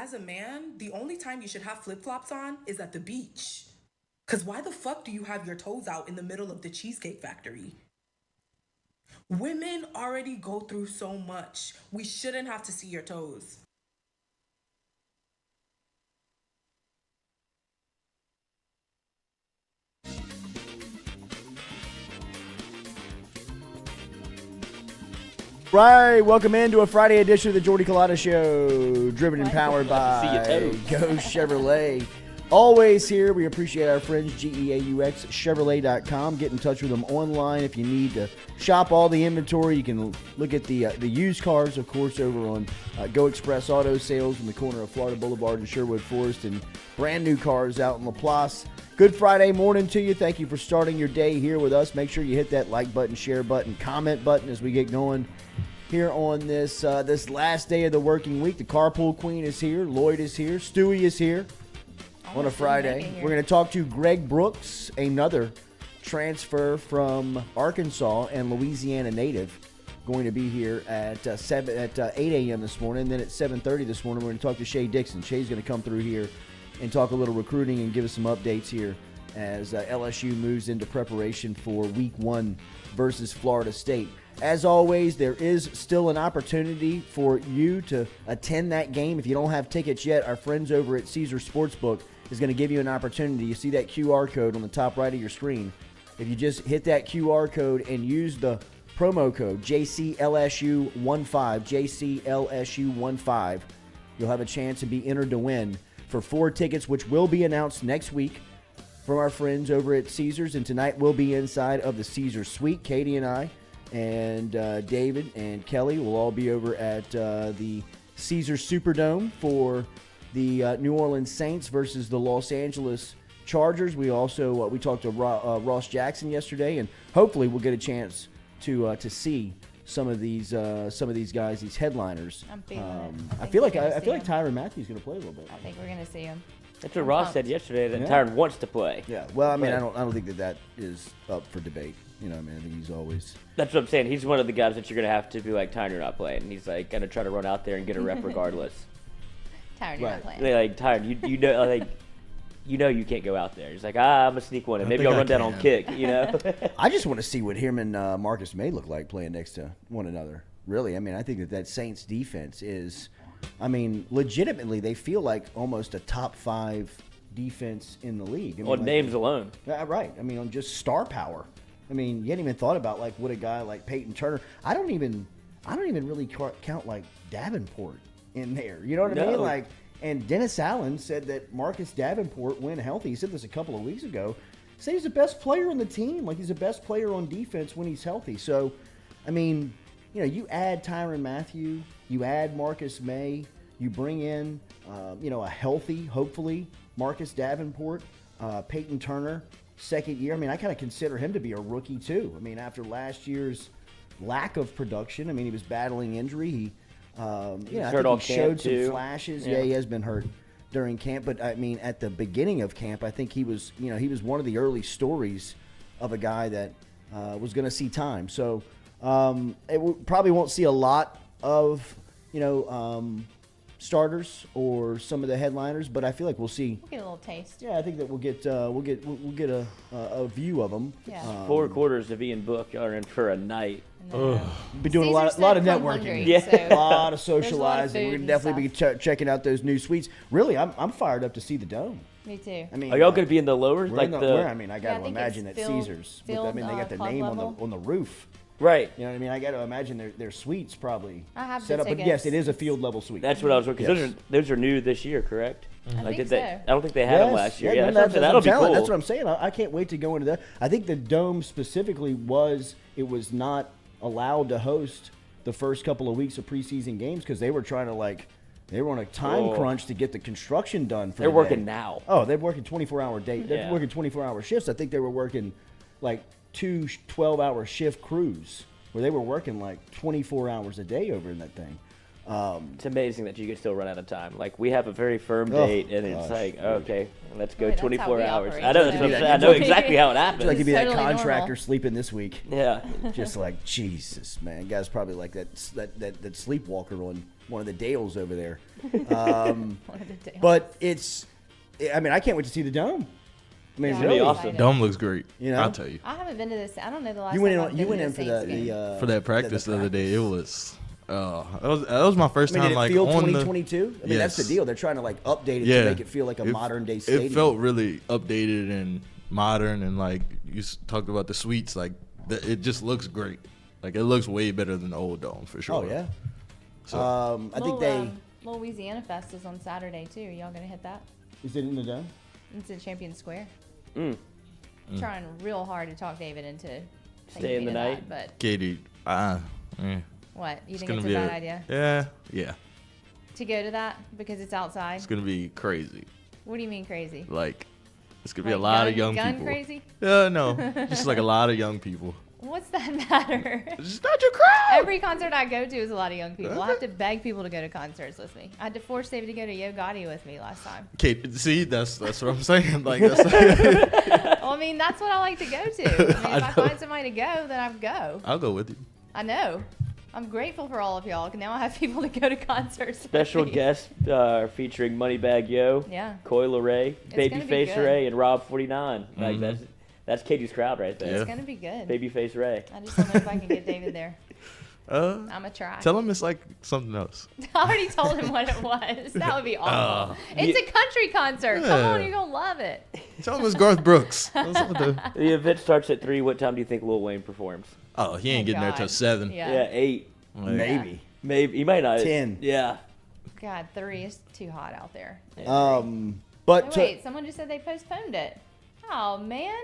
as a man, the only time you should have flip-flops on is at the beach. Because why the fuck do you have your toes out in the middle of the Cheesecake Factory? Women already go through so much. We shouldn't have to see your toes. Right, welcome into a Friday edition of the Jordy Culotta Show, driven and powered by Go Chevrolet. Always here, we appreciate our friends, GEAUX, Chevrolet.com. Get in touch with them online if you need to shop all the inventory. You can look at the used cars, of course, over on Go Express Auto Sales in the corner of Florida Boulevard and Sherwood Forest, and brand new cars out in Laplace. Good Friday morning to you. Thank you for starting your day here with us. Make sure you hit that like button, share button, comment button as we get going here on this last day of the working week. The Carpool Queen is here. Lloyd is here. Stewie is here on a Friday. We're going to talk to Greg Brooks, another transfer from Arkansas and Louisiana native, going to be here at 8 a.m. this morning. Then at 7:30 this morning, we're going to talk to Shea Dixon. Shea's going to come through here and talk a little recruiting and give us some updates here as LSU moves into preparation for Week 1 versus Florida State. As always, there is still an opportunity for you to attend that game. If you don't have tickets yet, our friends over at Caesar Sportsbook is going to give you an opportunity. You see that QR code on the top right of your screen. If you just hit that QR code and use the promo code JCLSU15, JCLSU15, you'll have a chance to be entered to win for 4 tickets, which will be announced next week from our friends over at Caesars. And tonight we'll be inside of the Caesar Suite. Katie and I and David and Kelly will all be over at the Caesar Superdome for the New Orleans Saints versus the Los Angeles Chargers. We also we talked to Ross Jackson yesterday, and hopefully we'll get a chance to see some of these guys, these headliners. I'm feeling it. I feel like Tyrann Mathieu's going to play a little bit. I think we're going to see him. That's what Ross said yesterday, that Tyrann wants to play. Yeah. Well, I mean, I don't think that is up for debate. You know, I mean, I think he's always. That's what I'm saying. He's one of the guys that you're going to have to be like, Tyrann, you're not playing. And he's like going to try to run out there and get a rep regardless. Tyrann, you're not playing. Like Tyrann, you know, like. You know you can't go out there. He's like, I'm going to sneak one in. Maybe I'll run down on kick, you know? I just want to see what him and Marcus May look like playing next to one another. Really. I mean, I think that Saints defense is, I mean, legitimately, they feel like almost a top 5 defense in the league. I mean, On names alone. Right. I mean, on just star power. I mean, you hadn't even thought about, like, what a guy like Peyton Turner. I don't even really count, like, Davenport in there. You know what I mean? Like. And Dennis Allen said that Marcus Davenport, when healthy, he said this a couple of weeks ago, said he's the best player on the team. Like, he's the best player on defense when he's healthy. So, I mean, you know, you add Tyrann Mathieu, you add Marcus May, you bring in, a healthy, hopefully, Marcus Davenport, Peyton Turner, second year. I mean, I kind of consider him to be a rookie, too. I mean, after last year's lack of production, I mean, he was battling injury. He I think he showed some flashes. Yeah, he has been hurt during camp. But, I mean, at the beginning of camp, I think he was one of the early stories of a guy that was going to see time. So probably won't see a lot of, starters or some of the headliners, but I feel like we'll see. We'll get a little taste. Yeah, I think that we'll get a view of them. Yeah. 4 quarters of Ian Book are in for a night. Be doing a lot of networking, hungry, so a lot of socializing. We're gonna definitely be checking out those new suites. Really, I'm fired up to see the dome. Me too. I mean, are y'all going to be in the lower? I got to I imagine at Caesars. But, I mean, they got the name on the roof. Right. You know what I mean? I got to imagine their suites probably I have set up. But yes, it is a field level suite. That's what I was looking. Because those are new this year, correct? I think so. I don't think they had them last year. Yeah, that'll be cool. That's what I'm saying. I can't wait to go into that. I think the dome specifically was not allowed to host the first couple of weeks of preseason games because they were trying to they were on a time crunch to get the construction done. They're working now. Oh, they're working 24-hour day. They're working 24-hour shifts. I think they were working like 2 12-hour shift crews where they were working like 24 hours a day over in that thing. It's amazing that you can still run out of time. Like, we have a very firm date, and it's like, okay, let's go That's how 24 we hours. operate, I know, that's so- what I'm saying. I know exactly how it happens. Like to be that Totally contractor normal. sleeping this week. Yeah. Just like, Jesus, man. Guy's probably like that sleepwalker on one of the Dales over there. One of the Dales. But I mean, I can't wait to see the Dome. I mean, Yeah, It'd be really. awesome. Dome looks great. You know? I'll tell you. I haven't been to this. I don't know the last You went time in. I've You been went to in the for Saints game. For that practice the other day, it was that was my first I mean, time did it like feel on 2022? I mean, that's the Yes. deal. They're trying to like update it Yeah. to make it feel like a modern day stadium. It felt really updated and modern, and like you talked about the suites, like it just looks great. Like it looks way better than the old Dome for sure. Oh yeah. So I think they. Louisiana Fest is on Saturday too. Y'all gonna hit that? Is it in the Dome? It's in Champion Square. Mm. Trying real hard to talk David into Stay taking in me the to night? that, but Katie, what? You it's think gonna it's a be bad idea yeah, to go to that because it's outside? it's gonna be crazy. What do you mean crazy? Like it's gonna be a Like lot of gun- young gun people. crazy? No, just like a lot of young people. What's that matter? It's not your crowd. Every concert I go to is a lot of young people. I have to beg people to go to concerts with me. I had to force David to go to Yo Gotti with me last time. Kate, see, that's what I'm saying. Like that's Well, I mean, that's what I like to go to. I mean, if I know. find somebody to go, then I go. I'll go with you. I know. I'm grateful for all of y'all. Now I have people to go to concerts. with Special me. guest featuring Moneybag Yo, Yeah. Coil Ray, gonna be Babyface good. Ray, and Rob 49. Like that's Katie's crowd right there. Yeah. It's gonna be good. Babyface Ray. I just don't know if I can get David there. I'm gonna try. Tell him it's like something else. I already told him what it was. That would be awful. It's a country concert. Come on, Yeah. you're gonna love it. Tell him it's Garth Brooks. That's what The event starts at 3. What time do you think Lil Wayne performs? Oh, he ain't Oh, getting there God. till 7. Yeah. Yeah, 8. Like, Maybe. Maybe. He might not. 10. Yeah. God, 3 is too hot out there. But Oh, wait, someone just said they postponed it. Oh man.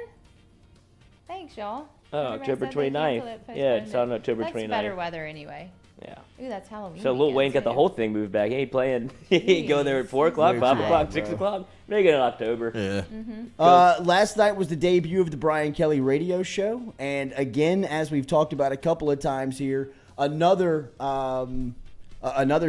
Thanks, y'all. Oh, Everybody October said they 29th. canceled it, Yeah, it's postponed on it. October That's 29th. better weather anyway. Yeah. Ooh, that's Halloween. So Lil weekend, Wayne got the too. whole thing moved back. He ain't playing. He ain't going there at 4 o'clock, Way 5 too o'clock, hot, 6 bro. o'clock. Make it in October. Yeah. last night was the debut of the Brian Kelly radio show, and again, as we've talked about a couple of times here, another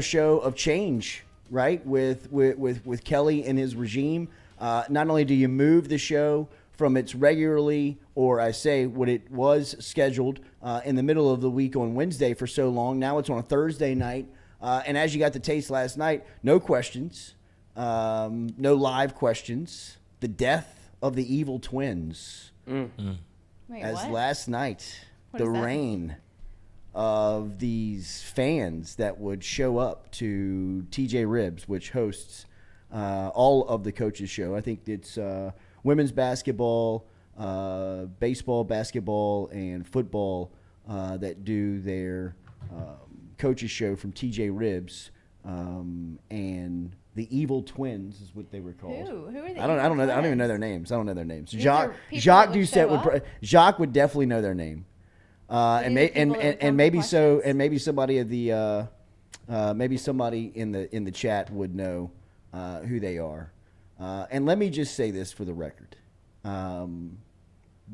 show of change, right? With Kelly and his regime. Not only do you move the show from its regularly, or I say what it was scheduled in the middle of the week on Wednesday for so long, now it's on a Thursday night. And as you got the taste last night, no questions, no live questions. The death of the evil twins. Wait, As what? last night, What the does that mean? reign of these fans that would show up to TJ Ribs, which hosts all of the coaches' show. I think it's women's basketball, baseball, basketball, and football that do their coaches' show from TJ Ribs, and the Evil Twins is what they were called. Who are the I don't know. Evil I don't even know Twins? their names. I don't know their names. These Jacques are people Jacques that would Doucette show would up? Jacques would definitely know their name. And These are people that would come for maybe questions? maybe somebody of the maybe somebody in the chat would know who they are. And let me just say this for the record.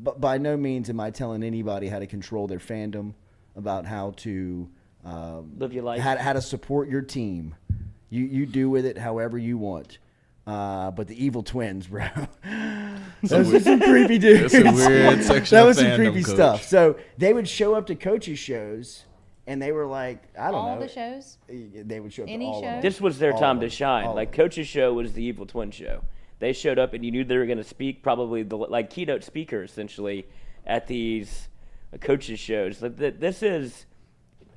But by no means am I telling anybody how to control their fandom, about how to Live your life. how to support your team. You do with it however you want. But the Evil Twins, bro. Those are some creepy dudes. That's a weird section That of was some fandom, creepy Coach. stuff. So they would show up to coaches' shows, and they were like, I don't All know. the shows? They would show up Any to all show? of them. This was their All time of to them. shine. All Like of them. Coach's show was the Evil Twin show. They showed up and you knew they were going to speak, probably like keynote speaker essentially at these coaches shows. Like this is,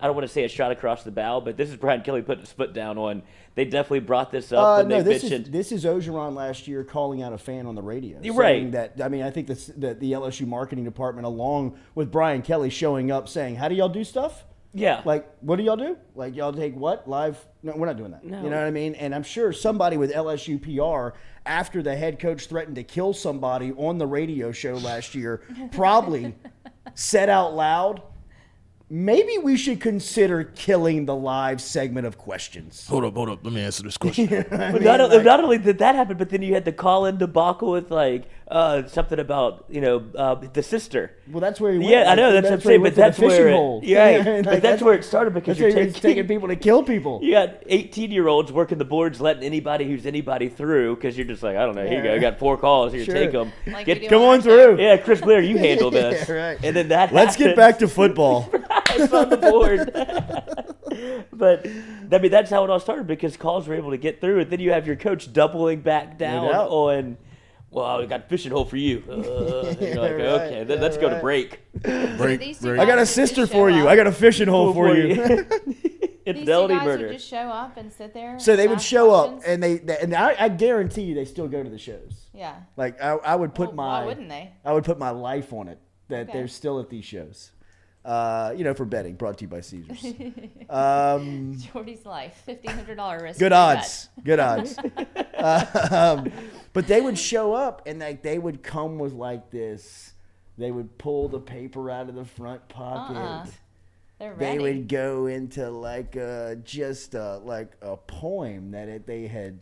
I don't want to say a shot across the bow, but this is Brian Kelly putting his foot down on. They definitely brought this up when No, they this mentioned. is Ogeron last year calling out a fan on the radio. You're saying right. That, I mean, I think that the LSU marketing department, along with Brian Kelly, showing up saying, "How do y'all do stuff? Yeah. Like, what do y'all do? Like, y'all take what live? No, we're not doing that. No. You know what I mean? And I'm sure somebody with LSU PR, after the head coach threatened to kill somebody on the radio show last year, probably said out loud, maybe we should consider killing the live segment of questions. Hold up. Let me answer this question. But not only did that happen, but then you had the call-in debacle with like something about the sister. Well, that's where he went. Yeah, I know that's what I'm saying, but that's where that's where it started because you're taking people to kill people. You got 18-year-olds working the boards, letting anybody through because you're just like, I don't know, here you go, you got 4 calls, here, take them. Like Come on through. Yeah, Chris Blair, you handle this. Yeah, right. And then that Let's get back to football. It's on the board. But I mean, that's how it all started because calls were able to get through, and then you have your coach doubling back down on. Well, I got a fishing hole for you. You're like, okay, then let's go to break. Break. I got a sister for you. I got a fishing hole for you. Infidelity guys murder. Would just show up and sit there. So they would ask show questions? up, and I guarantee you they still go to the shows. Yeah. Like I would put Why wouldn't they? I would put my life on it that Okay. they're still at these shows. For betting, brought to you by Caesars. Jordy's life, $1,500 risk. Good odds. Good odds. But they would show up and they would come with like this. They would pull the paper out of the front pocket. They're They ready. would go into like just like a poem that they had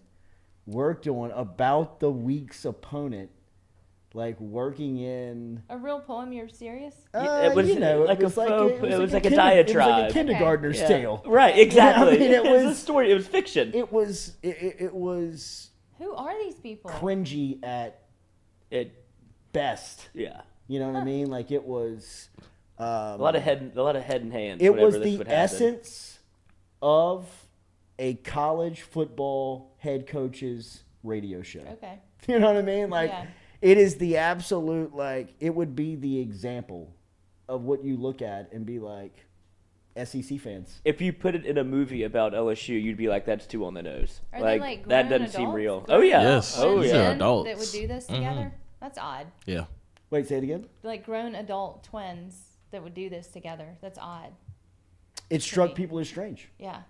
worked on about the week's opponent, like working in. A real poem? You're serious? It was like a diatribe. It was like a kindergartner's Yeah. tale. Right, exactly. I mean, it was a was- story. It was fiction. It was Who are these people? cringy at It, best. yeah. You know what I mean? Like it was. A lot of head and hands. It whenever was this the would happen. essence of a college football head coach's radio show. Okay. You know what I mean? Like, Yeah. it is the absolute, like, it would be the example of what you look at and be like, SEC fans. If you put it in a movie about LSU, you'd be like, "That's too on the nose." Are they like that grown doesn't seem adults? real. Grown Oh yeah. Yes. Oh These yeah. are Men adults. that would do this together? That's odd. Yeah. Wait, say it again? Like grown adult twins that would do this together. That's odd. It struck me. people as strange. Yeah.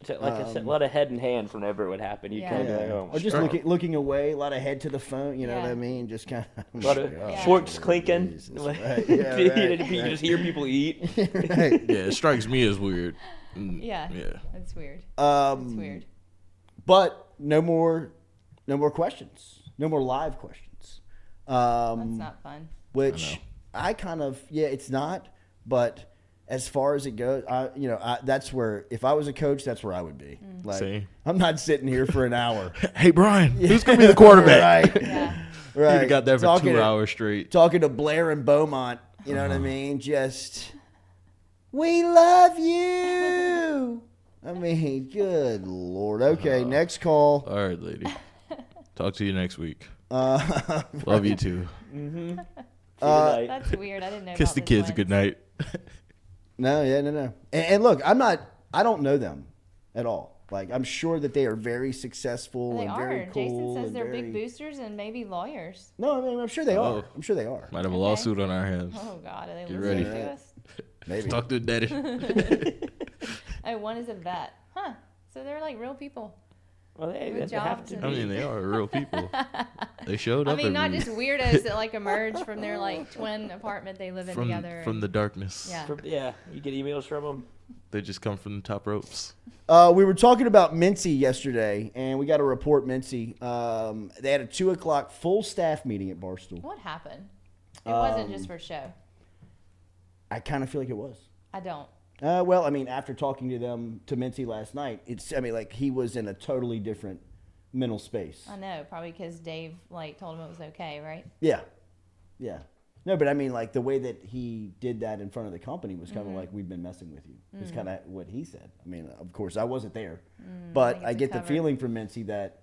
So, like I said, a lot of head and hand whenever it would happen. You Yeah. kind of be like, "Oh." Or just looking away, a lot of head to the phone, you know Yeah. what I mean? Just kind of. A lot of Yeah. forks clinking. Jesus. Right. Yeah, right. You just hear people eat. Right. Yeah, it strikes me as weird. Yeah. Yeah. That's weird. That's weird. But no more questions. No more live questions. That's not fun. Which I kind of, it's not. But as far as it goes, that's where, if I was a coach, that's where I would be. Like, Same. I'm not sitting here for an hour. Hey, Brian, who's going to be the quarterback? Right. Yeah. Right. You got that for Talking 2 to- hours straight. Talking to Blair and Beaumont, you know what I mean? Just, we love you. I mean, good Lord. Okay, next call. All right, lady. Talk to you next week. Love you too. That's weird. I didn't know. Kiss about the kids a twins. good night. No. And look, I don't know them at all. Like, I'm sure that they are very successful They and are. very cool. Jason says and they're very- big boosters and maybe lawyers. No, I mean, I'm sure they are. Oh. I'm sure they are. Might have a lawsuit on our hands. Oh God, are they Get listening ready. to us? Maybe. Talk to daddy. Oh, one is a vet. Huh. So they're like real people. Well, they With have jobs to and- I mean, they are real people. They showed I up mean, not every just weirdos that like emerge from their like twin apartment they live in from together. from and- the darkness. Yeah. Yeah, you get emails from them. They just come from the top ropes. We were talking about Mincy yesterday, and we got to report Mincy. They had a 2:00 full staff meeting at Barstool. What happened? It wasn't just for show. I kind of feel like it was. I don't. Well, I mean, after talking to Mincy last night, like he was in a totally different mental space. I know, probably because Dave like told him it was okay, right? Yeah. No, but I mean, like the way that he did that in front of the company was kind of like, we've been messing with you. It's kind of what he said. I mean, of course, I wasn't there, but think I it's get the covered. feeling from Mincy that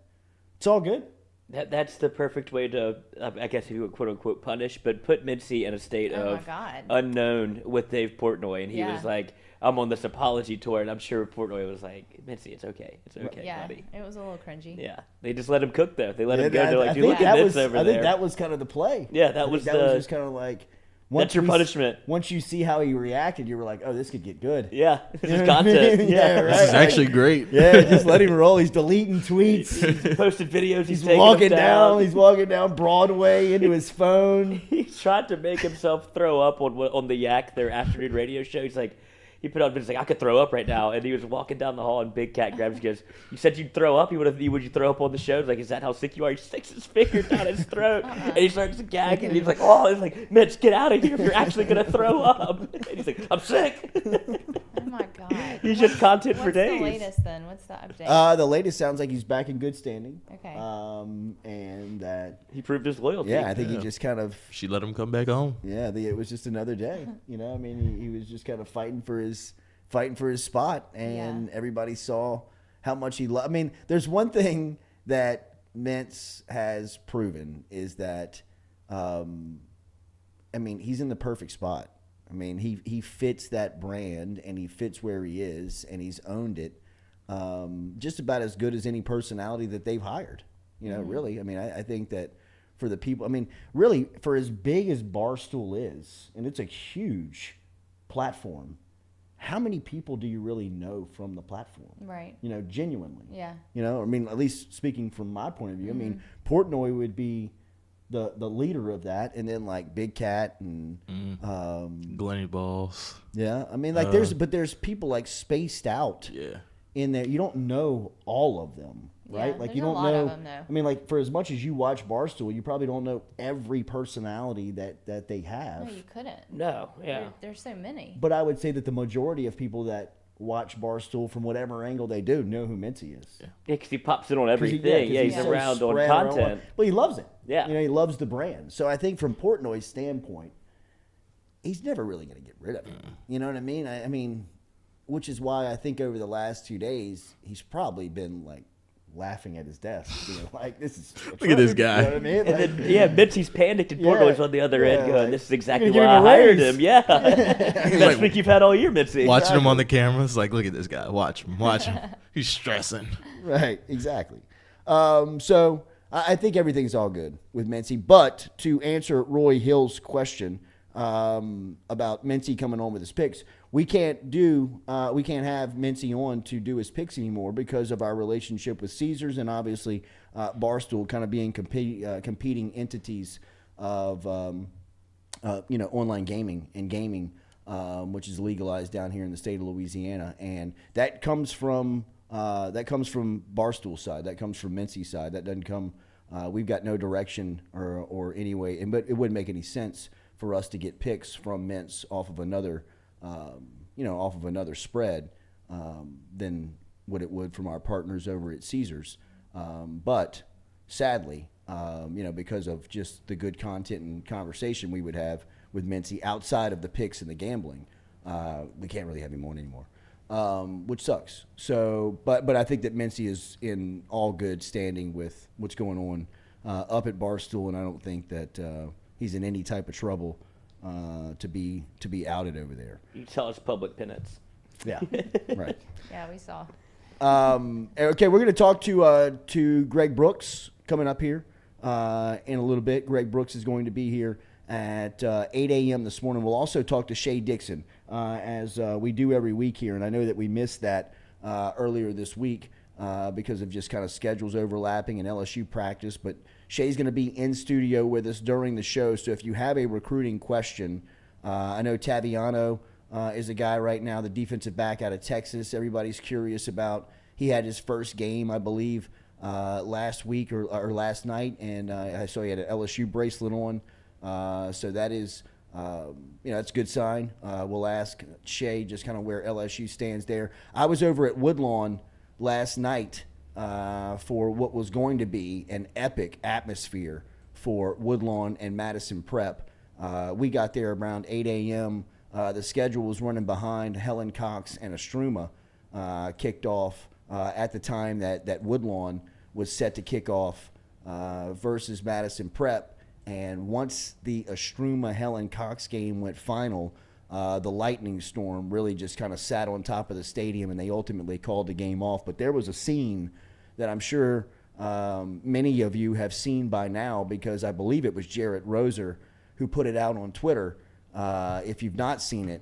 it's all good. That's the perfect way to, I guess, if you would quote unquote punish, but put Mincy in a state Oh my of God. unknown with Dave Portnoy, and he Yeah. was like, "I'm on this apology tour," and I'm sure Portnoy was like, "Mincy, it's okay, Yeah, buddy." it was a little cringy. Yeah, they just let him cook though. They let him Yeah, go. They're I like, "Dude, think look at that this was, over I there." think that was kind of the play. Yeah, that I was think that was the- just kind of like. That's your punishment. Once you see how he reacted, you were like, "Oh, this could get good." Yeah, this You is know what I mean? content. Yeah, right. This is actually great. Yeah, just let him roll. He's deleting tweets. He's posted videos. He's He's taking walking them down. He's walking down Broadway into his phone. He tried to make himself throw up on the Yak, their afternoon radio show. He's like, he put on, he's like, I could throw up right now. And he was walking down the hall, and Big Cat grabs, he goes, you said you'd throw up? Would you throw up on the show? Like, is that how sick you are? He sticks his finger down his throat, and he starts to gag, and he's like, oh, he's like, Mitch, get out of here if you're actually going to throw up. And he's like, I'm sick. Oh, my God. He's just content for days. What's the latest, then? What's the update? The latest sounds like he's back in good standing. Okay. And that He proved his loyalty. I think he just kind of She let him come back home. it was just another day. You know, I mean, he was just kind of fighting for his spot, and everybody saw how much he loved. I mean, there's one thing that Mince has proven is that, I mean, he's in the perfect spot. I mean, he fits that brand, and he fits where he is, and he's owned it just about as good as any personality that they've hired. You know, really. I mean, I think that for the people, I mean, really, for as big as Barstool is, and it's a huge platform, how many people do you really know from the platform? Right. You know, genuinely. Yeah. You know, I mean, at least speaking from my point of view, I mean, Portnoy would be the leader of that, and then like Big Cat and Glenny Balls. yeah, I mean, like there's people like spaced out in there. You don't know all of them, right? Yeah, like you there's a don't lot know. of them, though. I mean, like for as much as you watch Barstool, you probably don't know every personality that they have. No, you couldn't. No, yeah. There's so many. But I would say that the majority of people that watch Barstool from whatever angle they do know who Mincy is. Yeah, because he pops it on 'Cause everything. he- He's so around on spread around. content. Well, he loves it. Yeah. You know, he loves the brand. So I think from Portnoy's standpoint, he's never really going to get rid of it. You know what I mean? I mean, which is why I think over the last 2 days, he's probably been like laughing at his desk, being like, "This is Look at this guy." You know what I mean? And Like, then, yeah, Mitzi's panicked, and Portnoy's on the other end going, like, this is exactly "You're why gonna I give him a hired raise." him. Yeah. Best like- week you've had all year, Mitzi. Watching him on the cameras, like, look at this guy. Watch him. He's stressing. Right, exactly. So I think everything's all good with Mincy. But to answer Roy Hill's question about Mincy coming on with his picks, we can't have Mincy on to do his picks anymore because of our relationship with Caesars and obviously Barstool kind of being competing entities of online gaming and gaming, which is legalized down here in the state of Louisiana, and that comes from Barstool's side, that comes from Mincy's side. That doesn't come. We've got no direction or any way, but it wouldn't make any sense for us to get picks from Mince off of another spread than what it would from our partners over at Caesars. But sadly, because of just the good content and conversation we would have with Mincy outside of the picks and the gambling, we can't really have him on anymore, which sucks. So, but I think that Mincy is in all good standing with what's going on up at Barstool, and I don't think that he's in any type of trouble to be outed over there. You tell us public penance. Yeah, right. Yeah, we saw. Okay, we're going to talk to Greg Brooks coming up here in a little bit. Greg Brooks is going to be here at 8 a.m. this morning. We'll also talk to Shea Dixon as we do every week here, and I know that we missed that earlier this week because of just kind of schedules overlapping and LSU practice, but Shea's going to be in studio with us during the show, so if you have a recruiting question, I know Taviano is a guy right now, the defensive back out of Texas. Everybody's curious about. He had his first game, I believe, last week or last night, and I saw he had an LSU bracelet on. So that is, that's a good sign. We'll ask Shea just kind of where LSU stands there. I was over at Woodlawn last night for what was going to be an epic atmosphere for Woodlawn and Madison Prep. We got there around 8 a.m. The schedule was running behind. Helen Cox and Estruma kicked off at the time that Woodlawn was set to kick off versus Madison Prep. And once the Estruma-Helen Cox game went final, the lightning storm really just kind of sat on top of the stadium, and they ultimately called the game off. But there was a scene that I'm sure many of you have seen by now, because I believe it was Jarrett Roser who put it out on Twitter. If you've not seen it,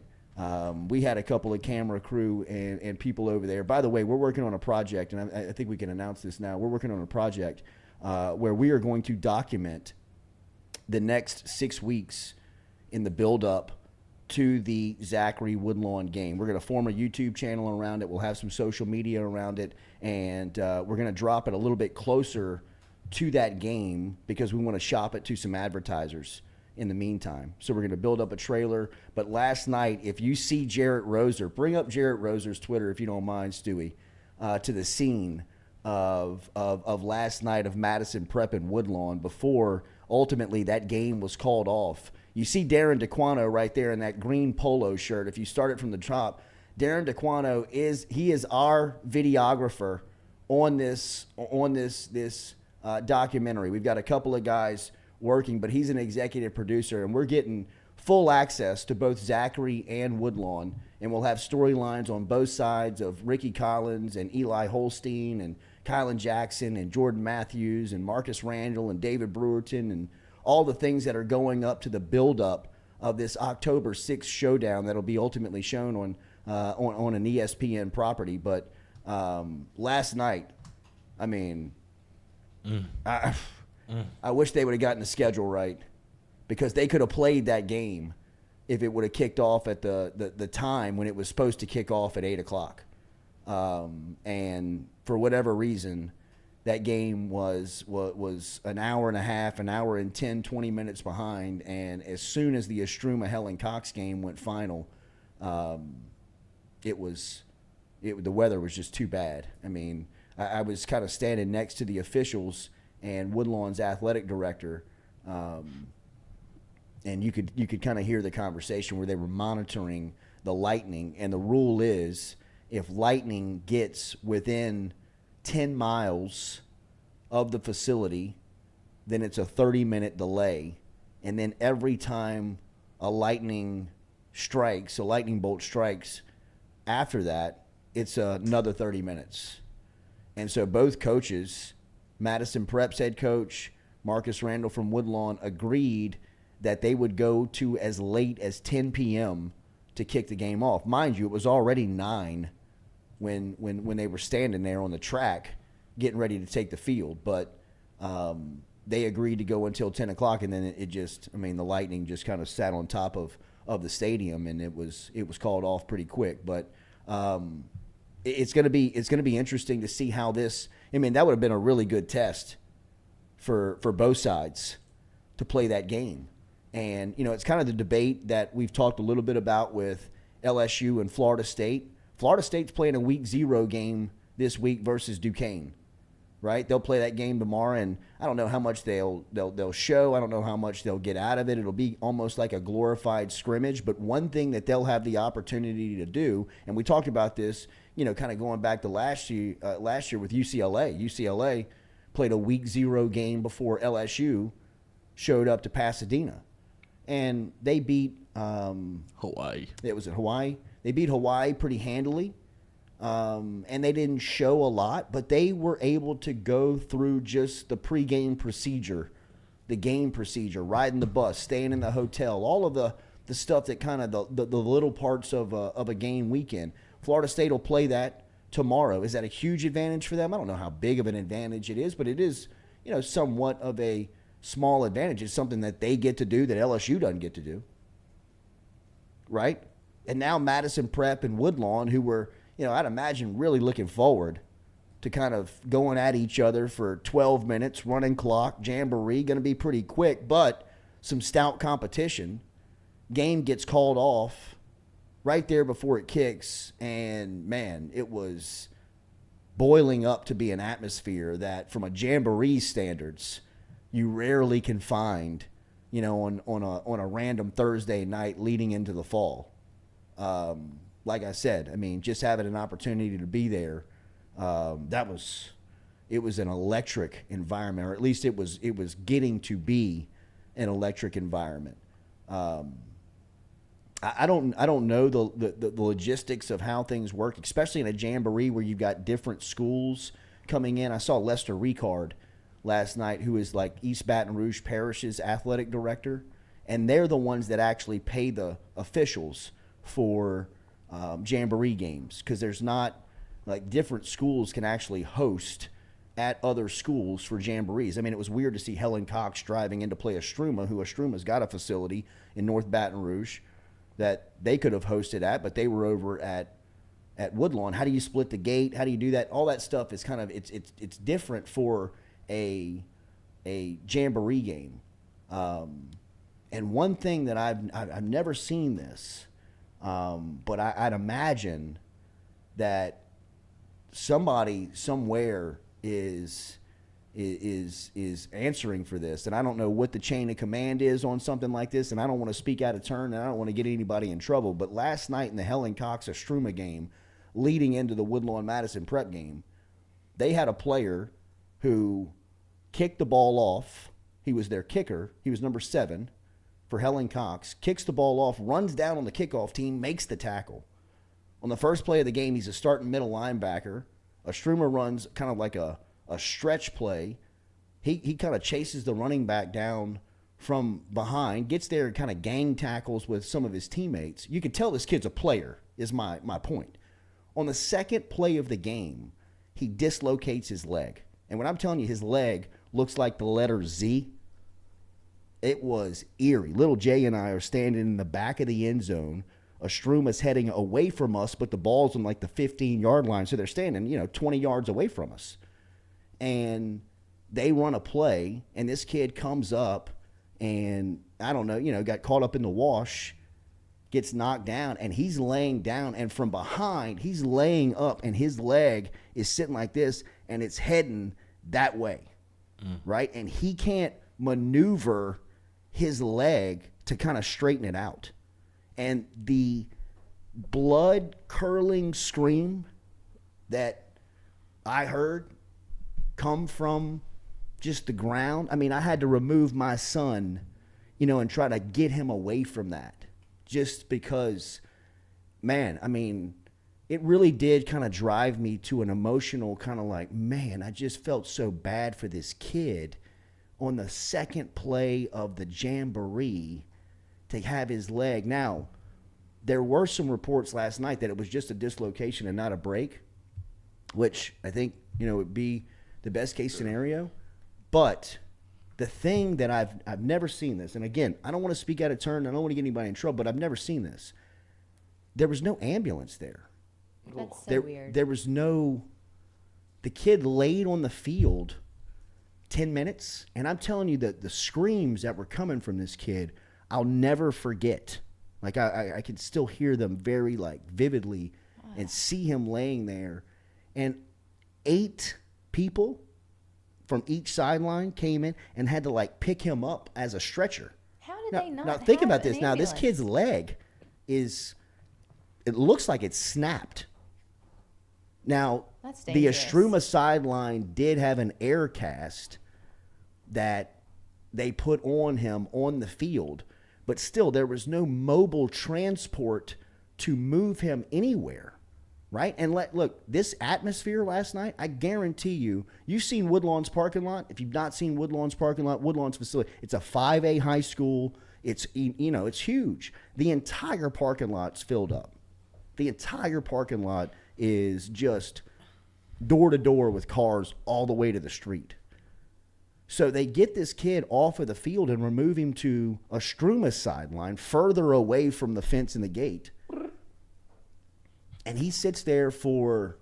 we had a couple of camera crew and people over there. By the way, we're working on a project, and I think we can announce this now. We're working on a project where we are going to document the next 6 weeks in the build-up to the Zachary Woodlawn game. We're going to form a YouTube channel around it. We'll have some social media around it, and we're going to drop it a little bit closer to that game because we want to shop it to some advertisers in the meantime. So we're going to build up a trailer. But last night, if you see Jarrett Roser, bring up Jarrett Roser's Twitter if you don't mind, Stewie, to the scene of last night of Madison Prep and Woodlawn before ultimately that game was called off. You see Darren DeQuano right there in that green polo shirt. If you start it from the top, Darren DeQuano is our videographer on this documentary. We've got a couple of guys working, but he's an executive producer, and we're getting full access to both Zachary and Woodlawn, and we'll have storylines on both sides of Ricky Collins and Eli Holstein and Kylan Jackson and Jordan Matthews and Marcus Randall and David Brewerton and all the things that are going up to the buildup of this October 6th showdown that'll be ultimately shown on an ESPN property. But last night, I mean, I wish they would have gotten the schedule right because they could have played that game if it would have kicked off at the time when it was supposed to kick off at 8 o'clock. And for whatever reason, that game was an hour and a half, an hour and 10, 20 minutes behind. And as soon as the Estruma Helen Cox game went final, the weather was just too bad. I mean, I was kind of standing next to the officials and Woodlawn's athletic director, and you could kind of hear the conversation where they were monitoring the lightning. And the rule is if lightning gets within 10 miles of the facility, then it's a 30-minute delay. And then every time a lightning bolt strikes, after that, it's another 30 minutes. And so both coaches, Madison Prep's head coach, Marcus Randall from Woodlawn, agreed that they would go to as late as 10 p.m. to kick the game off. Mind you, it was already 9 when they were standing there on the track getting ready to take the field. But they agreed to go until 10 o'clock, and then the lightning just kind of sat on top of the stadium, and it was called off pretty quick. But it's going to be interesting to see how this. I mean, that would have been a really good test for both sides to play that game. And it's kind of the debate that we've talked a little bit about with LSU and Florida State. Florida State's playing a week 0 game this week versus Duquesne, right? They'll play that game tomorrow, and I don't know how much they'll show. I don't know how much they'll get out of it. It'll be almost like a glorified scrimmage. But one thing that they'll have the opportunity to do, and we talked about this, kind of going back to last year with UCLA. UCLA played a week 0 game before LSU showed up to Pasadena, and they beat Hawaii. It was in Hawaii. They beat Hawaii pretty handily, and they didn't show a lot, but they were able to go through just the pregame procedure, the game procedure, riding the bus, staying in the hotel, all of the stuff that kind of the little parts of a game weekend. Florida State will play that tomorrow. Is that a huge advantage for them? I don't know how big of an advantage it is, but it is, somewhat of a small advantage. It's something that they get to do that LSU doesn't get to do, right? And now Madison Prep and Woodlawn, who were, I'd imagine really looking forward to kind of going at each other for 12 minutes, running clock, jamboree, going to be pretty quick, but some stout competition. Game gets called off right there before it kicks, and, man, it was boiling up to be an atmosphere that, from a jamboree standards, you rarely can find, on a random Thursday night leading into the fall. Like I said, I mean, just having an opportunity to be there, it was an electric environment, or at least it was getting to be an electric environment. I don't know the logistics of how things work, especially in a jamboree where you've got different schools coming in. I saw Lester Ricard last night, who is like East Baton Rouge Parish's athletic director, and they're the ones that actually pay the officials for jamboree games, because there's not, like, different schools can actually host at other schools for jamborees. I mean, it was weird to see Helen Cox driving in to play Estruma's got a facility in North Baton Rouge. that they could have hosted at, but they were over at Woodlawn. How do you split the gate? How do you do that? All that stuff is kind of it's different for a jamboree game. And one thing that I've never seen this, but I'd imagine that somebody somewhere is answering for this, and I don't know what the chain of command is on something like this, and I don't want to speak out of turn, and I don't want to get anybody in trouble, but last night in the Helen Cox-Ostruma game, leading into the Woodlawn Madison prep game, they had a player who kicked the ball off. He was their kicker. He was number 7 for Helen Cox, kicks the ball off, runs down on the kickoff team, makes the tackle. On the first play of the game, he's a starting middle linebacker. Ostruma runs kind of like a stretch play. He kind of chases the running back down from behind, gets there and kind of gang tackles with some of his teammates. You can tell this kid's a player, is my point. On the second play of the game, he dislocates his leg. And when I'm telling you his leg looks like the letter Z, it was eerie. Little Jay and I are standing in the back of the end zone. Ostruma's heading away from us, but the ball's on like the 15-yard line. So they're standing, 20 yards away from us. And they run a play, and this kid comes up and, I don't know, got caught up in the wash, gets knocked down, and he's laying down. And from behind, he's laying up, and his leg is sitting like this, and it's heading that way, right? And he can't maneuver his leg to kind of straighten it out. And the blood-curdling scream that I heard come from just the ground. I mean, I had to remove my son, and try to get him away from that. Just because, man, I mean, it really did kind of drive me to an emotional kind of like, man, I just felt so bad for this kid on the second play of the jamboree to have his leg. Now, there were some reports last night that it was just a dislocation and not a break, which I think, would be the best case scenario. But the thing that I've never seen this, and again, I don't want to speak out of turn, I don't want to get anybody in trouble, but I've never seen this. There was no ambulance there. That's so weird. There was no, the kid laid on the field 10 minutes, and I'm telling you that the screams that were coming from this kid, I'll never forget. Like I could still hear them very vividly and see him laying there. And 8 people from each sideline came in and had to pick him up as a stretcher. How did they not? Now think have about this. an Now this ambulance? kid's leg it looks like it's snapped. Now That's the dangerous. Ostruma sideline did have an air cast that they put on him on the field, but still there was no mobile transport to move him anywhere. Right? And look, this atmosphere last night, I guarantee you've seen Woodlawn's parking lot. If you've not seen Woodlawn's parking lot, Woodlawn's facility, it's a 5A high school. It's, it's huge. The entire parking lot's filled up. The entire parking lot is just door to door with cars all the way to the street. So they get this kid off of the field and remove him to Ostruma's sideline, further away from the fence and the gate. And he sits there for,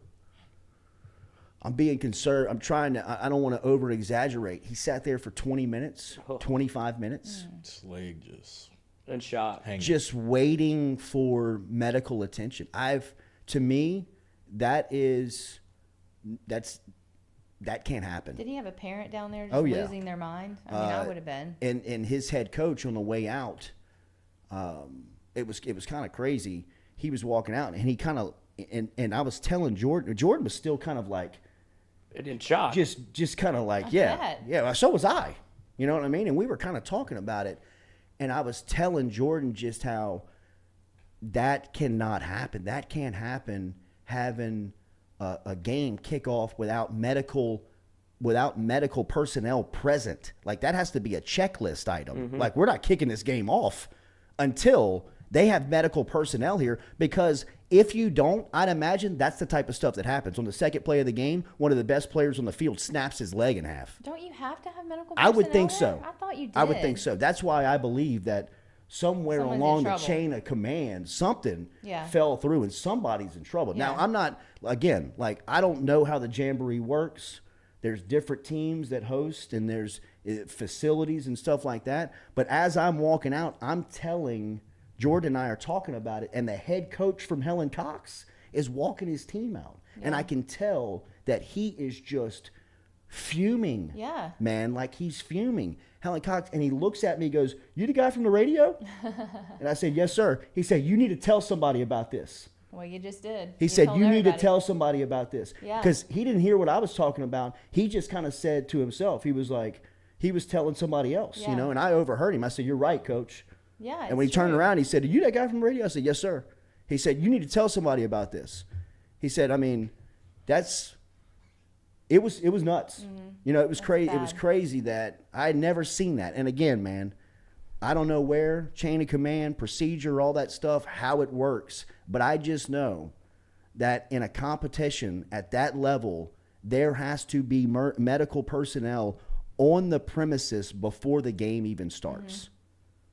I'm being concerned, I don't want to over exaggerate. He sat there for 20 minutes, 25 minutes. His leg just in shock. hanging. Just waiting for medical attention. To me, that can't happen. Did he have a parent down there just losing their mind? I mean, I would have been. And his head coach on the way out, it was kind of crazy. He was walking out, and he kind of, and I was telling Jordan was still kind of in shock. just kind of bet. yeah. So was I. You know what I mean? And we were kind of talking about it, and I was telling Jordan just how that cannot happen. That can't happen. Having a game kick off without medical personnel present. That has to be a checklist item. Mm-hmm. We're not kicking this game off until they have medical personnel here, because if you don't, I'd imagine that's the type of stuff that happens. On the second play of the game, one of the best players on the field snaps his leg in half. Don't you have to have medical I would personnel think there? so. I thought you did. I would think so. That's why I believe that somewhere Someone's in along the trouble. chain of command, something Yeah. fell through and somebody's in trouble. Now, Yeah. I'm not, again, like, I don't know how the Jamboree works. There's different teams that host and there's facilities and stuff like that. But as I'm walking out, I'm telling, Jordan and I are talking about it, and the head coach from Helen Cox is walking his team out. Yeah. And I can tell that he is just fuming. Yeah. Man, like he's fuming. Helen Cox, and he looks at me, goes, "You the guy from the radio?" And I said, "Yes, sir." He said, "You need to tell somebody about this." Well, you just did. He said, told "You need to everybody. tell somebody about this." Yeah. Because he didn't hear what I was talking about. He just kind of said to himself, he was like, he was telling somebody else, Yeah. you know, and I overheard him. I said, "You're right, coach." Yeah. And when he it's turned true. around, he said, "Are you that guy from the radio?" I said, "Yes, sir." He said, "You need to tell somebody about this." He said, "I mean, it was nuts. Mm-hmm. You know, it was crazy. It was bad. crazy that I had never seen that." And again, man, I don't know where, chain of command, procedure, all that stuff, how it works. But I just know that in a competition at that level, there has to be medical personnel on the premises before the game even starts. Mm-hmm.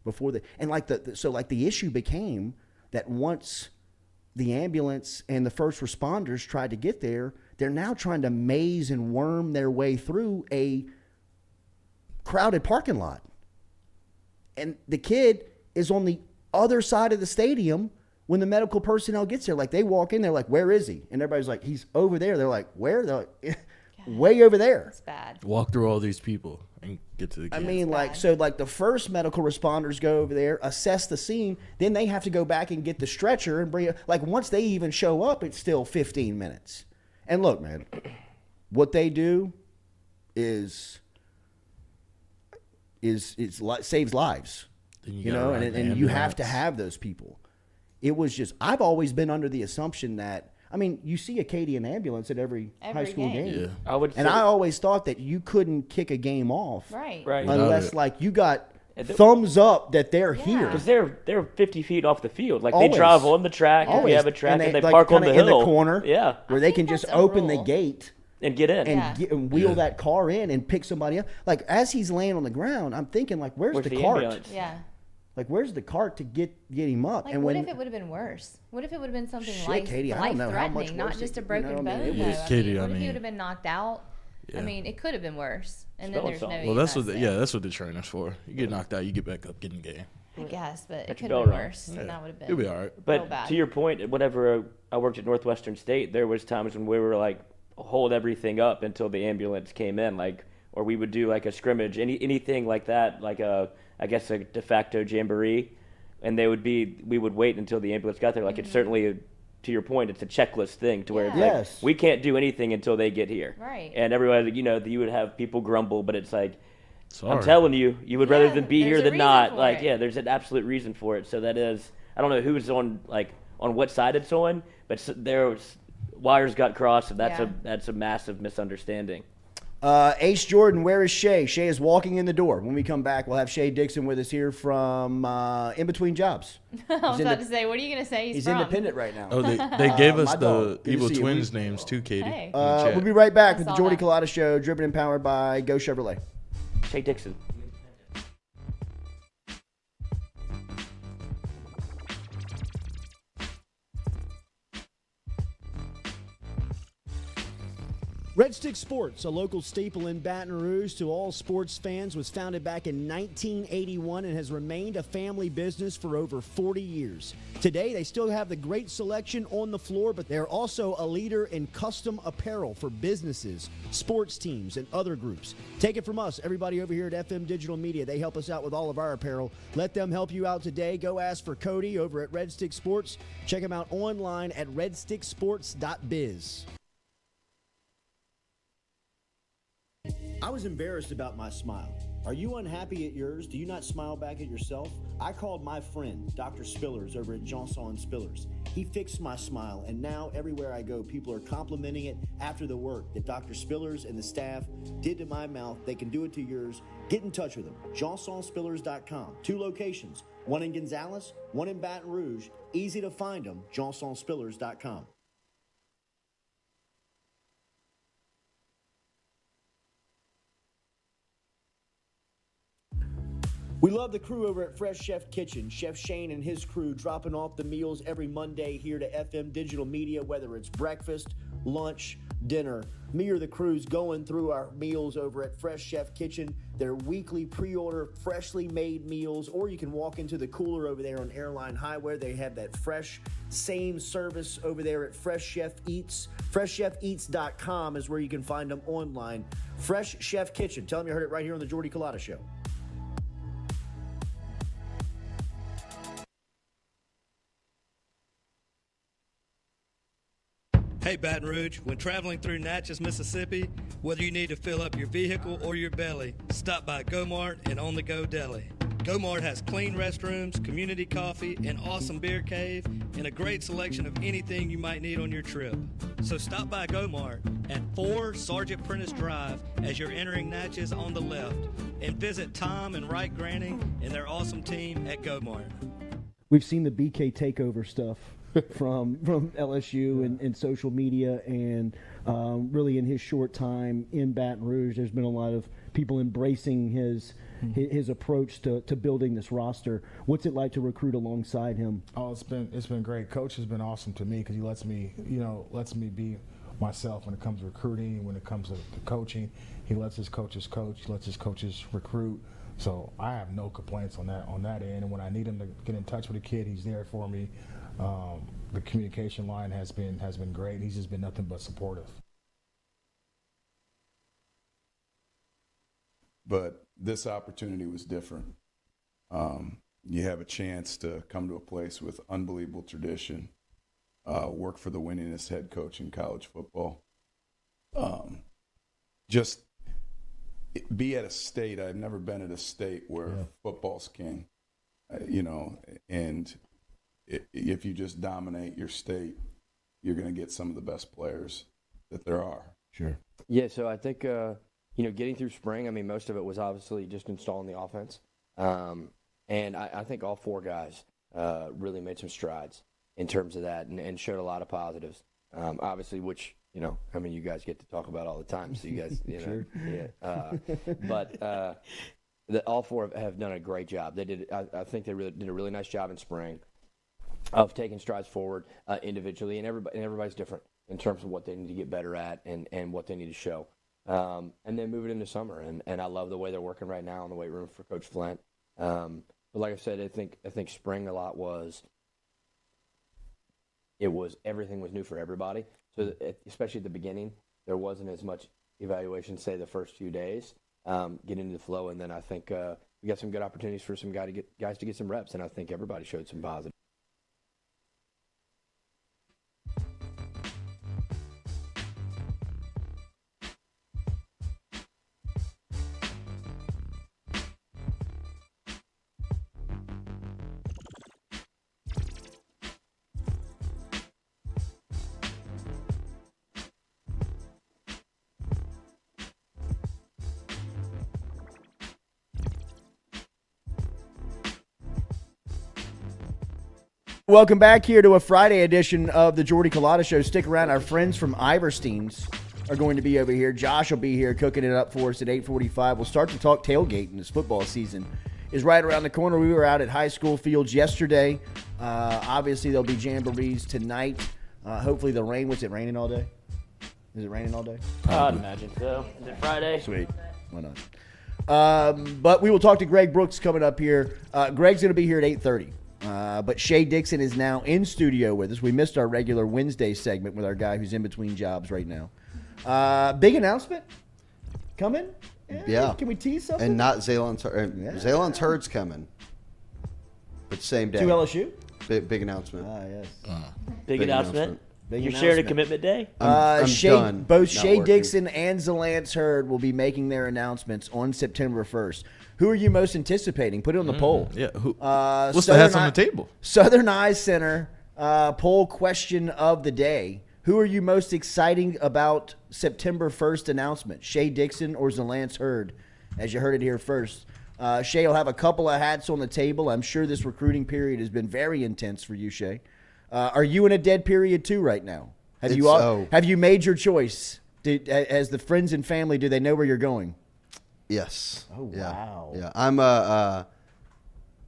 Before the issue became that once the ambulance and the first responders tried to get there, they're now trying to maze and worm their way through a crowded parking lot. And the kid is on the other side of the stadium when the medical personnel gets there. Like, they walk in, they're like, "Where is he?" And everybody's like, "He's over there." They're like, "Where?" They're like, "Way over there." It's bad. Walk through all these people and get to the game. I mean, like, bad. so, like, the first medical responders go over there, assess the scene, then they have to go back and get the stretcher and bring it. Like, once they even show up, it's still 15 minutes. And look, man, what they do saves lives. Then You gotta know, ride and the you have to ambulance. have those people. It was just, I've always been under the assumption that, I mean, you see Acadian ambulance at every high Every school game. game. Yeah. I would say, And I always thought that you couldn't kick a game off Right. right. unless, it. like, you got And the- thumbs up that they're Yeah. here. Because they're 50 feet off the field. Like, Always. they drive on the track. If we Always. have a track, and they like, park on kinda the hill. in the corner, Yeah. where they think can just that's a open the rule. gate And get in. and, Yeah. and wheel Yeah. that car in and pick somebody up. Like, as he's laying on the ground, I'm thinking, like, where's the cart? ambulance? Yeah. Like, where's the cart to get him up? Like, and what when if it would have been worse? What if it would have been something Shit, Katie, I don't know how much life-threatening, not worse just a it- broken you know, I bone? mean, it though? was- I Katie, mean, I what if he mean- would have been knocked out? I Yeah. mean, it could have been worse. And then Spell there's song. no. Well, that's what. EMS Yeah, there. that's what the trainer's for. You get knocked out, you get back up, get in the game. I guess, but it Got could your have been bell rung. worse. Yeah. And that would have been. You'll be all right. real But bad. to your point, whenever I worked at Northwestern State, there was times when we were like, hold everything up until the ambulance came in, like, or we would do like a scrimmage, anything like that, like I guess a de facto jamboree, and we would wait until the ambulance got there. Like, it's certainly, to your point, it's a checklist thing to where it's Yeah. like, Yes. we can't do anything until they get here. Right. And everybody, you would have people grumble, but it's like, Sorry. I'm telling you, you would rather Yeah, than be there's here a than reason not. for Like, it. yeah, there's an absolute reason for it. So that is, I don't know who's on what side it's on, but wires got crossed, and Yeah. that's a massive misunderstanding. Ace Jordan, where is Shea? Shea is walking in the door. When we come back, we'll have Shea Dixon with us here from In Between Jobs. I was in about the- to say, what are you going to say? He's from? independent right now. Oh, they gave us my the dog. Good to evil see you. twins names too, Katie. Hey. in the chat. We'll be right back I with the saw Jordy that. Culotta Show, driven and powered by Go Chevrolet. Shea Dixon. Red Stick Sports, a local staple in Baton Rouge to all sports fans, was founded back in 1981 and has remained a family business for over 40 years. Today, they still have the great selection on the floor, but they're also a leader in custom apparel for businesses, sports teams, and other groups. Take it from us, everybody over here at FM Digital Media. They help us out with all of our apparel. Let them help you out today. Go ask for Cody over at Red Stick Sports. Check him out online at redsticksports.biz. I was embarrassed about my smile. Are you unhappy at yours? Do you not smile back at yourself? I called my friend, Dr. Spillers, over at Johnson Spillers. He fixed my smile, and now everywhere I go, people are complimenting it after the work that Dr. Spillers and the staff did to my mouth. They can do it to yours. Get in touch with them. JohnsonSpillers.com. 2 locations, one in Gonzales, one in Baton Rouge. Easy to find them, JohnsonSpillers.com. We love the crew over at Fresh Chef Kitchen. Chef Shane and his crew dropping off the meals every Monday here to FM Digital Media, whether it's breakfast, lunch, dinner. Me or the crew's going through our meals over at Fresh Chef Kitchen. Their weekly pre-order, freshly made meals, or you can walk into the cooler over there on Airline Highway. They have that fresh, same service over there at Fresh Chef Eats. FreshChefEats.com is where you can find them online. Fresh Chef Kitchen. Tell them you heard it right here on the Jordy Culotta Show. Hey Baton Rouge, when traveling through Natchez, Mississippi, whether you need to fill up your vehicle or your belly, stop by Go-Mart and On The Go Deli. Go-Mart has clean restrooms, community coffee, an awesome beer cave, and a great selection of anything you might need on your trip. So stop by Go-Mart at 4 Sergeant Prentice Drive as you're entering Natchez on the left, and visit Tom and Wright Granning and their awesome team at Go-Mart. We've seen the BK takeover stuff from LSU and social media, and really in his short time in Baton Rouge, there's been a lot of people embracing his approach to building this roster. What's it like to recruit alongside him? Oh, it's been great. Coach has been awesome to me because he lets me be myself when it comes to recruiting, when it comes to coaching. He lets his coaches coach. He lets his coaches recruit. So I have no complaints on that end. And when I need him to get in touch with a kid, he's there for me. The communication line has been great. He's just been nothing but supportive. But this opportunity was different. You have a chance to come to a place with unbelievable tradition, work for the winningest head coach in college football. Just be at a state. I've never been at a state where football's king, and if you just dominate your state, you're going to get some of the best players that there are. Sure. Yeah, so I think, getting through spring, I mean, most of it was obviously just installing the offense. And I think all 4 guys really made some strides in terms of that and showed a lot of positives. Obviously, which, you guys get to talk about all the time. So you guys, Sure. But all 4 have done a great job. They did. I think they really did a really nice job in spring of taking strides forward individually, and everybody's different in terms of what they need to get better at and what they need to show. And then move it into summer, and I love the way they're working right now in the weight room for Coach Flint. But like I said, I think spring a lot was everything was new for everybody. So especially at the beginning, there wasn't as much evaluation, say the first few days, get into the flow, and then I think we got some good opportunities for some guys to get some reps, and I think everybody showed some positive. Welcome back here to a Friday edition of the Jordy Culotta Show. Stick around. Our friends from Iverstein's are going to be over here. Josh will be here cooking it up for us at 8:45. We'll start to talk tailgating. This football season is right around the corner. We were out at high school fields yesterday. Obviously, there'll be jamborees tonight. Hopefully, the rain. Was it raining all day? Is it raining all day? I'd imagine so. Is it Friday? Sweet. Why not? But we will talk to Greg Brooks coming up here. Greg's going to be here at 8:30. But Shea Dixon is now in studio with us. We missed our regular Wednesday segment with our guy who's in between jobs right now. Big announcement coming? Yeah. Can we tease something? And not Zalon's Zalon's herd's coming. But same day. To LSU? Big announcement. Yes. Big announcement. Big You're announcement. sharing a commitment day? I'm done. Both Not Shea working. Dixon and Zalance Hurd will be making their announcements on September 1st. Who are you most anticipating? Put it on the poll. Yeah. Southern What's the hats on the table? Southern Eyes Center poll question of the day. Who are you most exciting about September 1st announcement? Shea Dixon or Zalance Hurd? As you heard it here first. Shea will have a couple of hats on the table. I'm sure this recruiting period has been very intense for you, Shea. Are you in a dead period too right now? Have you made your choice? As the friends and family, do they know where you're going? Yes. Oh, wow. Yeah. I'm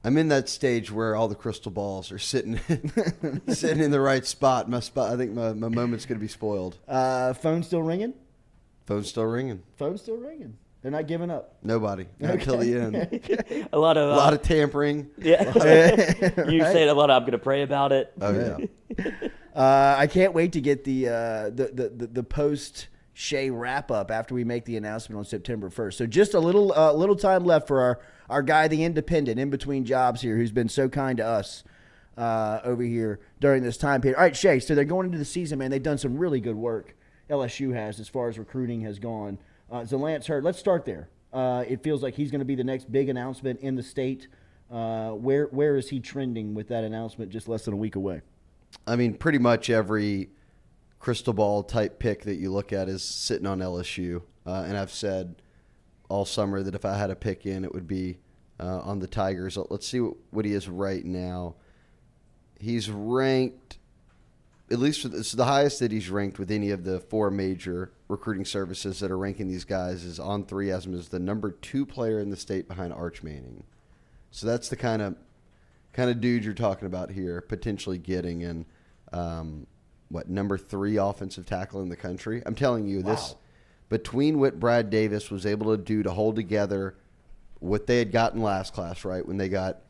I'm in that stage where all the crystal balls are sitting in the right spot. I think my moment's going to be spoiled. Phone still ringing? Phone's still ringing. Phone's still ringing. They're not giving up. Nobody. Not until the end. A lot of tampering. Yeah. You saying a lot of, I'm going to pray about it. Oh, yeah. I can't wait to get the post Shea wrap up after we make the announcement on September 1st. So just a little time left for our guy, the independent, in between jobs here, who's been so kind to us over here during this time period. All right, Shea, so they're going into the season, man. They've done some really good work, LSU has, as far as recruiting has gone. Lance Hurd, let's start there. It feels like he's going to be the next big announcement in the state. Where is he trending with that announcement just less than a week away? I mean, pretty much every crystal ball type pick that you look at is sitting on LSU. And I've said all summer that if I had a pick in, it would be on the Tigers. Let's see what he is right now. He's ranked, at least it's the highest that he's ranked with any of the 4 major recruiting services that are ranking these guys, is on 3 as him as the number 2 player in the state behind Arch Manning. So that's the kind of dude you're talking about here, potentially getting. And number 3 offensive tackle in the country. I'm telling you, this between what Brad Davis was able to do to hold together what they had gotten last class, right, when they got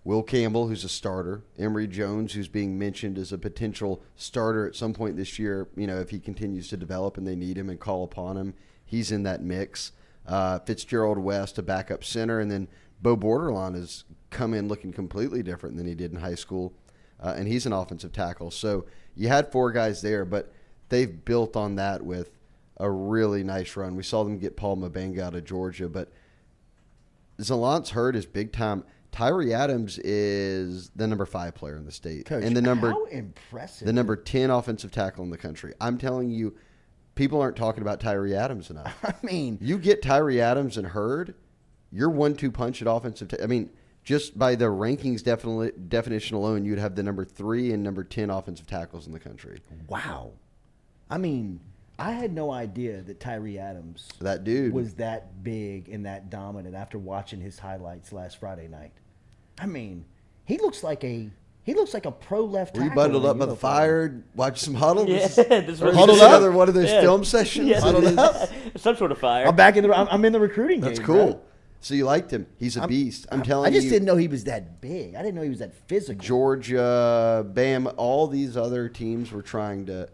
Will Campbell, who's a starter, Emory Jones, who's being mentioned as a potential starter at some point this year, if he continues to develop and they need him and call upon him, he's in that mix. Fitzgerald West, a backup center, and then Bo Borderline has come in looking completely different than he did in high school, and he's an offensive tackle. So you had 4 guys there, but they've built on that with a really nice run. We saw them get Paul Mabenga out of Georgia, but Lance Hurd is big time. Tyree Adams is the number 5 player in the state. Coach, and how impressive. The number 10 offensive tackle in the country. I'm telling you, people aren't talking about Tyree Adams enough. I mean, you get Tyree Adams and Hurd, your 1-2 punch at offensive just by the rankings definition alone, you'd have the number 3 and number 10 offensive tackles in the country. Wow. I mean, I had no idea that Tyree Adams, that dude, was that big and that dominant after watching his highlights last Friday night. I mean, he looks like a pro left tackle. Were you bundled up by the fire, watch some huddle? Yeah, huddled up. Another one of those film sessions. Yeah. Huddled up. Some sort of fire. I'm in the recruiting game. That's cool. Bro. So you liked him. He's a beast. I'm telling you. I just didn't know he was that big. I didn't know he was that physical. Georgia, Bama, all these other teams were trying to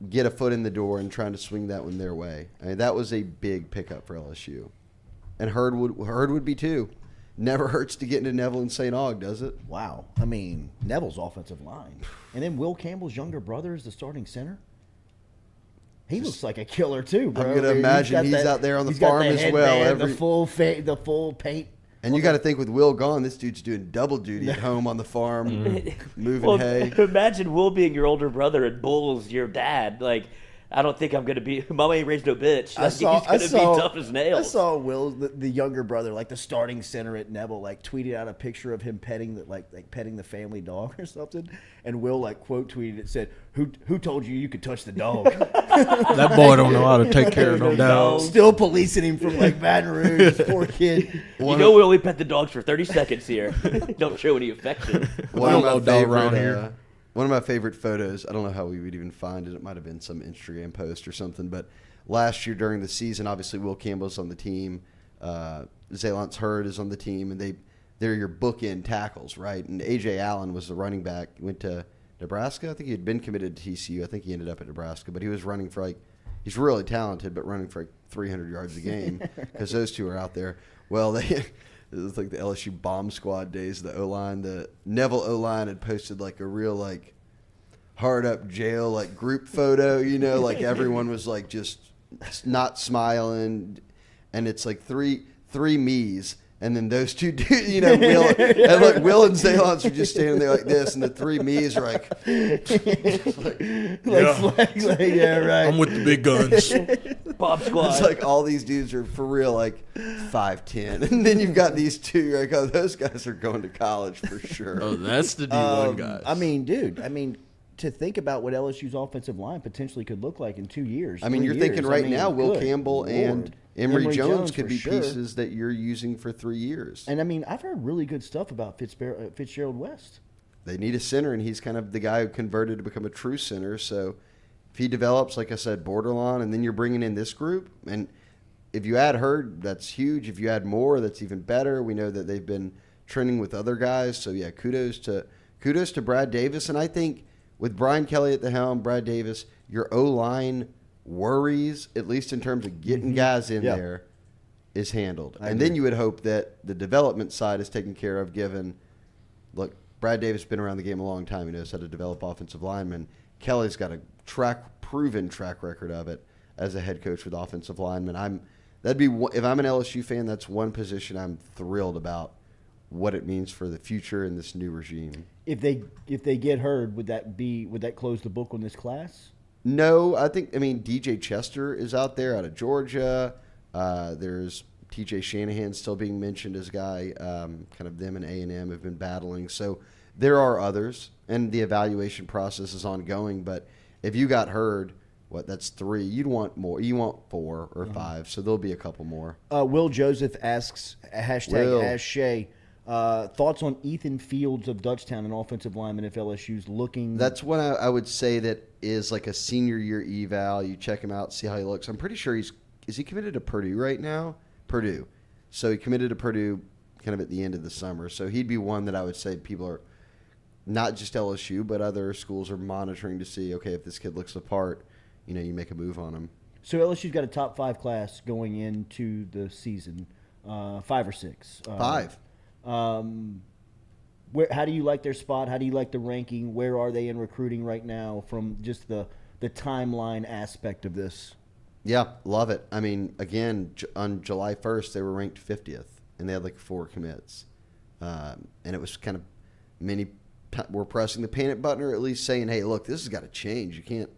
get a foot in the door and trying to swing that one their way. I mean, that was a big pickup for LSU. And Hurd would be too. Never hurts to get into Neville and St. Aug, does it? Wow. I mean, Neville's offensive line. And then Will Campbell's younger brother is the starting center. He looks like a killer too, bro. I'm going to imagine he's out there on the farm as well. The full paint. And you got to think, with Will gone, this dude's doing double duty at home on the farm, moving hay. Imagine Will being your older brother and Bull's your dad. Like, I don't think I'm going to be – Mama ain't raised no bitch. Like, he's going to be tough as nails. I saw Will, the younger brother, like the starting center at Neville, like tweeted out a picture of him petting petting the family dog or something. And Will, like, quote tweeted it, said, who told you could touch the dog? That boy don't know how to take care of no dogs. Still policing him from, like, Baton Rouge, poor kid. We only pet the dogs for 30 seconds here. Don't show any affection. One of my favorite photos, I don't know how we would even find it. It might have been some Instagram post or something. But last year during the season, obviously Will Campbell's on the team. Lance Hurd is on the team. And they're your bookend tackles, right? And A.J. Allen was the running back. He went to Nebraska. I think he had been committed to TCU. I think he ended up at Nebraska. But he was running for, he's really talented, but running for 300 yards a game because those two are out there. Well, it was like the LSU bomb squad days. The O-line, the Neville O-line had posted like a real hard up jail group photo. Like everyone was just not smiling, and it's like three me's, and then those two dudes, Will and Zalance are just standing there like this, and the 3 me's are yeah, right. I'm with the big guns. Bob Squad. It's like all these dudes are for real 5'10", and then you've got these two. You're like, oh, those guys are going to college for sure. Oh, that's the D1 guys. I mean, dude. To think about what LSU's offensive line potentially could look like in 2 years. I mean, you're thinking right now, Will Campbell Lord. and Emory Emory Jones Jones could for be sure. pieces that you're using for 3 years. And I mean, I've heard really good stuff about Fitzgerald West. They need a center, and he's kind of the guy who converted to become a true center. So if he develops, like I said, borderline, and then you're bringing in this group, and if you add Hurd, that's huge. If you add more, that's even better. We know that they've been trending with other guys. So yeah, kudos to Brad Davis. And I think with Brian Kelly at the helm, Brad Davis, your O-line worries, at least in terms of getting guys in there, is handled. And then you would hope that the development side is taken care of, given, look, Brad Davis has been around the game a long time. He knows how to develop offensive linemen. Kelly's got a proven track record of it as a head coach with offensive linemen. If I'm an LSU fan, that's one position I'm thrilled about what it means for the future in this new regime. If they get Hurd, would that close the book on this class? No, DJ Chester is out there out of Georgia. There's TJ Shanahan still being mentioned as a guy. Kind of them and A&M have been battling. So there are others, and the evaluation process is ongoing. But if you got Hurd, that's 3. You'd want more. You want 4 or 5. So there'll be a couple more. Will Joseph asks, #AskShay, thoughts on Ethan Fields of Dutchtown, an offensive lineman if LSU's looking. That's one I would say that is like a senior year eval. You check him out, see how he looks. I'm pretty sure is he committed to Purdue right now? Purdue. So he committed to Purdue kind of at the end of the summer. So he'd be one that I would say people are, not just LSU, but other schools are monitoring to see, okay, if this kid looks the part, you make a move on him. So LSU's got a top 5 class going into the season, 5 or 6. 5. How do you like their spot? How do you like the ranking? Where are they in recruiting right now from just the timeline aspect of this? Yeah, love it. I mean, again, on July 1st, they were ranked 50th, and they had like 4 commits. And it was kind of we're pressing the panic button, or at least saying, hey, look, this has got to change. You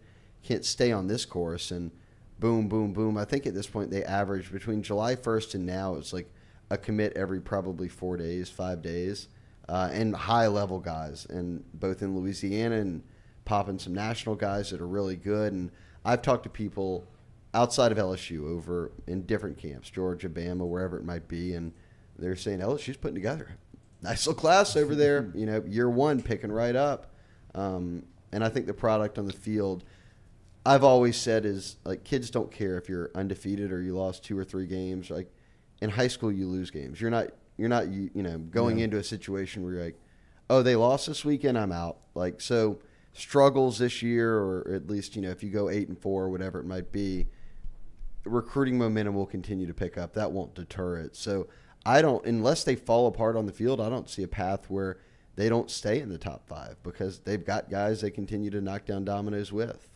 can't stay on this course. And boom, boom, boom. I think at this point they averaged between July 1st and now, it's like a commit every probably 4 days, 5 days, and high-level guys, and both in Louisiana and popping some national guys that are really good. And I've talked to people outside of LSU over in different camps, Georgia, Bama, wherever it might be, and they're saying LSU's putting together nice little class over there, year one picking right up. And I think the product on the field, I've always said, is like kids don't care if you're undefeated or you lost 2 or 3 games. Like in high school, you lose games. You're not going into a situation where you're like, oh, they lost this weekend, I'm out. Like, so struggles this year, or at least, if you go 8-4 or whatever it might be, recruiting momentum will continue to pick up. That won't deter it. So unless they fall apart on the field, I don't see a path where they don't stay in the top 5, because they've got guys they continue to knock down dominoes with.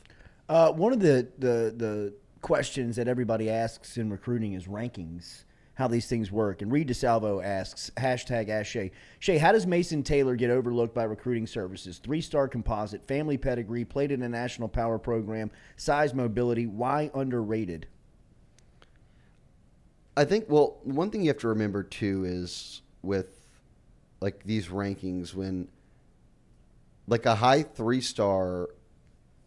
One of the questions that everybody asks in recruiting is rankings, how these things work. And Reed DeSalvo asks, #AskShay. Shay, how does Mason Taylor get overlooked by recruiting services? 3-star composite, family pedigree, played in a national power program, size, mobility. Why underrated? I think, one thing you have to remember, too, is with, like, these rankings, when, like, a high 3-star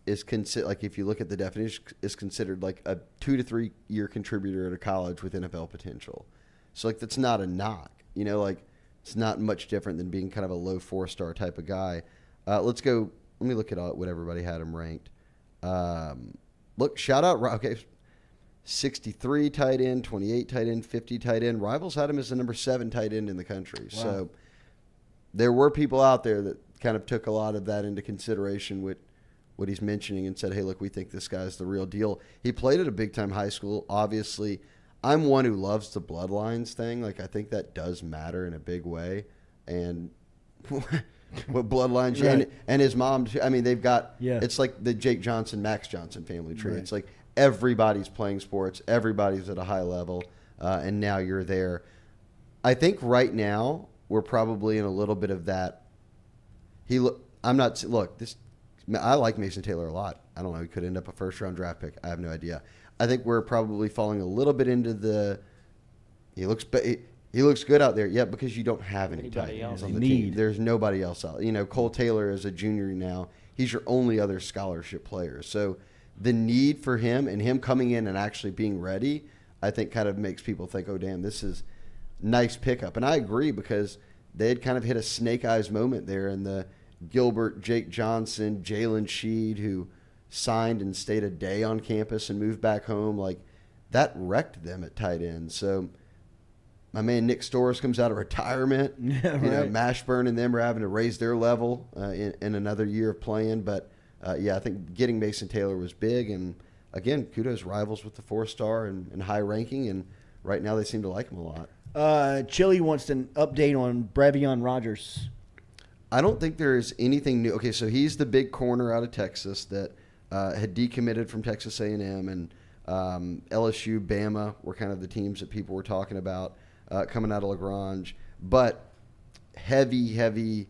is considered, like, if you look at the definition, is considered, like, a 2 to 3 year contributor at a college with NFL potential. So, like, that's not a knock. It's not much different than being kind of a low 4-star type of guy. Let me look at what everybody had him ranked. Shout out, okay, 63 tight end, 28 tight end, 50 tight end. Rivals had him as the number 7 tight end in the country. Wow. So there were people out there that kind of took a lot of that into consideration with what he's mentioning and said, hey, look, we think this guy's the real deal. He played at a big-time high school. Obviously, I'm one who loves the bloodlines thing. Like, I think that does matter in a big way. And what bloodlines, right. And his mom, I mean, they've got, it's like the Jake Johnson, Max Johnson family tree. Right. It's like everybody's playing sports, everybody's at a high level, and now you're there. I think right now we're probably in a little bit of that. I like Mason Taylor a lot. I don't know. He could end up a first-round draft pick. I have no idea. I think we're probably falling a little bit into he looks good out there. Yeah, because you don't have any tight ends on the team. There's nobody else out. Cole Taylor is a junior now. He's your only other scholarship player. So the need for him and him coming in and actually being ready, I think kind of makes people think, oh, damn, this is nice pickup. And I agree, because they had kind of hit a snake eyes moment there in the Gilbert, Jake Johnson, Jalen Sheed, who signed and stayed a day on campus and moved back home. Like, that wrecked them at tight end. So my man Nick Storrs comes out of retirement. Yeah, You know, right. Mashburn and them are having to raise their level in another year of playing. But, I think getting Mason Taylor was big. And, again, kudos, rivals with the 4-star and high ranking. And right now they seem to like him a lot. Chili wants an update on Bravion Rogers. I don't think there is anything new. Okay, so he's the big corner out of Texas that had decommitted from Texas A&M, and LSU, Bama were kind of the teams that people were talking about coming out of LaGrange. But heavy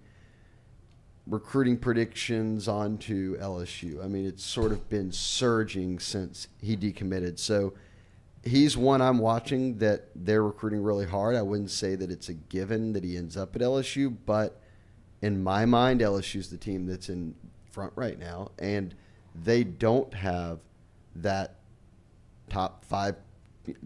recruiting predictions onto LSU. I mean, it's sort of been surging since he decommitted. So he's one I'm watching that they're recruiting really hard. I wouldn't say that it's a given that he ends up at LSU, but in my mind, LSU's the team that's in front right now, and they don't have that top 5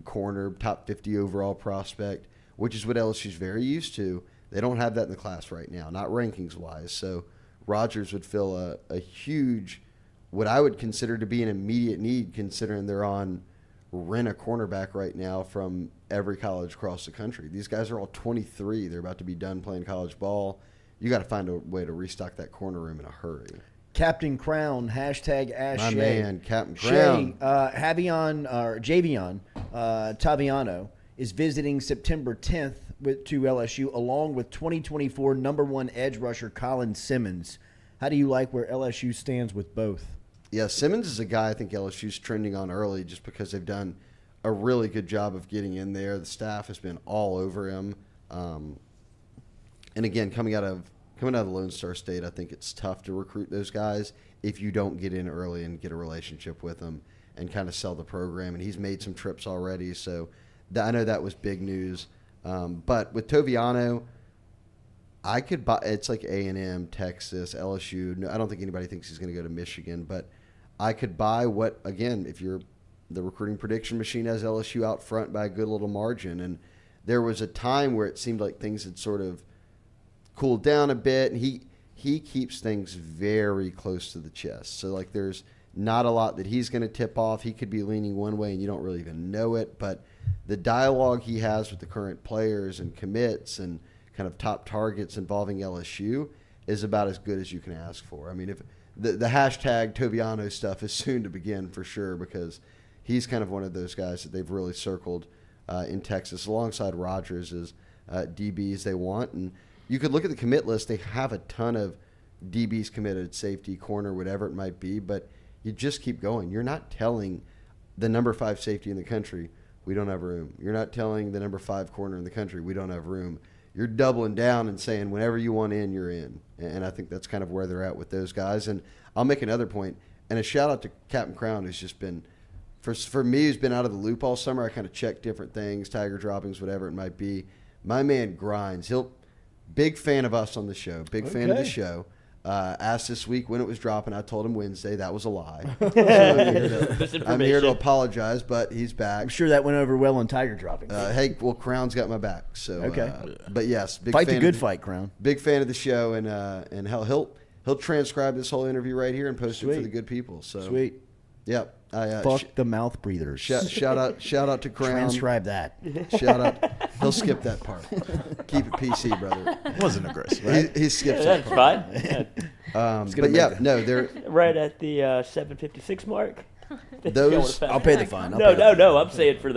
corner, top 50 overall prospect, which is what LSU's very used to. They don't have that in the class right now, not rankings-wise. So Rogers would fill a huge, what I would consider to be an immediate need, considering they're on rent a cornerback right now from every college across the country. These guys are all 23. They're about to be done playing college ball. You got to find a way to restock that corner room in a hurry. Captain Crown, hashtag Ash My Shea. man, Captain Crown. Javion Taviano is visiting September 10th to LSU, along with 2024 number 1 edge rusher Colin Simmons. How do you like where LSU stands with both? Yeah, Simmons is a guy I think LSU's trending on early, just because they've done a really good job of getting in there. The staff has been all over him. And again, coming out of the Lone Star State, I think it's tough to recruit those guys if you don't get in early and get a relationship with them and kind of sell the program. And he's made some trips already, so I know that was big news. But with Toviano, I could buy. It's like A&M, Texas, LSU. No, I don't think anybody thinks he's going to go to Michigan, but I could buy what, again, if you're the recruiting prediction machine, has LSU out front by a good little margin. And there was a time where it seemed like things had sort of cooled down a bit, and he keeps things very close to the chest. So, like, there's not a lot that he's going to tip off. He could be leaning one way, and you don't really even know it. But the dialogue he has with the current players and commits and kind of top targets involving LSU is about as good as you can ask for. I mean, if the hashtag Toviano stuff is soon to begin for sure, because he's kind of one of those guys that they've really circled in Texas alongside Rogers as DBs they want. And you could look at the commit list. They have a ton of DBs committed, safety, corner, whatever it might be, but you just keep going. You're not telling the number 5 safety in the country, we don't have room. You're not telling the number 5 corner in the country, we don't have room. You're doubling down and saying whenever you want in, you're in. And I think that's kind of where they're at with those guys. And I'll make another point, and a shout-out to Captain Crown, who's just been, for me, who's been out of the loop all summer. I kind of check different things, Tiger droppings, whatever it might be. My man grinds. Big fan of us on the show. Big fan of the show. Asked this week when it was dropping. I told him Wednesday. That was a lie. So I'm here to apologize, but he's back. I'm sure that went over well on Tiger dropping. Hey, well, Crown's got my back. So okay. But yes, big fight fan the good fight, Crown. Big fan of the show, and he'll transcribe this whole interview right here and post it for the good people. So sweet. Yep. Fuck the mouth breathers. Shout out to Crown. Transcribe that. Shout out. He'll skip that part. Keep it PC, brother. It wasn't aggressive. Right? He skips that That's part. fine. But yeah, no, they're right at the 7:56 mark. Those I'll pay the fine. No. I'm saying for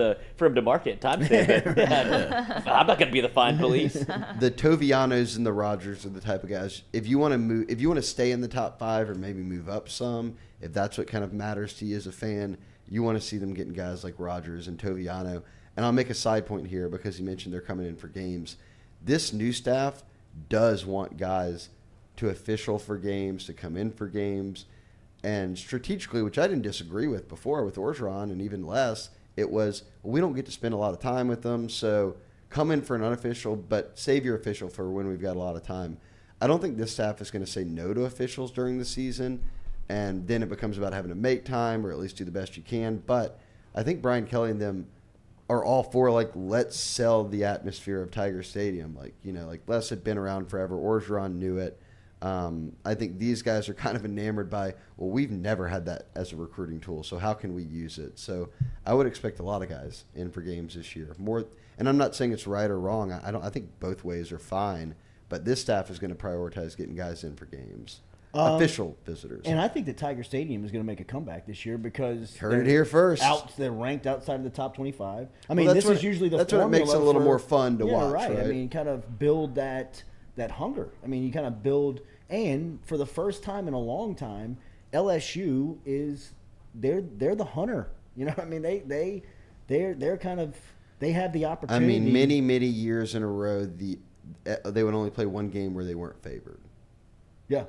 him to mark it timestamp it. I'm not going to be the fine police. The Tovianos and the Rogers are the type of guys. If you want to stay in the top 5 or maybe move up some, if that's what kind of matters to you as a fan, you want to see them getting guys like Rogers and Toviano. And I'll make a side point here because you mentioned they're coming in for games. This new staff does want guys to official for games, to come in for games. And strategically, which I didn't disagree with before with Orgeron and even less, it was, we don't get to spend a lot of time with them, so come in for an unofficial, but save your official for when we've got a lot of time. I don't think this staff is going to say no to officials during the season, and then it becomes about having to make time or at least do the best you can. But I think Brian Kelly and them are all for like, let's sell the atmosphere of Tiger Stadium. Like, like Les had been around forever. Orgeron knew it. I think these guys are kind of enamored by, well, we've never had that as a recruiting tool, so how can we use it? So I would expect a lot of guys in for games this year. More, and I'm not saying it's right or wrong. I think both ways are fine, but this staff is going to prioritize getting guys in for games. Official visitors. And I think that Tiger Stadium is going to make a comeback this year because heard it here first. They're ranked outside of the top 25. I mean, this is usually the that's what makes it a little more fun to watch. Right. I mean, kind of build that hunger. I mean, you kind of build, and for the first time in a long time, LSU is they're the hunter. You know, I mean, they're kind of, they have the opportunity. I mean, many years in a row, they would only play one game where they weren't favored. Yeah.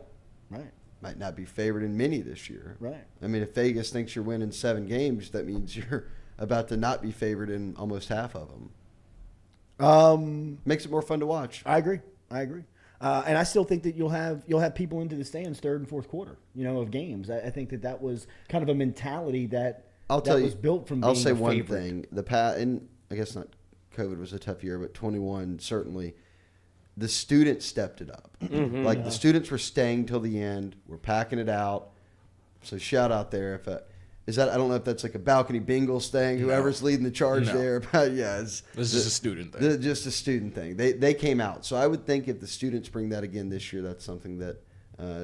Right. Might not be favored in many this year. Right. I mean, if Vegas thinks you're winning 7 games, that means you're about to not be favored in almost half of them. Makes it more fun to watch. I agree. And I still think that you'll have people into the stands third and fourth quarter, of games. I think that was kind of a mentality that was built from being I'll say a one favorite. thing. And I guess not COVID was a tough year, but 21 certainly. The students stepped it up. Mm-hmm. Like the students were staying till the end. We're packing it out. So shout out there. I don't know if that's like a balcony Bengals thing. Whoever's leading the charge there. But it's just a student thing. Just a student thing. They came out. So I would think if the students bring that again this year, that's something that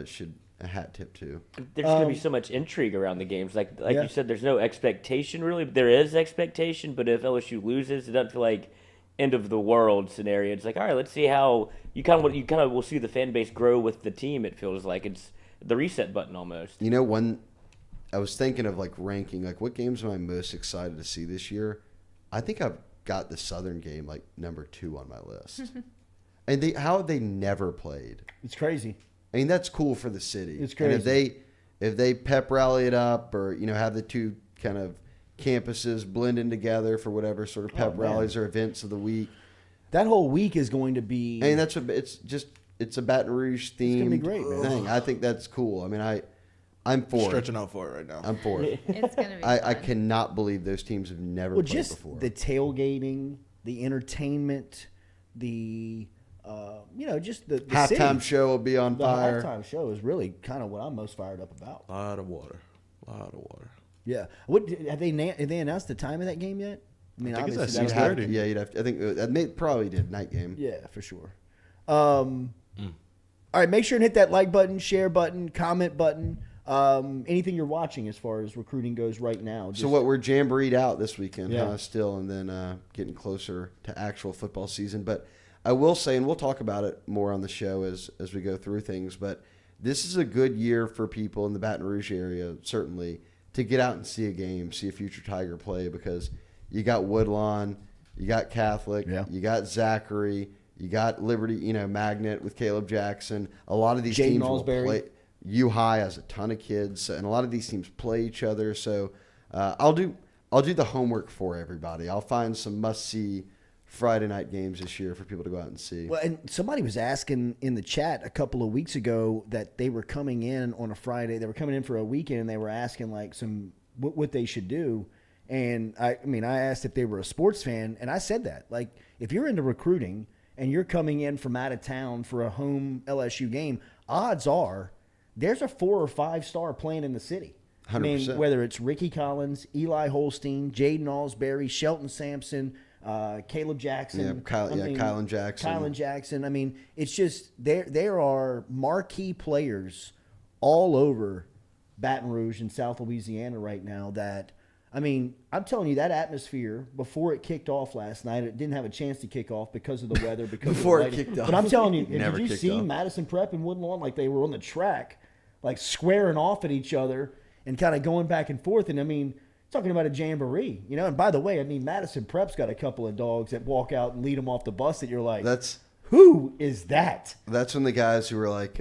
should a hat tip to. There's going to be so much intrigue around the games. Like you said, there's no expectation really. There is expectation, but if LSU loses, it doesn't feel like end of the world scenario. It's like, all right, let's see how you kind of will see the fan base grow with the team. It feels like it's the reset button almost. When I was thinking of like ranking, like what games am I most excited to see this year? I think I've got the Southern game like number 2 on my list. And how have they never played? It's crazy. I mean, that's cool for the city. It's crazy. And if they pep rally it up, or have the two kind of campuses blending together for whatever sort of pep rallies or events of the week. That whole week is going to be. And it's a Baton Rouge themed thing. I think that's cool. I mean, I'm for stretching out for it right now. I'm for it. It's gonna be. I cannot believe those teams have never played just before. The tailgating, the entertainment, just the halftime city. show will be on fire. The halftime show is really kind of what I'm most fired up about. A lot of water. Yeah. What have they announced the time of that game yet? I mean, I think it's obviously at 6:30. Yeah, you'd have to, I think probably did night game. Yeah, for sure. All right, make sure and hit that like button, share button, comment button. Anything you're watching as far as recruiting goes right now. So what, we're jamboreed out this weekend, Yeah. still, and then getting closer to actual football season. But I will say, and we'll talk about it more on the show as we go through things, but this is a good year for people in the Baton Rouge area, certainly, to get out and see a game, see a future Tiger play, because you got Woodlawn, you got Catholic, you got Zachary, you got Liberty, Magnet with Caleb Jackson. A lot of these teams will play. U-High has a ton of kids, and a lot of these teams play each other. So I'll do the homework for everybody. I'll find some must-see Friday night games this year for people to go out and see. Well, and somebody was asking in the chat a couple of weeks ago that they were coming in on a Friday. They were coming in for a weekend, and they were asking like what they should do. And I asked if they were a sports fan, and I said that. Like, if you're into recruiting and you're coming in from out of town for a home LSU game, odds are there's a 4 or 5 star playing in the city. 100%. I mean, whether it's Ricky Collins, Eli Holstein, Jaden Alsbury, Shelton Sampson, Caleb Jackson. Kylan Jackson. Kylan Jackson. I mean, it's just there are marquee players all over Baton Rouge and South Louisiana right now that, I mean, I'm telling you, that atmosphere before it kicked off last night, it didn't have a chance to kick off because of the weather. Before it kicked off. But I'm telling you, Never did you kicked see off. Madison Prep and Woodlawn like they were on the track, like squaring off at each other and kind of going back and forth? And I mean, talking about a jamboree, And by the way, I mean, Madison Prep's got a couple of dogs that walk out and lead them off the bus that you're like, who is that? That's when the guys who were like,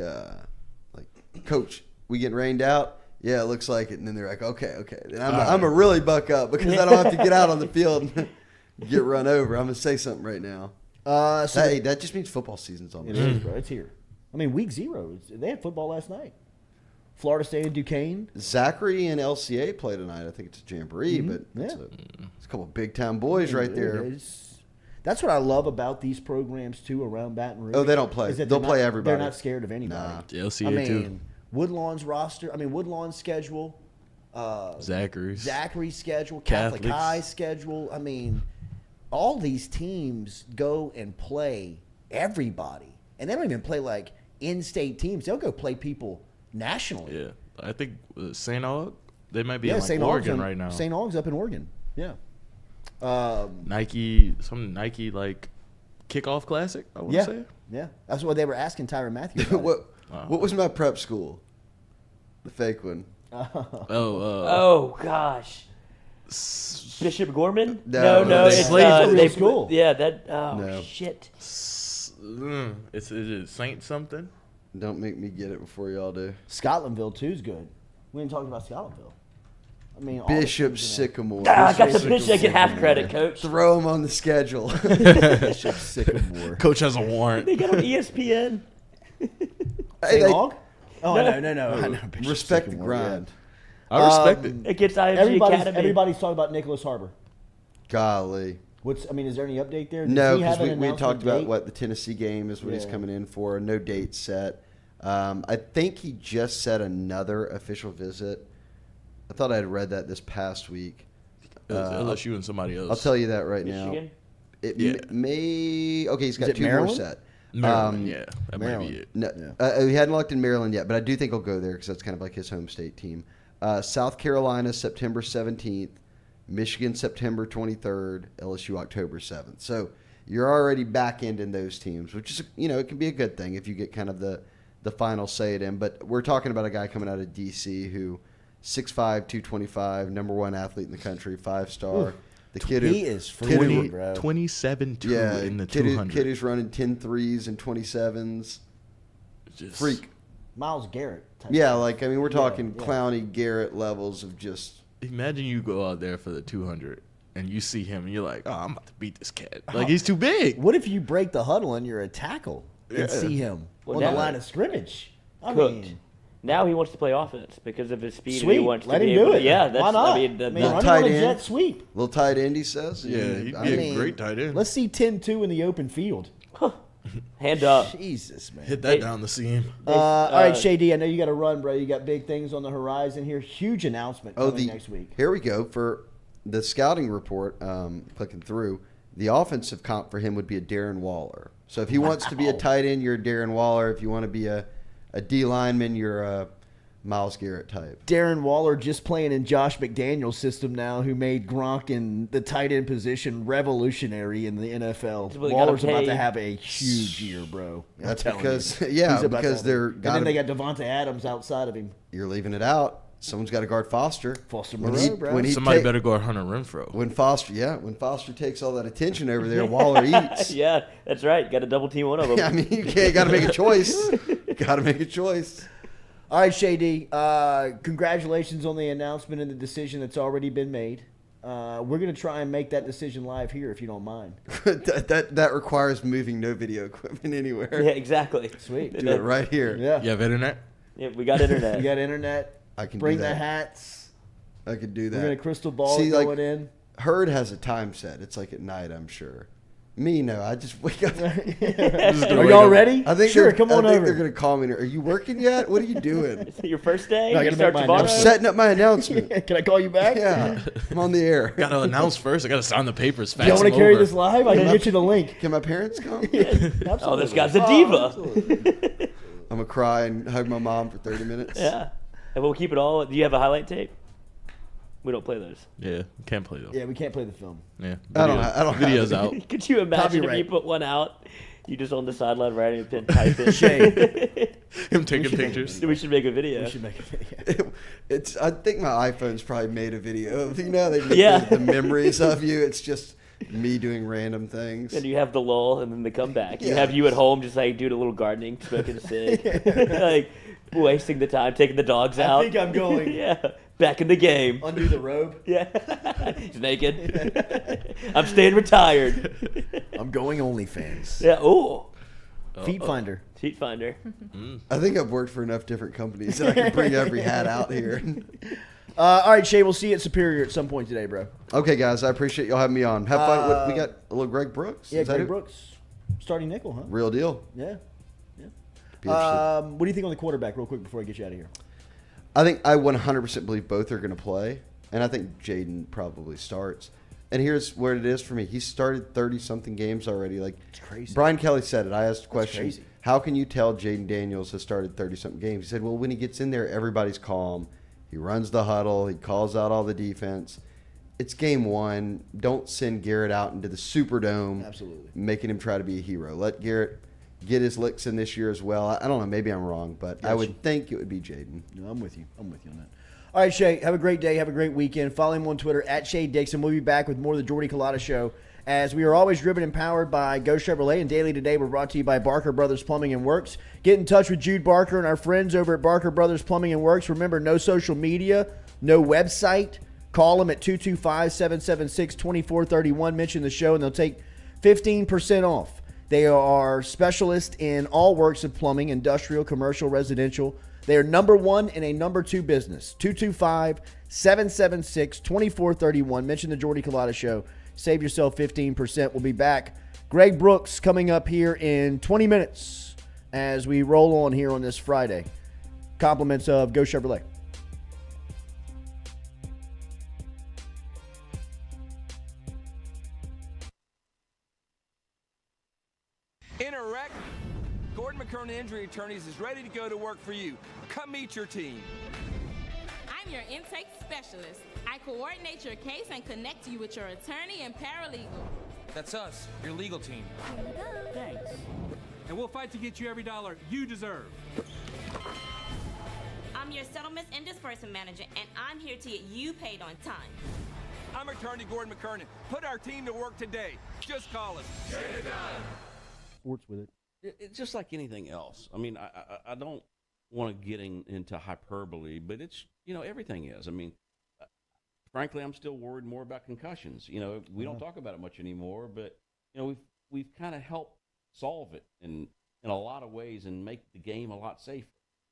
Coach, we getting rained out? Yeah, it looks like it. And then they're like, okay. Then I'm a really buck up because I don't have to get out on the field and get run over. I'm going to say something right now. That just means football season's almost. It is, bro. It's here. I mean, week 0. They had football last night. Florida State and Duquesne. Zachary and LCA play tonight. I think it's a jamboree, but it's a couple of big time boys right there. That's what I love about these programs too around Baton Rouge. Oh, they don't play. They'll play everybody. They're not scared of anybody. Nah. LCA too. Woodlawn's roster. Woodlawn's schedule. Zachary's schedule. Catholic High schedule. All these teams go and play everybody, and they don't even play like in-state teams. They'll go play people nationally. Yeah, I think St. Aug, they might be in St. Oregon right now. St. Aug's up in Oregon. Yeah. Nike like kickoff classic. I want to say. Yeah, that's what they were asking Tyrann Matthew about. What was my prep school? The fake one. Oh gosh. Bishop Gorman? No, it's school. Yeah, that. No. Shit. It's Saint something. Don't make me get it before y'all do. Scotlandville too's good. We ain't talking about Scotlandville. Bishop Sycamore. I got the Bishop. Get half credit, Coach. Throw him on the schedule. Bishop Sycamore. Coach has a warrant. They got on ESPN. St. Aug? Oh, no. I know Bishop Respect the Sycamore, grind. I respect it. It gets IMG Academy. Everybody's talking about Nicholas Harbor. Golly. Is there any update there? No, because we talked about what the Tennessee game is what he's coming in for. No date set. I think he just said another official visit. I thought I had read that this past week. It was LSU and somebody else. I'll tell you that right Michigan? now. It may. Okay, he's got two Maryland? more set. Maryland, that Maryland. might be it. No, he hadn't locked in Maryland yet, but I do think he'll go there because that's kind of like his home state team. South Carolina, September 17th. Michigan, September 23rd. LSU, October 7th. So you're already back in those teams, which is, it can be a good thing if you get kind of the final say at him. But we're talking about a guy coming out of D.C. who 6'5", 225, number one athlete in the country, 5-star. The kid he is freaking, bro. 27-2 in the 200. Kid who's running 10 threes and 27s. Freak. Miles Garrett. We're talking Clowney, Garrett levels of just. Imagine you go out there for the 200 and you see him and you're like, oh, I'm about to beat this cat. Like, he's too big. What if you break the huddle and you're a tackle and see him on the line of scrimmage? Now he wants to play offense because of his speed. Sweet. And he wants Let to him be do able it. to, yeah, that's, why not? Little Running tight on a end. jet sweep. Little tight end, he says. Yeah, he'd be a great tight end. Let's see 10-2 in the open field. Hand up. Jesus, man. Hit that down the seam. All right, Shea D, I know you got to run, bro. You got big things on the horizon here. Huge announcement coming next week. Here we go. For the scouting report, clicking through, the offensive comp for him would be a Darren Waller. So if he wants to be a tight end, you're a Darren Waller. If you want to be a D lineman, you're a Miles Garrett type. Darren Waller just playing in Josh McDaniels' system now, who made Gronk in the tight end position revolutionary in the NFL. Waller's about to have a huge year, bro. That's because they're and then they got Devonta Adams outside of him. You're leaving it out. Someone's got to guard Foster. Moreau, bro. Somebody better guard Hunter Renfrow. When Foster takes all that attention over there, Waller eats. Yeah, that's right. Got to double team one of them. Yeah, you got to make a choice. Got to make a choice. All right, Shea D, congratulations on the announcement and the decision that's already been made. We're going to try and make that decision live here, if you don't mind. that requires moving no video equipment anywhere. Yeah, exactly. Sweet. Do it right here. Yeah. You have internet? Yeah, we got internet. We got internet. I can bring do that. the hats. I could do that. We're going to crystal ball going in. Herd has a time set. It's like at night, I'm sure. Me, no. I just wake up. Are y'all ready? I think sure, come on over. They're going to call me. Are you working yet? What are you doing? Is it your first day? No, I'm setting up my announcement. Can I call you back? Yeah. I'm on the air. Got to announce first. I got to sign the papers fast. You want to carry this live? I can get you the link. Can my parents come? Oh, this guy's a diva. I'm going to cry and hug my mom for 30 minutes. Yeah. And we'll keep it all. Do you have a highlight tape? We don't play those. Yeah, can't play those. Yeah, we can't play the film. Yeah, I don't videos out. Could you imagine if you put one out? You just on the sideline writing a pen, type in. Him taking pictures. We should make a video. We should make a video. I think my iPhone's probably made a video of, they make the memories of you. It's just me doing random things. And you have the lull and then the comeback. You have you at home just like doing a little gardening, smoking a cig. Like wasting the time, taking the dogs out. I think I'm going. Yeah. Back in the game. Undo the robe. Yeah. He's naked. I'm staying retired. I'm going OnlyFans. Yeah. Ooh. Feet Finder. Feet Finder. I think I've worked for enough different companies that I can bring every hat out here. All right, Shea, we'll see you at Superior at some point today, bro. Okay, guys, I appreciate y'all having me on. Have fun. We got a little Greg Brooks. Yeah, Is that Greg it? Brooks. Starting nickel, huh? Real deal. Yeah. Be interested. What do you think on the quarterback, real quick, before I get you out of here? I think I 100% believe both are going to play, and I think Jaden probably starts. And here's where it is for me. He started 30-something games already. Like, it's crazy. Brian Kelly said it. I asked a question. Crazy. How can you tell Jaden Daniels has started 30-something games? He said, well, when he gets in there, everybody's calm. He runs the huddle. He calls out all the defense. It's game one. Don't send Garrett out into the Superdome. Absolutely. Making him try to be a hero. Let Garrett get his licks in this year as well. I don't know. Maybe I'm wrong, but I would think it would be Jaden. No, I'm with you. I'm with you on that. All right, Shea, have a great day. Have a great weekend. Follow him on Twitter at Shea Dixon. We'll be back with more of the Jordy Culotta Show, as we are always driven and powered by Go Chevrolet. And daily today, we're brought to you by Barker Brothers Plumbing and Works. Get in touch with Jude Barker and our friends over at Barker Brothers Plumbing and Works. Remember, no social media, no website. Call them at 225-776-2431. Mention the show, and they'll take 15% off. They are specialists in all works of plumbing, industrial, commercial, residential. They are number one and a number two business. 225-776-2431. Mention the Jordy Culotta Show. Save yourself 15%. We'll be back. Greg Brooks coming up here in 20 minutes as we roll on here on this Friday. Compliments of Go Chevrolet. In a wreck, Gordon McKernan Injury Attorneys is ready to go to work for you. Come meet your team. I'm your intake specialist. I coordinate your case and connect you with your attorney and paralegal. That's us, your legal team. Thanks. And we'll fight to get you every dollar you deserve. I'm your settlements and disbursement manager, and I'm here to get you paid on time. I'm attorney Gordon McKernan. Put our team to work today. Just call us. Get it done. Sports with it. It's just like anything else. I mean, I don't want to get into hyperbole, but it's, everything is. I mean, frankly, I'm still worried more about concussions. We don't talk about it much anymore, but, we've kind of helped solve it in a lot of ways and make the game a lot safer.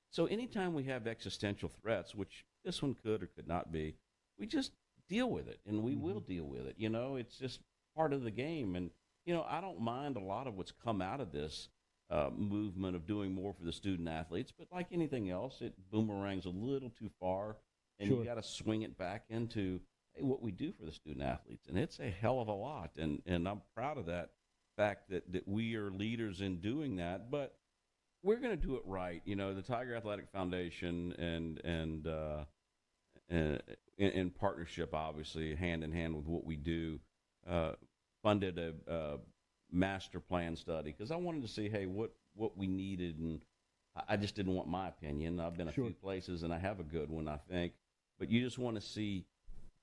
So anytime we have existential threats, which this one could or could not be, we just deal with it, and we will deal with it. It's just part of the game. And, I don't mind a lot of what's come out of this movement of doing more for the student athletes, but like anything else, it boomerangs a little too far, and you got to swing it back into what we do for the student athletes, and it's a hell of a lot, and I'm proud of that fact that we are leaders in doing that, but we're going to do it right. The Tiger Athletic Foundation and in partnership, obviously, hand in hand with what we do, funded a master plan study because I wanted to see, hey, what we needed, and I just didn't want my opinion. I've been a few places, and I have a good one, I think, but you just want to see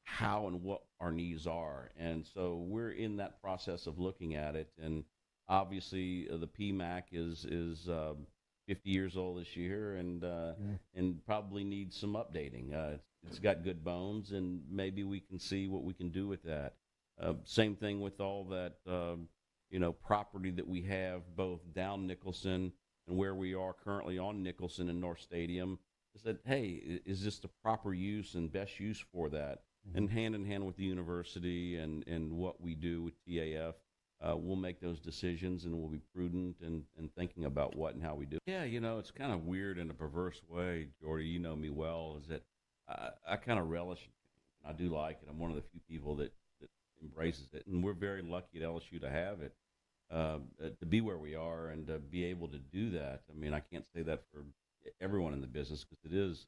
how and what our needs are, and so we're in that process of looking at it, and obviously the PMAC is 50 years old this year, and probably needs some updating. It's got good bones, and maybe we can see what we can do with that. Same thing with all that, property that we have both down Nicholson and where we are currently on Nicholson and North Stadium. Is that, hey, is this the proper use and best use for that? Mm-hmm. And hand in hand with the university and what we do with TAF, we'll make those decisions, and we'll be prudent and thinking about what and how we do. Yeah, it's kind of weird in a perverse way, Jordy. You know me well, is that I kind of relish it. I do like it. I'm one of the few people that embraces it, and we're very lucky at LSU to have it, to be where we are and to be able to do that. I mean, I can't say that for everyone in the business because it is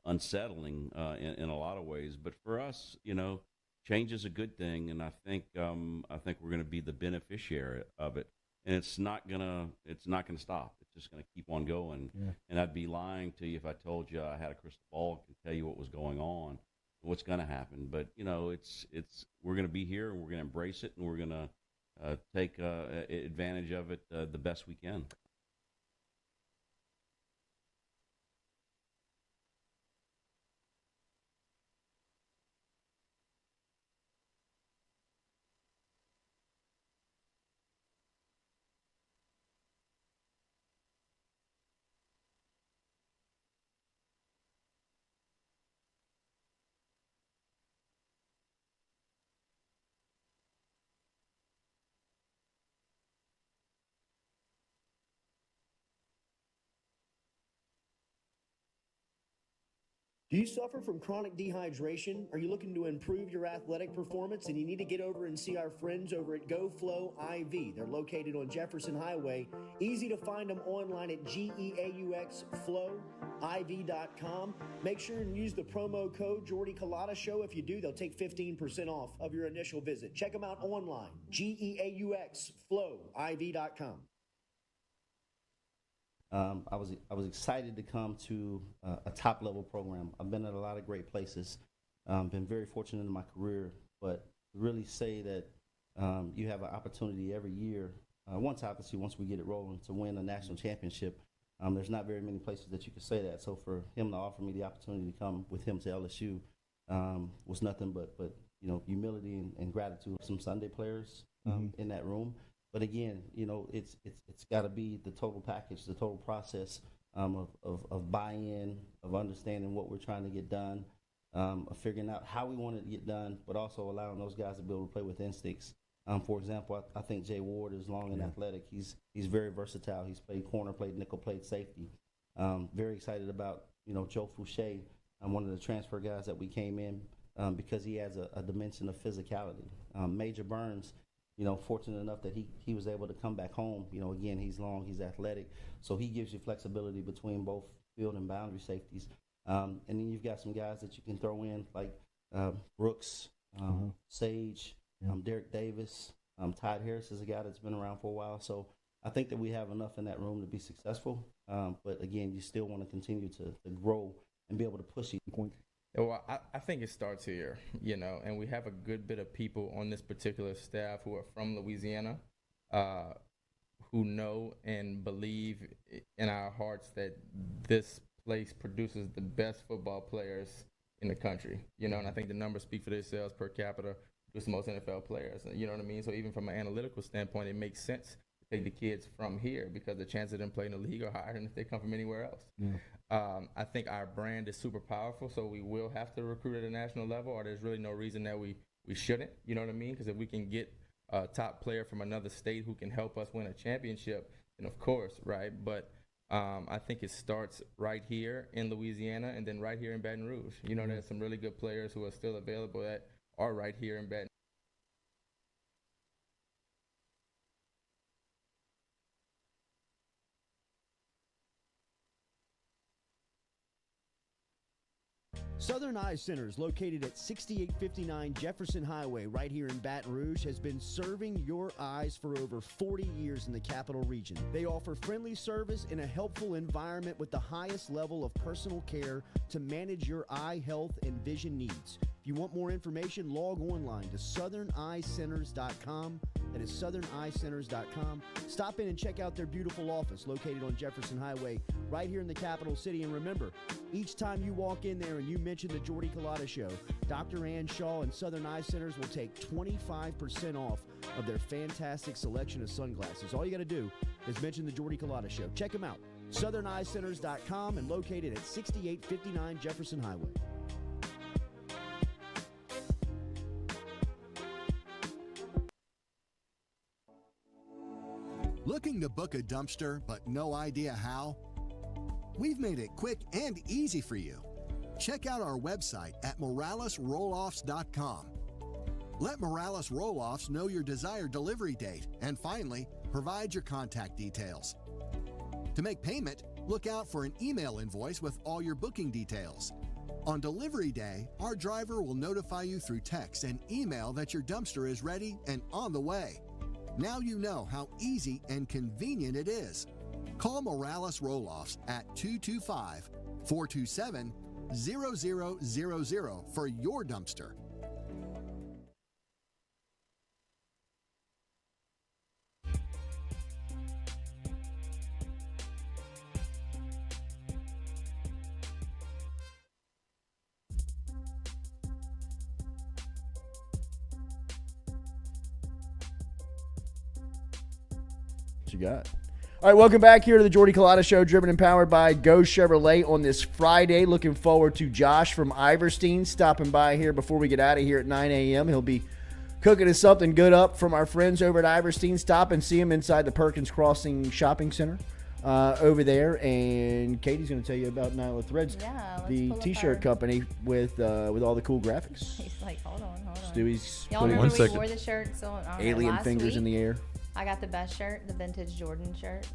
unsettling in a lot of ways, but for us, change is a good thing, and I think we're going to be the beneficiary of it, and it's not gonna stop. It's just going to keep on going. Yeah. And I'd be lying to you if I told you I had a crystal ball and could tell you what was going on, what's going to happen. But we're going to be here, and we're going to embrace it, and we're going to take advantage of it the best we can. Do you suffer from chronic dehydration? Are you looking to improve your athletic performance and you need to get over and see our friends over at GoFlow IV? They're located on Jefferson Highway. Easy to find them online at GEAUXFlowIV.com. Make sure and use the promo code Jordy Culotta Show. If you do, they'll take 15% off of your initial visit. Check them out online, GEAUXFlowIV.com. I was excited to come to a top level program. I've been at a lot of great places, been very fortunate in my career, but to really say that you have an opportunity every year, once we get it rolling, to win a national championship. There's not very many places that you can say that. So for him to offer me the opportunity to come with him to LSU was nothing but humility and gratitude. Some Sunday players in that room. But again, it's got to be the total package, the total process of buy-in, of understanding what we're trying to get done, of figuring out how we want it to get done, but also allowing those guys to be able to play with instincts. For example, I think Jay Ward is long and athletic. He's very versatile. He's played corner, played nickel, played safety. Very excited about Joe Fouché, one of the transfer guys that we came in because he has a dimension of physicality. Major Burns. Fortunate enough that he was able to come back home. Again, he's long, he's athletic, so he gives you flexibility between both field and boundary safeties. And then you've got some guys that you can throw in like Brooks, Sage, Derek Davis, Todd Harris is a guy that's been around for a while. So I think that we have enough in that room to be successful. But again, you still want to continue to grow and be able to push it. Well, I think it starts here, and we have a good bit of people on this particular staff who are from Louisiana, who know and believe in our hearts that this place produces the best football players in the country, and I think the numbers speak for themselves per capita, produce the most NFL players, you know what I mean? So even from an analytical standpoint, it makes sense to take the kids from here because the chances of them playing in the league are higher than if they come from anywhere else. Yeah. I think our brand is super powerful, so we will have to recruit at a national level, or there's really no reason that we shouldn't, you know what I mean? Because if we can get a top player from another state who can help us win a championship, then of course, right? But I think it starts right here in Louisiana and then right here in Baton Rouge. There's some really good players who are still available that are right here in Baton Rouge. Southern Eye Center is located at 6859 Jefferson Highway right here in Baton Rouge, has been serving your eyes for over 40 years in the capital region. They offer friendly service in a helpful environment with the highest level of personal care to manage your eye health and vision needs. If you want more information, log online to southerneyecenters.com. That is southerneyecenters.com. Stop in and check out their beautiful office located on Jefferson Highway right here in the capital city. And remember, each time you walk in there and you mention the Jordy Culotta Show, Dr. Ann Shaw and Southern Eye Centers will take 25% off of their fantastic selection of sunglasses. All you got to do is mention the Jordy Culotta Show. Check them out, southerneyecenters.com, and located at 6859 Jefferson Highway. Looking to book a dumpster but no idea how? We've made it quick and easy for you. Check out our website at moralesrolloffs.com. Let Morales Rolloffs know your desired delivery date, and finally, provide your contact details. To make payment, look out for an email invoice with all your booking details. On delivery day, our driver will notify you through text and email that your dumpster is ready and on the way. Now you know how easy and convenient it is. Call Morales Rolloffs at 225-427-0000 for your dumpster. What you got? All right, welcome back here to the Jordy Culotta Show, driven and powered by Go Chevrolet on this Friday. Looking forward to Josh from Iverstein stopping by here before we get out of here at 9 a.m. He'll be cooking us something good up from our friends over at Iverstein. Stop and see him inside the Perkins Crossing Shopping Center over there, and Katie's going to tell you about Nyla Threads, Yeah, the pull up T-shirt our- company with all the cool graphics. He's like, hold on. Stewie's Y'all putting remember we wore the shirt? So alien last fingers week, in the air. I got the best shirt, the vintage Jordan shirt.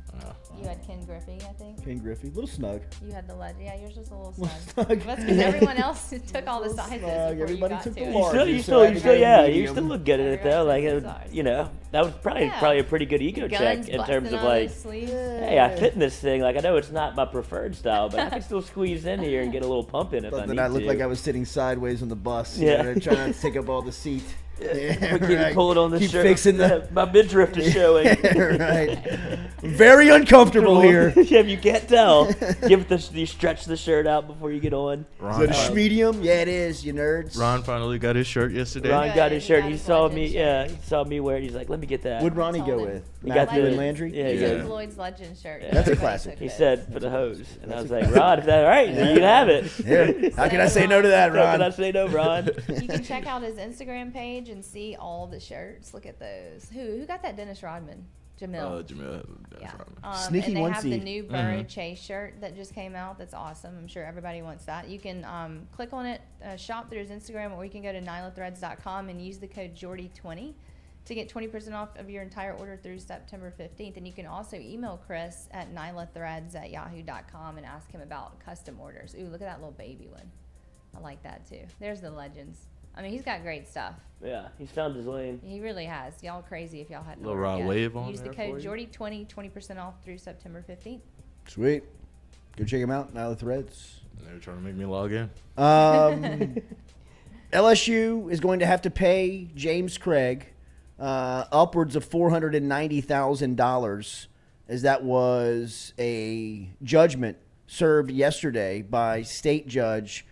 You had Ken Griffey, I think. Ken Griffey, little snug. You had the legend. Yeah, yours was a little snug. snug. That's because everyone else took all the sizes. snug. Before Everybody you got took to the it. large. You still look good at it though. Like, you know, that was probably a pretty good ego Guns check in terms busting of out like, his sleeves. hey, I fit in this thing. Like, I know it's not my preferred style, but I can still squeeze in here and get a little pump in if I need Then I looked to. like I was sitting sideways on the bus. Yeah. Trying not to take up all the seat. Yeah, Keep pulling on the Keep shirt. fixing the. My midriff is showing. Right. Very uncomfortable here. Yeah, you can't tell. You stretch the shirt out before you get on. Is it a schmedium? Yeah, it is, you nerds. Ron finally got his shirt yesterday. Ron got his shirt. He saw me. Yeah, he saw me wear it. He's like, "Let me get that." What'd Ronnie go with? He got Matthew the and Landry. Yeah, He yeah. took Lloyd's legend shirt. Yeah. That's a Everybody classic. took He it. said for the hose, and I was like, "Rod, if that's all right, you can have it." Yeah. How can I say no to that, How can Ron? I say no, Ron? You can check out his Instagram page and see all the shirts. Look at those. Who got that? Dennis Rodman. Jamil. Jamil. Yeah. Sneaky and they one have seed. the new Burrow Chase shirt that just came out. That's awesome. I'm sure everybody wants that. You can click on it, shop through his Instagram, or you can go to nylathreads.com and use the code Jordy20 to get 20% off of your entire order through September 15th. And you can also email Chris at nylathreads@yahoo.com and ask him about custom orders. Ooh, look at that little baby one. I like that too. There's the legends. I mean, he's got great stuff. Yeah, he's found his lane. He really has. Y'all crazy if y'all hadn't Little ordered Rod yet. Wave on Use the there code for you. Jordy20, 20% off through September 15th. Sweet. Go check him out. Nyla Threads. They were trying to make me log in. LSU is going to have to pay James Craig upwards of $490,000, as that was a judgment served yesterday by state judge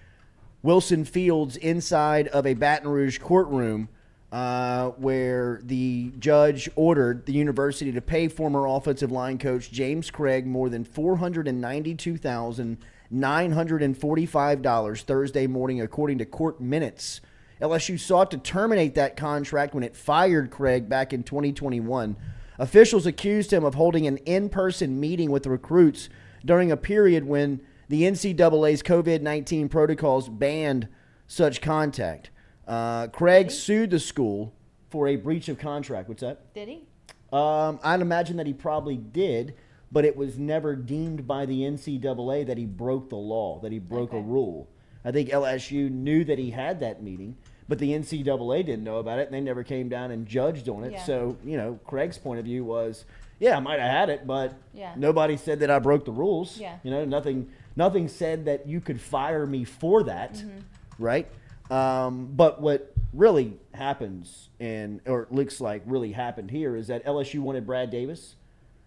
Wilson Fields inside of a Baton Rouge courtroom, where the judge ordered the university to pay former offensive line coach James Craig more than $492,945 Thursday morning, according to court minutes. LSU sought to terminate that contract when it fired Craig back in 2021. Officials accused him of holding an in-person meeting with the recruits during a period when the NCAA's COVID-19 protocols banned such contact. Craig sued the school for a breach of contract. What's that? Did he? I'd imagine that he probably did, but it was never deemed by the NCAA that he broke the law, that he broke a rule. I think LSU knew that he had that meeting, but the NCAA didn't know about it, and they never came down and judged on it. Yeah. So, Craig's point of view was, yeah, I might have had it, but Yeah. nobody said that I broke the rules. Yeah. Nothing said that you could fire me for that, right? But what really happens, or looks like really happened here, is that LSU wanted Brad Davis,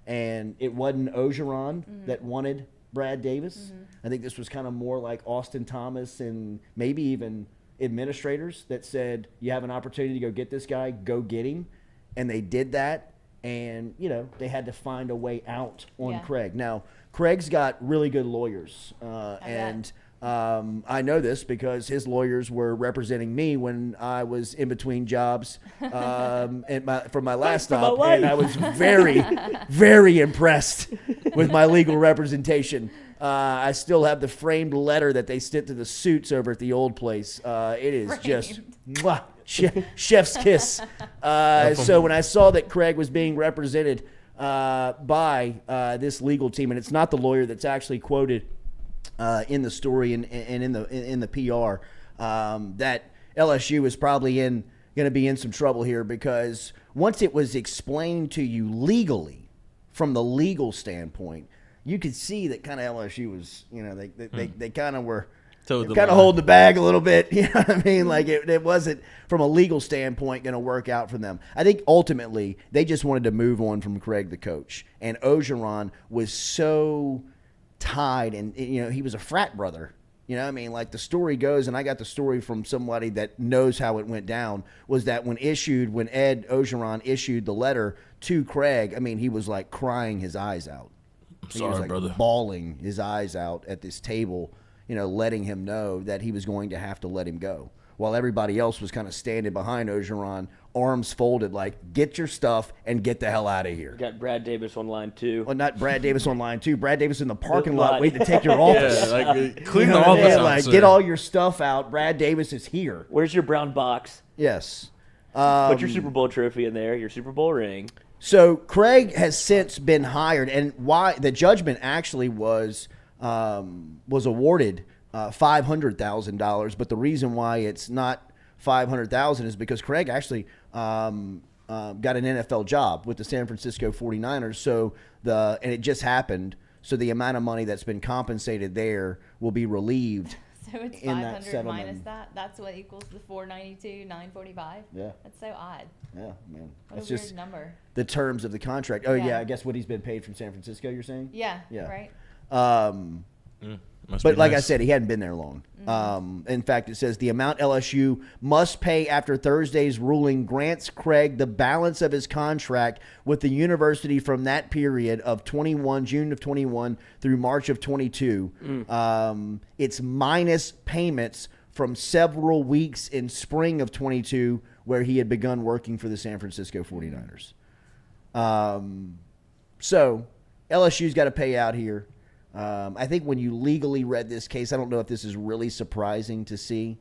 and it wasn't Ogeron that wanted Brad Davis. I think this was kind of more like Austin Thomas and maybe even administrators that said, you have an opportunity to go get this guy, go get him. And they did that, and, they had to find a way out on Craig. Now, Craig's got really good lawyers, and I know this because his lawyers were representing me when I was in between jobs for my last stop, and I was very, very impressed with my legal representation. I still have the framed letter that they sent to the suits over at the old place. It is just mwah, chef's kiss. So when I saw that Craig was being represented by this legal team, and it's not the lawyer that's actually quoted in the story and in the PR, that LSU is probably going to be in some trouble here, because once it was explained to you legally, from the legal standpoint, you could see that kind of LSU was, they kind of were kind of hold the bag a little bit. You know what I mean? Like it wasn't, from a legal standpoint, going to work out for them. I think ultimately they just wanted to move on from Craig, the coach, and Ogeron was so tied, and he was a frat brother. You know what I mean? Like the story goes, and I got the story from somebody that knows how it went down, was that when Ed Ogeron issued the letter to Craig, I mean, he was like crying his eyes out. He was like brother. Bawling his eyes out at this table, letting him know that he was going to have to let him go, while everybody else was kind of standing behind Ogeron arms folded, like, get your stuff and get the hell out of here. Got Brad Davis on line 2. Well, not Brad Davis on line 2. Brad Davis in the parking lot waiting to take your office. Yeah, like, clean the office out, like, sir. get all your stuff out. Brad Davis is here. Where's your brown box? Yes. Put your Super Bowl trophy in there, your Super Bowl ring. So Craig has since been hired, and why the judgment actually was awarded $500,000. But the reason why it's not $500,000 is because Craig actually got an NFL job with the San Francisco 49ers. So and it just happened. So the amount of money that's been compensated there will be relieved. So it's in that 500 settlement. minus that. That's what equals the 492, 945. Yeah. That's so odd. Yeah, man. What That's a weird just number. the terms of the contract. Oh yeah. Yeah. I guess what he's been paid from San Francisco. You're saying? Yeah. Yeah. Right. Must But be like I nice. said, he hadn't been there long. In fact, it says the amount LSU must pay after Thursday's ruling grants Craig the balance of his contract with the university from that period of June of 21 through March of 22. It's minus payments from several weeks in spring of 22 where he had begun working for the San Francisco 49ers. So LSU's got to pay out here. I think when you legally read this case, I don't know if this is really surprising to see.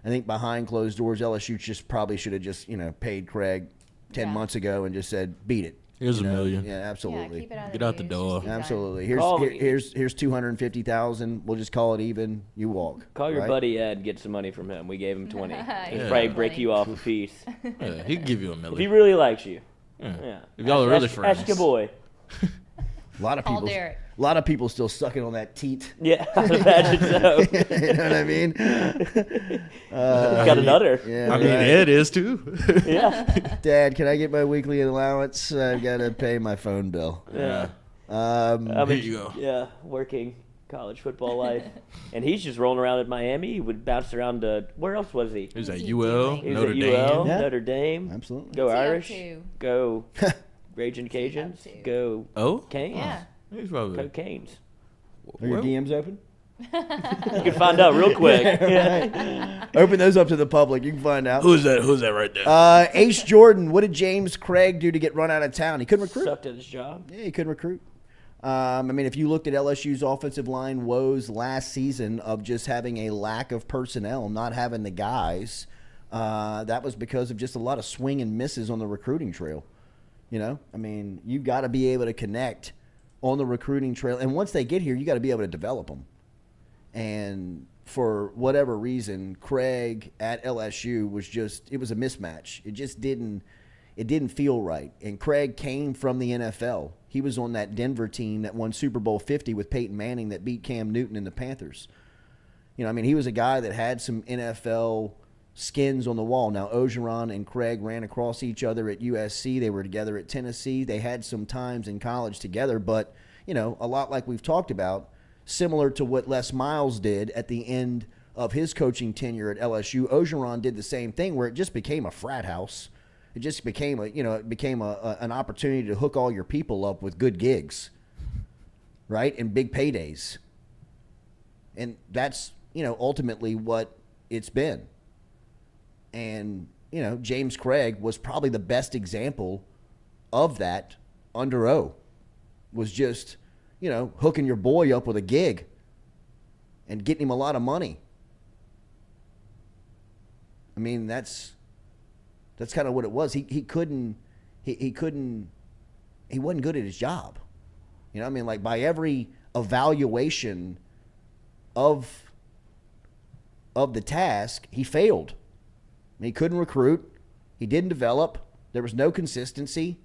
I think behind closed doors, LSU probably should have just paid Craig 10 months ago and just said, beat it. Here's $1 million. Yeah, absolutely. Get out the door. Absolutely. Here's $250,000. We'll just call it even. You walk. Call your right? buddy Ed and get some money from him. We gave him 20. He'd Yeah. probably break you off a piece. Yeah, he'd give you $1 If million. he really likes you. Yeah. Yeah. If y'all are really Ask friends. your boy. A lot of Call people. Derek. A lot of people still sucking on that teat. Yeah, I'd imagine so. You know what I mean? Got another. Yeah, I mean, right. Ed is too. Yeah. Dad, can I get my weekly allowance? I've got to pay my phone bill. Yeah. Here you go. Yeah, working college football life. And he's just rolling around in Miami. He would bounce around to, where else was he? He was at UL, He was Notre at Dame. UL, Yeah. Notre Dame. Absolutely. Go What's he up Irish. to? Go Raging Cajuns. to? Go Oh? Canes. Yeah. He's probably. Go Canes. Are your DMs open? You can find out real quick. Yeah, right. Open those up to the public. You can find out. Who's that? Who's that right there? Ace Jordan. What did James Craig do to get run out of town? He couldn't recruit. Sucked at his job. Yeah, he couldn't recruit. I mean, if you looked at LSU's offensive line woes last season of just having a lack of personnel, not having the guys, that was because of just a lot of swing and misses on the recruiting trail. I mean, you got to be able to connect on the recruiting trail. And once they get here, you got to be able to develop them. And for whatever reason, Craig at LSU it was a mismatch. It just didn't feel right. And Craig came from the NFL. He was on that Denver team that won Super Bowl 50 with Peyton Manning that beat Cam Newton and the Panthers. I mean, he was a guy that had some NFL skins on the wall. Now, Orgeron and Craig ran across each other at USC. They were together at Tennessee. They had some times in college together, but, a lot like we've talked about, similar to what Les Miles did at the end of his coaching tenure at LSU, Orgeron did the same thing where it just became a frat house. It just became an opportunity to hook all your people up with good gigs, right, and big paydays. And that's, ultimately what it's been. And, James Craig was probably the best example of that under O. Was just, hooking your boy up with a gig and getting him a lot of money. I mean, that's kind of what it was. He wasn't good at his job. I mean, like by every evaluation of the task, he failed. He couldn't recruit. He didn't develop. There was no consistency.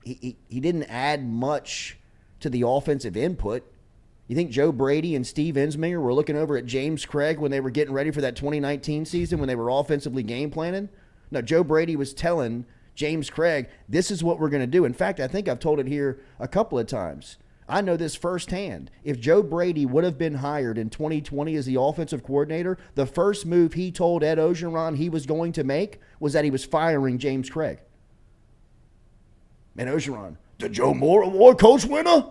He didn't add much to the offensive input. You think Joe Brady and Steve Ensminger were looking over at James Craig when they were getting ready for that 2019 season when they were offensively game planning? No, Joe Brady was telling James Craig, this is what we're going to do. In fact, I think I've told it here a couple of times. I know this firsthand. If Joe Brady would have been hired in 2020 as the offensive coordinator, the first move he told Ed Orgeron he was going to make was that he was firing James Craig. And Orgeron, the Joe Moore Award coach winner?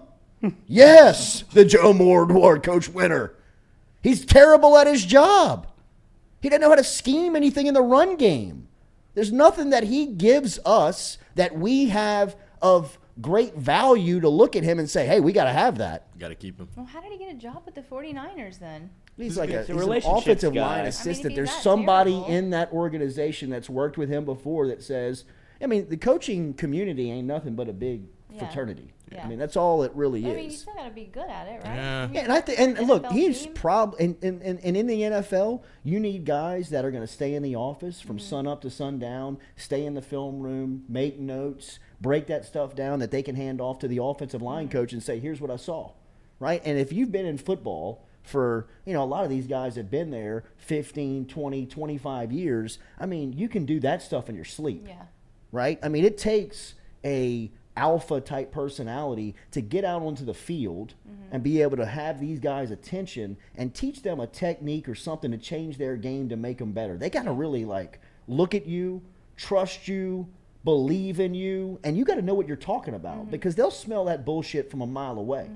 Yes, the Joe Moore Award coach winner. He's terrible at his job. He doesn't know how to scheme anything in the run game. There's nothing that he gives us that we have of great value to look at him and say, hey, we got to have that. Got to keep him. Well, how did he get a job with the 49ers then? He's like He's a an relationships offensive guy. line I mean, assistant. if There's he's that somebody terrible. in that organization that's worked with him before that says, I mean, the coaching community ain't nothing but a big Yeah. fraternity. Yeah. I mean, that's all it really I is. mean, you still got to be good at it, right? Yeah. I mean, Yeah, and I think, and look, NFL he's team. probably, and in the NFL, you need guys that are going to stay in the office from sun up to sundown, stay in the film room, make notes, break that stuff down that they can hand off to the offensive line coach and say, here's what I saw, right? And if you've been in football for, a lot of these guys have been there 15, 20, 25 years, I mean, you can do that stuff in your sleep, Yeah. right? I mean, it takes a alpha type personality to get out onto the field and be able to have these guys' attention and teach them a technique or something to change their game to make them better. They got to really look at you, trust you, believe in you, and you got to know what you're talking about because they'll smell that bullshit from a mile away.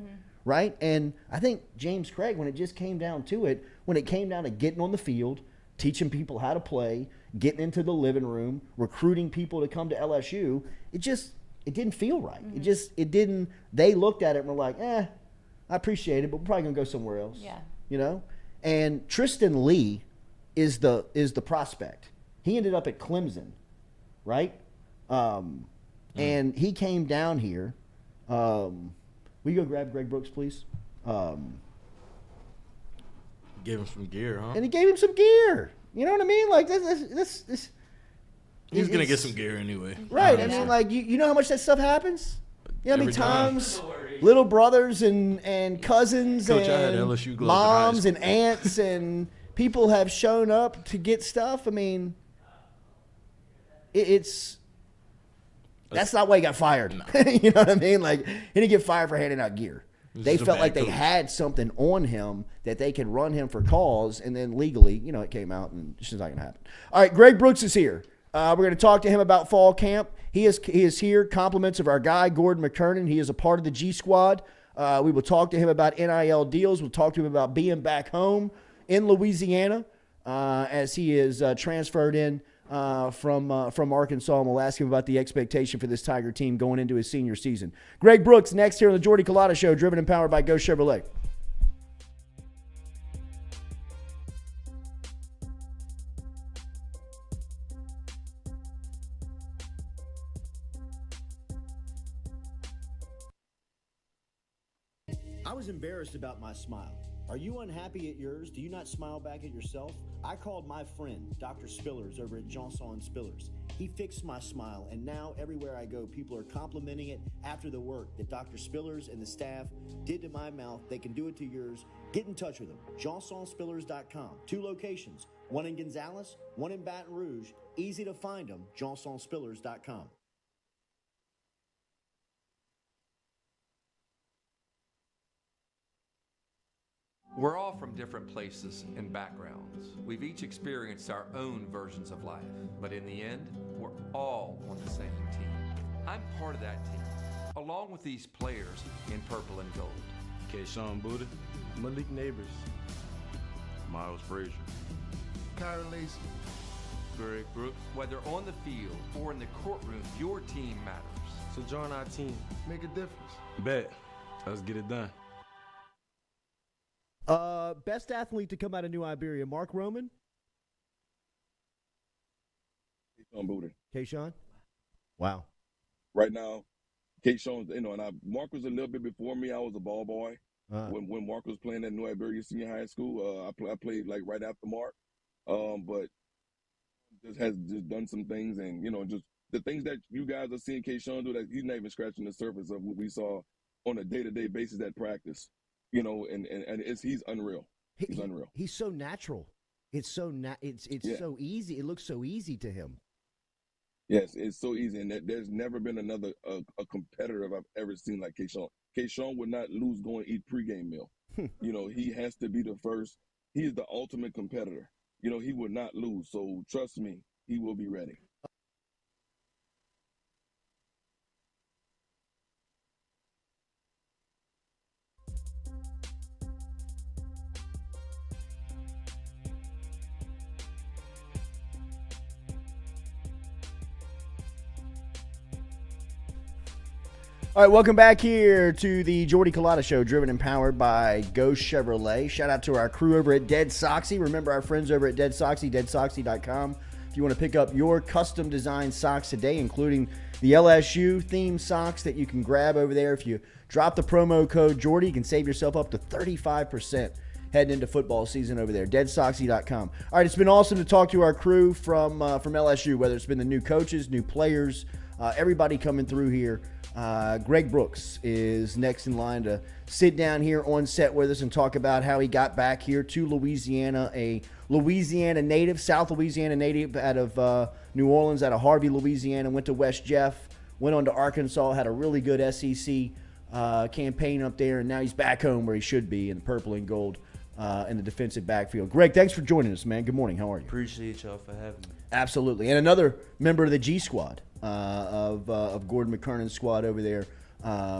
Right? And I think James Craig, when it just came down to it, when it came down to getting on the field, teaching people how to play, getting into the living room, recruiting people to come to LSU, it didn't feel right. It didn't, they looked at it and were like, I appreciate it, but we're probably going to go somewhere else. Yeah. And Tristan Lee is the prospect. He ended up at Clemson, right? And he came down here. Will you go grab Greg Brooks, please? Give him some gear, huh? And he gave him some gear. You know what I mean? Like this. He's gonna get some gear anyway. Right. Yeah. I mean, like you know how much that stuff happens. You know how many Every time. times little brothers and cousins Coach, I had and LSU gloves in high moms and school. aunts and people have shown up to get stuff. I mean, it's. That's not why he got fired. You know what I mean? Like, he didn't get fired for handing out gear. This They is a felt bad like they coach. had something on him that they could run him for cause, and then legally, it came out, and it's just not going to happen. All right, Greg Brooks is here. We're going to talk to him about fall camp. He is here. Compliments of our guy, Gordon McKernan. He is a part of the G Squad. We will talk to him about NIL deals. We'll talk to him about being back home in Louisiana as he is transferred in from Arkansas, and we'll ask him about the expectation for this Tiger team going into his senior season. Greg Brooks next here on the Jordy Culotta Show, driven and powered by Go Chevrolet. I was embarrassed about my smile. Are you unhappy at yours? Do you not smile back at yourself? I called my friend, Dr. Spillers, over at Johnson Spillers. He fixed my smile, and now everywhere I go, people are complimenting it after the work that Dr. Spillers and the staff did to my mouth. They can do it to yours. Get in touch with them. JohnsonSpillers.com. 2 locations, one in Gonzales, one in Baton Rouge. Easy to find them, JohnsonSpillers.com. We're all from different places and backgrounds. We've each experienced our own versions of life, but in the end, we're all on the same team. I'm part of that team, along with these players in purple and gold. Kayshawn Buddha, Malik Neighbors, Miles Frazier, Kyron Lacy, Greg Brooks. Whether on the field or in the courtroom, your team matters. So join our team. Make a difference. Bet. Let's get it done. Best athlete to come out of New Iberia, Mark Roman. Kayshawn Buddha. Kayshawn? Wow. Right now, Kayshawn, Mark was a little bit before me. I was a ball boy. When Mark was playing at New Iberia Senior High School, I played like right after Mark. But has done some things, and just the things that you guys are seeing Kayshawn do, that he's not even scratching the surface of what we saw on a day-to-day basis at practice. He's unreal. He's unreal. He's so natural. It's so so easy. It looks so easy to him. Yes, it's so easy, and there's never been another a competitor I've ever seen like Kayshawn. Kayshawn would not lose going to eat pregame meal. He has to be the first. He's the ultimate competitor. He would not lose. So trust me, he will be ready. All right, welcome back here to the Jordy Culotta Show, driven and powered by Ghost Chevrolet. Shout out to our crew over at Dead Soxy. Remember our friends over at Dead Soxy, deadsoxy.com. If you want to pick up your custom designed socks today, including the LSU themed socks that you can grab over there. If you drop the promo code Jordy, you can save yourself up to 35% heading into football season over there, deadsoxy.com. All right, it's been awesome to talk to our crew from LSU, whether it's been the new coaches, new players, everybody coming through here. Greg Brooks is next in line to sit down here on set with us and talk about how he got back here to Louisiana, a Louisiana native, South Louisiana native out of New Orleans, out of Harvey, Louisiana, went to West Jeff, went on to Arkansas, had a really good SEC campaign up there, and now he's back home where he should be in purple and gold in the defensive backfield. Greg, thanks for joining us, man. Good morning. How are you? Appreciate y'all for having me. Absolutely. And another member of the G Squad, of Gordon McKernan's squad over there,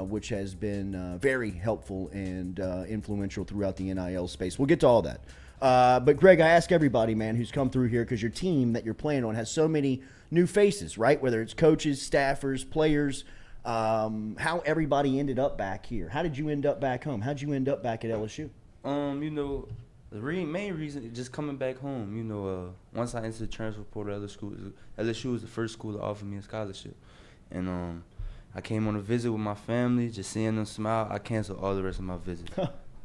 which has been very helpful and influential throughout the NIL space. We'll get to all that. But, Greg, I ask everybody, man, who's come through here, because your team that you're playing on has so many new faces, right? Whether it's coaches, staffers, players, how everybody ended up back here. How did you end up back home? How did you end up back at LSU? You know, the main reason is just coming back home. You know, once I entered the transfer portal, LSU was the first school to offer me a scholarship, and I came on a visit with my family, just seeing them smile. I canceled all the rest of my visits.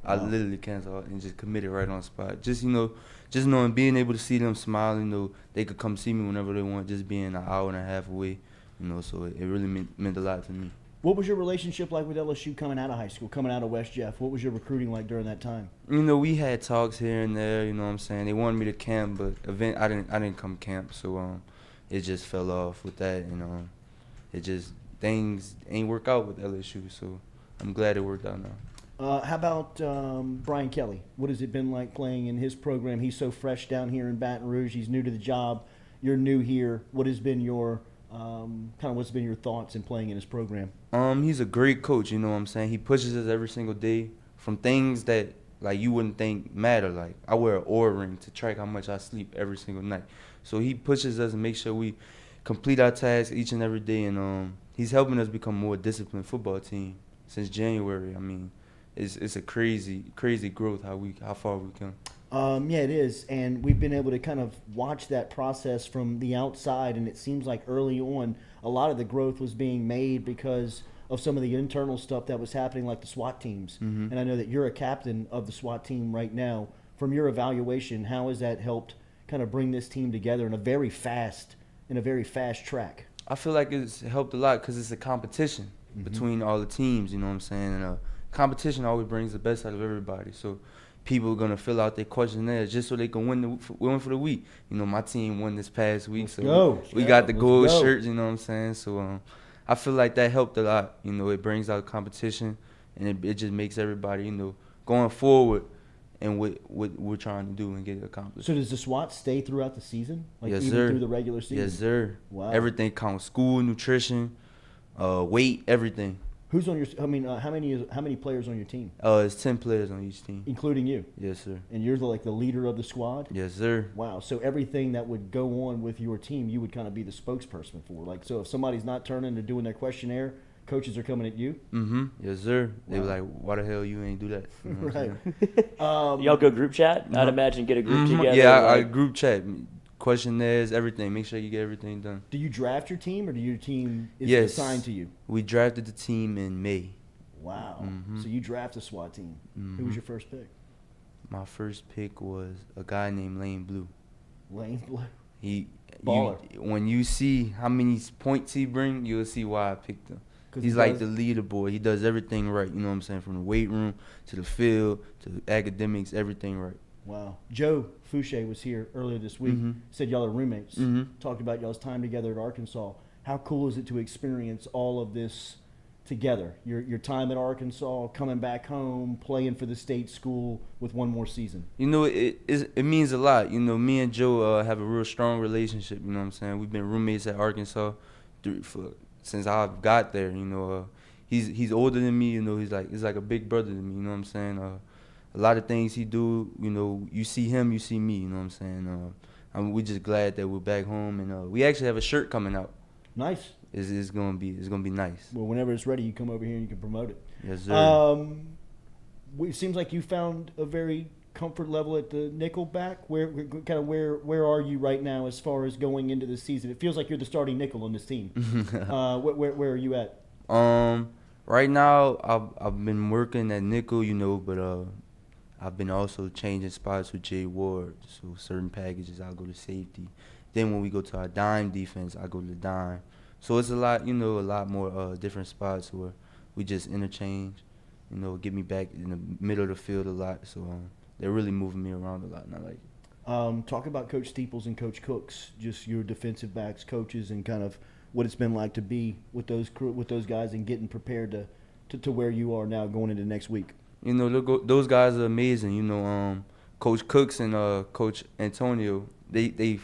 I literally canceled and just committed right on the spot. Just, you know, just knowing, being able to see them smile, you know, they could come see me whenever they want, just being an hour and a half away, you know, so it really meant a lot to me. What was your relationship like with LSU coming out of high school, coming out of West Jeff? What was your recruiting like during that time? You know, we had talks here and there, you know what I'm saying? They wanted me to camp, but I didn't come camp, so it just fell off with that, and it just, things ain't work out with LSU, so I'm glad it worked out now. How about Brian Kelly? What has it been like playing in his program? He's so fresh down here in Baton Rouge. He's new to the job. You're new here. What has been your what's been your thoughts in playing in his program? He's a great coach, you know what I'm saying? He pushes us every single day from things that like you wouldn't think matter. Like I wear an Oura ring to track how much I sleep every single night. So he pushes us and makes sure we complete our tasks each and every day, and he's helping us become a more disciplined football team since January. I mean, it's a crazy growth how far we come. Yeah, it is, and we've been able to kind of watch that process from the outside, and it seems like early on a lot of the growth was being made because of some of the internal stuff that was happening, like the SWAT teams. Mm-hmm. And I know that you're a captain of the SWAT team right now. From your evaluation, how has that helped kind of bring this team together in a very fast track? I feel like it's helped a lot because it's a competition between all the teams, you know what I'm saying? And competition always brings the best out of everybody. So people are going to fill out their questionnaires just so they can win for the week. You know, my team won this past week, so we got the gold shirts, you know what I'm saying? So I feel like that helped a lot. You know, it brings out competition, and it just makes everybody, you know, going forward and what we're trying to do and get it accomplished. So does the SWAT stay throughout the season? Like yes, even sir. Through the regular season? Yes, sir. Wow. Everything counts: school, nutrition, weight, everything. Who's on your? I mean, how many players on your team? It's 10 players on each team, including you. Yes, sir. And you're the leader of the squad. Yes, sir. Wow. So everything that would go on with your team, you would kind of be the spokesperson for. Like, so if somebody's not turning to doing their questionnaire, coaches are coming at you. Mm-hmm. Yes, sir. Wow. They were like, "Why the hell you ain't do that?" You know right. Y'all go group chat? I'd imagine get a group together. Yeah, I group chat. Questionnaires, everything. Make sure you get everything done. Do you draft your team, or do your team is assigned to you? We drafted the team in May. Wow. Mm-hmm. So you draft a SWAT team. Mm-hmm. Who was your first pick? My first pick was a guy named Lane Blue. Lane Blue. Baller. When you see how many points he bring, you'll see why I picked him. He's like the leaderboard. He does everything right. You know what I'm saying? From the weight room to the field to the academics, everything right. Wow. Joe Fouché was here earlier this week. Mm-hmm. Said y'all are roommates. Mm-hmm. Talked about y'all's time together at Arkansas. How cool is it to experience all of this together? Your time at Arkansas, coming back home, playing for the state school with one more season. You know, it means a lot. You know, me and Joe have a real strong relationship. You know what I'm saying? We've been roommates at Arkansas since I got there. You know, he's older than me. You know, he's like a big brother to me. You know what I'm saying? A lot of things he do, you know, you see him, you see me. You know what I'm saying? We're just glad that we're back home, and we actually have a shirt coming out. Nice. it's gonna be nice. Well, whenever it's ready, you come over here and you can promote it. Yes, sir. It seems like you found a very comfort level at the nickel back. Where are you right now as far as going into the season? It feels like you're the starting nickel on this team. Where are you at? Right now I've been working at nickel, but I've been also changing spots with Jay Ward. So certain packages I'll go to safety. Then when we go to our dime defense, I go to the dime. So it's a lot more different spots where we just interchange. Get me back in the middle of the field a lot. So they're really moving me around a lot, and I like it. Talk about Coach Steeples and Coach Cooks, just your defensive backs coaches, and kind of what it's been like to be with those guys and getting prepared to where you are now going into next week. Those guys are amazing. Coach Cooks and Coach Antonio, they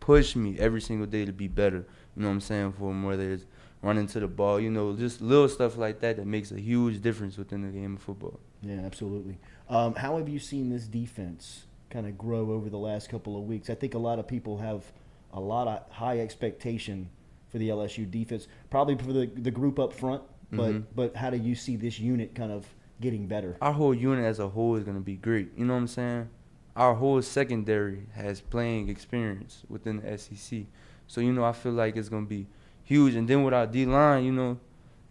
push me every single day to be better. You know what I'm saying? For them, whether it's running to the ball, just little stuff like that makes a huge difference within the game of football. Yeah, absolutely. How have you seen this defense kind of grow over the last couple of weeks? I think a lot of people have a lot of high expectation for the LSU defense, probably for the group up front, but how do you see this unit kind of getting better? Our whole unit as a whole is going to be great. You know what I'm saying? Our whole secondary has playing experience within the SEC. So, I feel like it's going to be huge. And then with our D-line,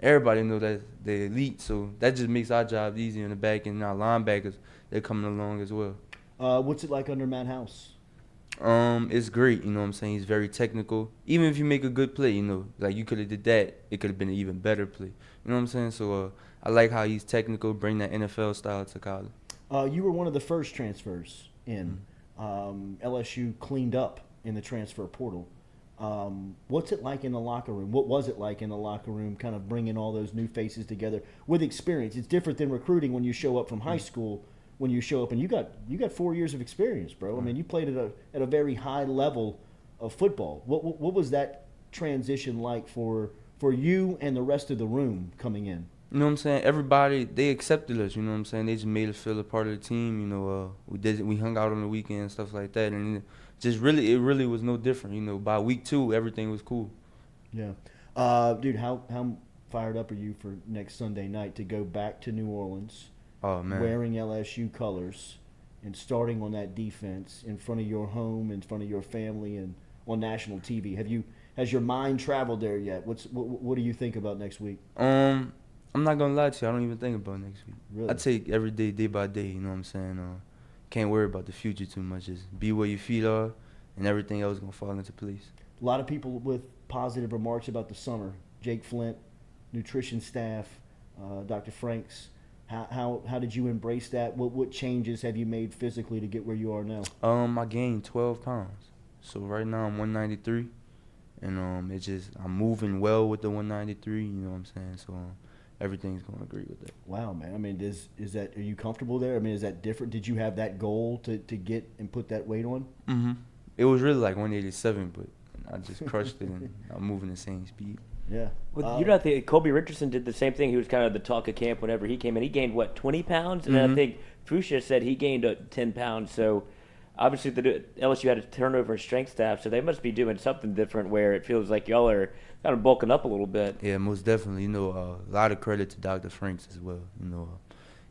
everybody know that they're elite. So that just makes our job easy in the back. And our linebackers, they're coming along as well. What's it like under Matt House? It's great. You know what I'm saying? He's very technical. Even if you make a good play, like you could have did that, it could have been an even better play. You know what I'm saying? So I like how he's technical, bring that NFL style to college. You were one of the first transfers in. LSU cleaned up in the transfer portal. What's it like in the locker room? What was it like in the locker room, kind of bringing all those new faces together with experience? It's different than recruiting when you show up from high school. When you show up and you got 4 years of experience, bro. I mean, you played at a very high level of football. What was that transition like for you and the rest of the room coming in? You know what I'm saying? Everybody, they accepted us. You know what I'm saying? They just made us feel a part of the team. We hung out on the weekend and stuff like that, and it really was no different. By week 2, everything was cool. Yeah, dude, how fired up are you for next Sunday night to go back to New Orleans? Oh, man. Wearing LSU colors and starting on that defense in front of your home, in front of your family, and on national TV. Has your mind traveled there yet? What do you think about next week? I'm not gonna lie to you. I don't even think about next week. Really? I take every day, day by day. You know what I'm saying? Can't worry about the future too much. Just be where your feet are, and everything else gonna fall into place. A lot of people with positive remarks about the summer. Jake Flint, nutrition staff, Dr. Franks. How did you embrace that? What changes have you made physically to get where you are now? I gained 12 pounds. So right now I'm 193, and I'm moving well with the 193. You know what I'm saying? So everything's going great with that. Wow, man. I mean, are you comfortable there? I mean, is that different? Did you have that goal to get and put that weight on? Mm-hmm. It was really like 187, but I just crushed it, and I'm moving the same speed. Yeah. Well, Kobe Richardson did the same thing. He was kind of the talk of camp whenever he came in. He gained, 20 pounds? And then I think Fuchsia said he gained 10 pounds. So obviously the LSU had a turnover in strength staff, so they must be doing something different where it feels like y'all are kind of bulking up a little bit. Yeah, most definitely. A lot of credit to Dr. Franks as well.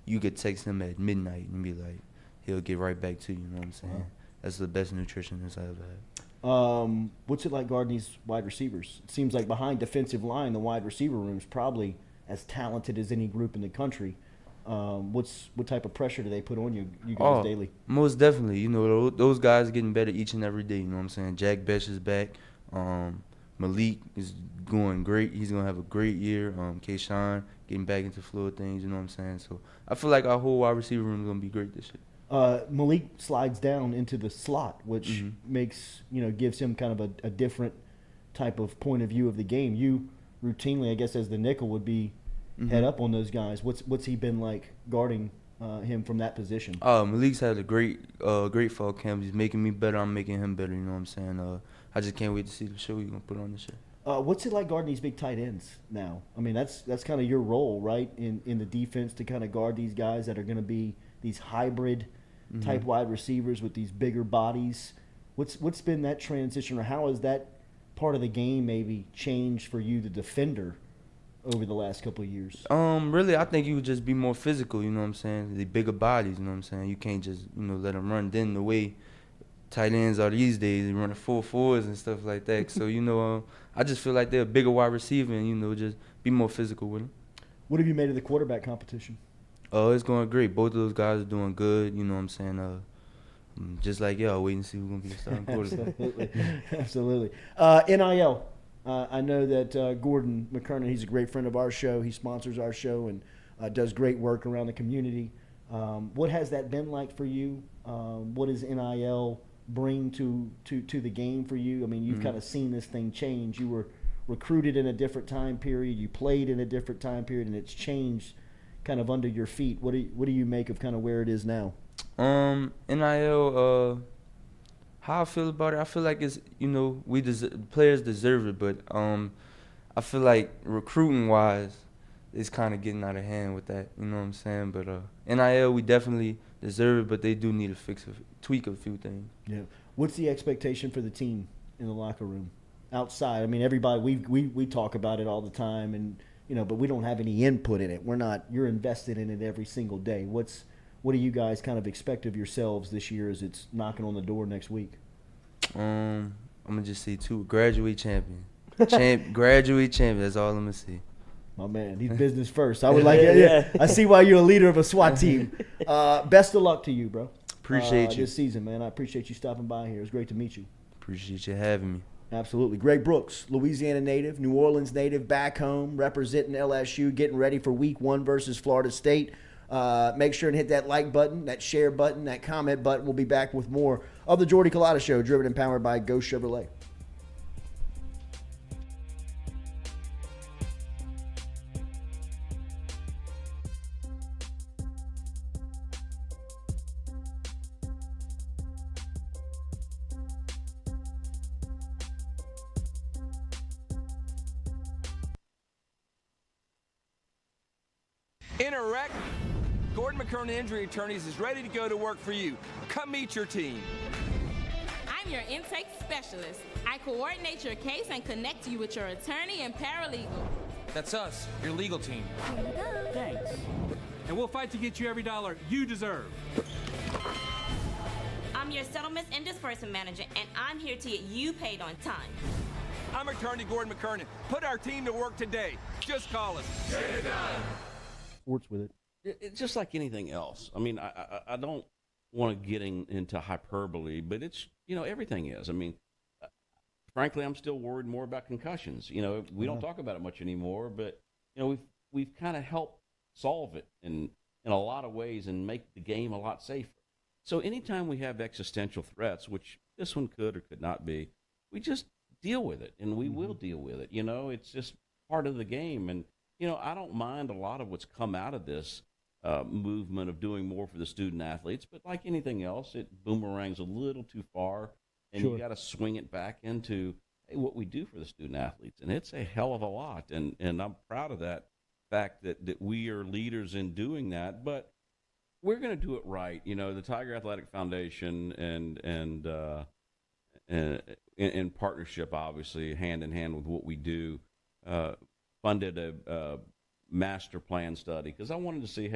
You could text him at midnight and be like, he'll get right back to you. You know what I'm saying? Wow. That's the best nutritionist I've ever had. What's it like guarding these wide receivers? It seems like behind defensive line, the wide receiver room is probably as talented as any group in the country. What type of pressure do they put on you guys daily? Most definitely. Those guys are getting better each and every day. You know what I'm saying? Jack Besh is back. Malik is going great. He's going to have a great year. Kayshawn getting back into fluid things. You know what I'm saying? So I feel like our whole wide receiver room is going to be great this year. Malik slides down into the slot, which makes, gives him kind of a different type of point of view of the game. You routinely, I guess, as the nickel would be head up on those guys. What's he been like guarding him from that position? Malik's had a great fall camp. He's making me better. I'm making him better. You know what I'm saying? I just can't wait to see the show you're gonna put on this year. What's it like guarding these big tight ends now? I mean, that's kind of your role, right, in the defense, to kind of guard these guys that are going to be these hybrid type wide receivers with these bigger bodies. What's been that transition, or how has that part of the game maybe changed for you, the defender, over the last couple of years? Really, I think you would just be more physical, you know what I'm saying? The bigger bodies, you know what I'm saying? You can't just, let them run. Then the way tight ends are these days, they running 4.4s and stuff like that. So, I just feel like they're a bigger wide receiver and, just be more physical with them. What have you made of the quarterback competition? It's going great. Both of those guys are doing good, you know what I'm saying? Just like y'all, wait and see who's going to be the starting quarterback. Absolutely. NIL. I know that Gordon McKernan, he's a great friend of our show. He sponsors our show and does great work around the community. What has that been like for you? What does NIL bring to the game for you? I mean, you've kind of seen this thing change. You were recruited in a different time period. You played in a different time period, and it's changed kind of under your feet. What do you make of kind of where it is now? NIL, how I feel about it, I feel like it's, players deserve it, but I feel like recruiting-wise, it's kind of getting out of hand with that, you know what I'm saying? But NIL, we definitely deserve it, but they do need to tweak a few things. Yeah. What's the expectation for the team in the locker room? Outside, I mean, everybody, we talk about it all the time, and but we don't have any input in it. You're invested in it every single day. What do you guys kind of expect of yourselves this year as it's knocking on the door next week? I'm gonna just say graduate champion. Graduate champion. That's all I'm gonna say. My man, he's business first. I would like it. Yeah. I see why you're a leader of a SWAT team. Best of luck to you, bro. Appreciate you this season, man. I appreciate you stopping by here. It was great to meet you. Appreciate you having me. Absolutely. Greg Brooks, Louisiana native, New Orleans native, back home, representing LSU, getting ready for week 1 versus Florida State. Make sure and hit that like button, that share button, that comment button. We'll be back with more of the Jordy Culotta Show, driven and powered by Go Chevrolet. In a wreck, Gordon McKernan Injury Attorneys is ready to go to work for you. Come meet your team. I'm your intake specialist. I coordinate your case and connect you with your attorney and paralegal. That's us, your legal team. Thanks. And we'll fight to get you every dollar you deserve. I'm your settlements and disbursement manager, and I'm here to get you paid on time. I'm attorney Gordon McKernan. Put our team to work today. Just call us. Get it done. Sports with it. It's just like anything else. I mean, I don't want to get into hyperbole, but it's, everything is. I mean, frankly, I'm still worried more about concussions. We don't talk about it much anymore, but, we've kind of helped solve it in a lot of ways and make the game a lot safer. So anytime we have existential threats, which this one could or could not be, we just deal with it, and we will deal with it. It's just part of the game. And, I don't mind a lot of what's come out of this movement of doing more for the student athletes, but like anything else, it boomerangs a little too far, and you got to swing it back into what we do for the student athletes, and it's a hell of a lot, and I'm proud of that fact that we are leaders in doing that, but we're going to do it right. The Tiger Athletic Foundation and in partnership, obviously, hand in hand with what we do, funded a master plan study because I wanted to see,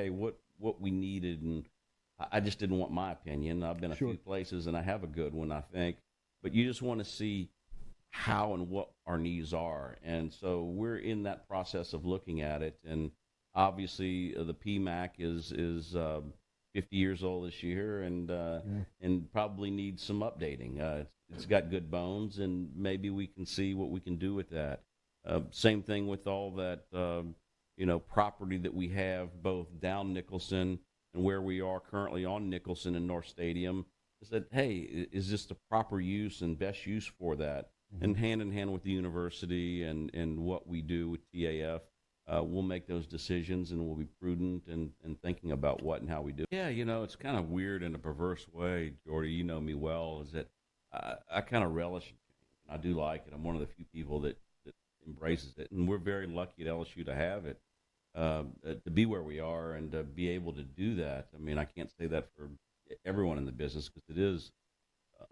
what we needed, and I just didn't want my opinion. I've been a few places, and I have a good one, I think, but you just want to see how and what our needs are, and so we're in that process of looking at it, and obviously the PMAC is 50 years old this year, and probably needs some updating. It's got good bones, and maybe we can see what we can do with that. Same thing with all that, property that we have both down Nicholson and where we are currently on Nicholson and North Stadium. Is that, hey, is this the proper use and best use for that? And hand in hand with the university and what we do with TAF, we'll make those decisions, and we'll be prudent and thinking about what and how we do. Yeah, it's kind of weird in a perverse way, Jordy. You know me well, is that I kind of relish change. I do like it. I'm one of the few people that embraces it, and we're very lucky at LSU to have it, to be where we are and to be able to do that. I mean, I can't say that for everyone in the business because it is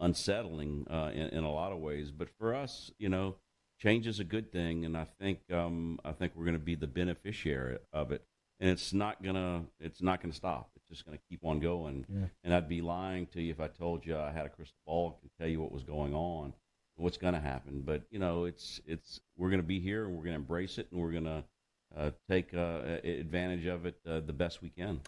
unsettling in a lot of ways, but for us, change is a good thing, and I think we're going to be the beneficiary of it. And it's not gonna stop. It's just gonna keep on going. Yeah. And I'd be lying to you if I told you I had a crystal ball and could tell you what was going on, what's gonna happen. But we're gonna be here and we're gonna embrace it and we're gonna take advantage of it the best we can.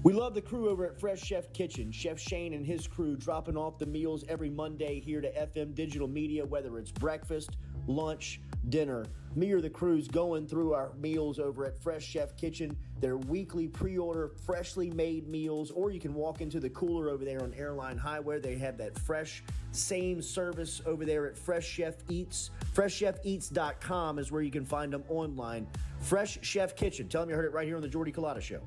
We love the crew over at Fresh Chef Kitchen. Chef Shane and his crew dropping off the meals every Monday here to FM Digital Media, whether it's breakfast, lunch, dinner. Me or the crew's going through our meals over at Fresh Chef Kitchen. Their weekly pre-order, freshly made meals, or you can walk into the cooler over there on Airline Highway. They have that fresh, same service over there at Fresh Chef Eats. FreshChefEats.com is where you can find them online. Fresh Chef Kitchen. Tell them you heard it right here on the Jordy Culotta Show.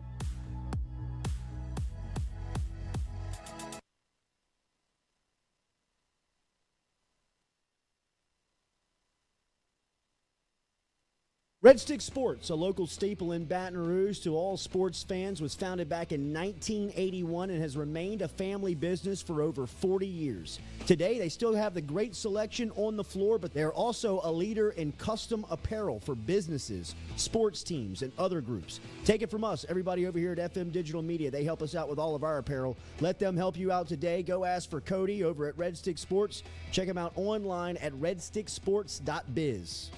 Red Stick Sports, a local staple in Baton Rouge to all sports fans, was founded back in 1981 and has remained a family business for over 40 years. Today, they still have the great selection on the floor, but they're also a leader in custom apparel for businesses, sports teams, and other groups. Take it from us, everybody over here at FM Digital Media. They help us out with all of our apparel. Let them help you out today. Go ask for Cody over at Red Stick Sports. Check him out online at redsticksports.biz.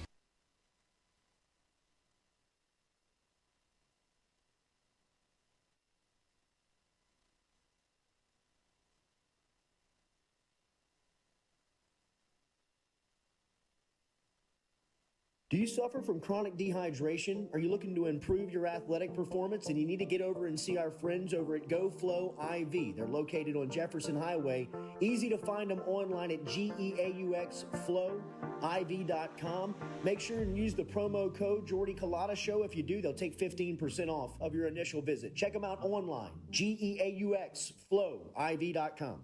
Do you suffer from chronic dehydration? Are you looking to improve your athletic performance and you need to get over and see our friends over at GoFlow IV? They're located on Jefferson Highway. Easy to find them online at GEAUXFlowIV.com. Make sure and use the promo code Jordy Culotta Show. If you do, they'll take 15% off of your initial visit. Check them out online, GEAUXFlowIV.com.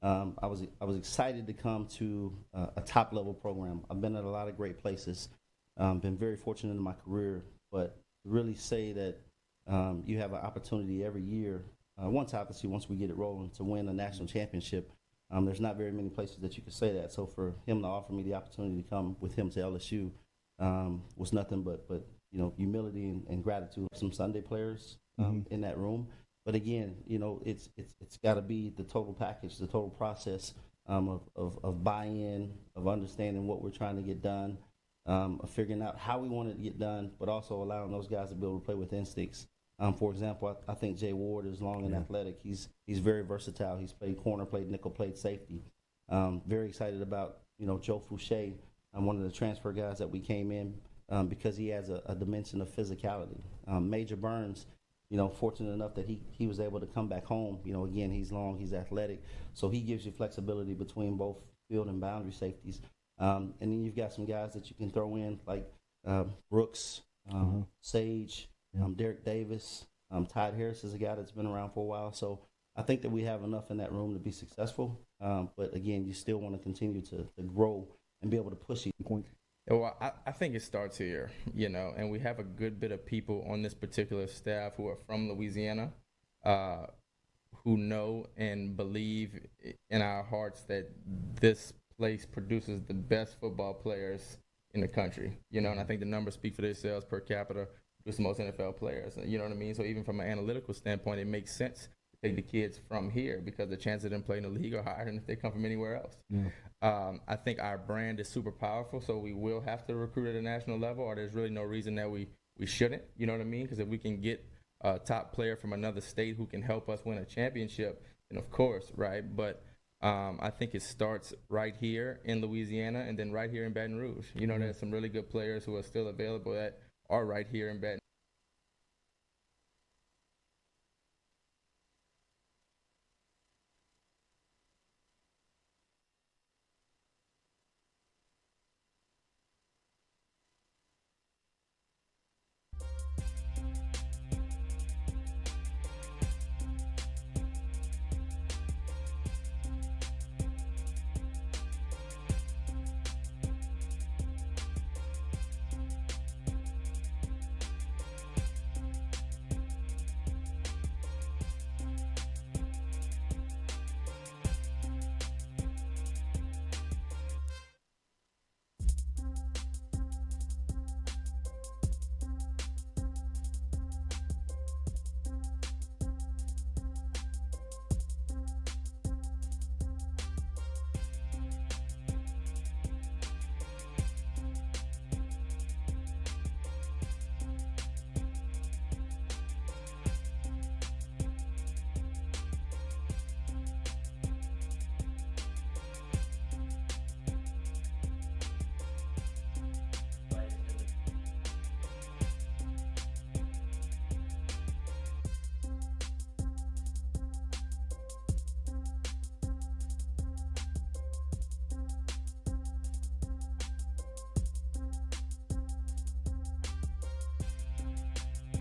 I was excited to come to a top level program. I've been at a lot of great places, been very fortunate in my career, but to really say that you have an opportunity every year, once we get it rolling, to win a national championship. There's not very many places that you can say that. So for him to offer me the opportunity to come with him to LSU was nothing but humility and gratitude. Some Sunday players in that room. But again, it's got to be the total package, the total process of buy-in, of understanding what we're trying to get done, of figuring out how we want it to get done, but also allowing those guys to be able to play with instincts. For example, I think Jay Ward is long and athletic. He's very versatile. He's played corner, played nickel, played safety. Very excited about Joe Fouché, one of the transfer guys that we came in because he has a dimension of physicality. Major Burns. Fortunate enough that he was able to come back home. Again, he's long, he's athletic, so he gives you flexibility between both field and boundary safeties. And then you've got some guys that you can throw in like Brooks, Sage, Derek Davis. Todd Harris is a guy that's been around for a while. So I think that we have enough in that room to be successful. But again, you still want to continue to grow and be able to push each point. Well, I think it starts here, and we have a good bit of people on this particular staff who are from Louisiana, who know and believe in our hearts that this place produces the best football players in the country, and I think the numbers speak for themselves per capita, produce the most NFL players, you know what I mean? So even from an analytical standpoint, it makes sense to take the kids from here because the chances of them playing in the league are higher than if they come from anywhere else. I think our brand is super powerful, so we will have to recruit at a national level, or there's really no reason that we shouldn't, you know what I mean? Because if we can get a top player from another state who can help us win a championship, then of course, right? But I think it starts right here in Louisiana and then right here in Baton Rouge. There's some really good players who are still available that are right here in Baton.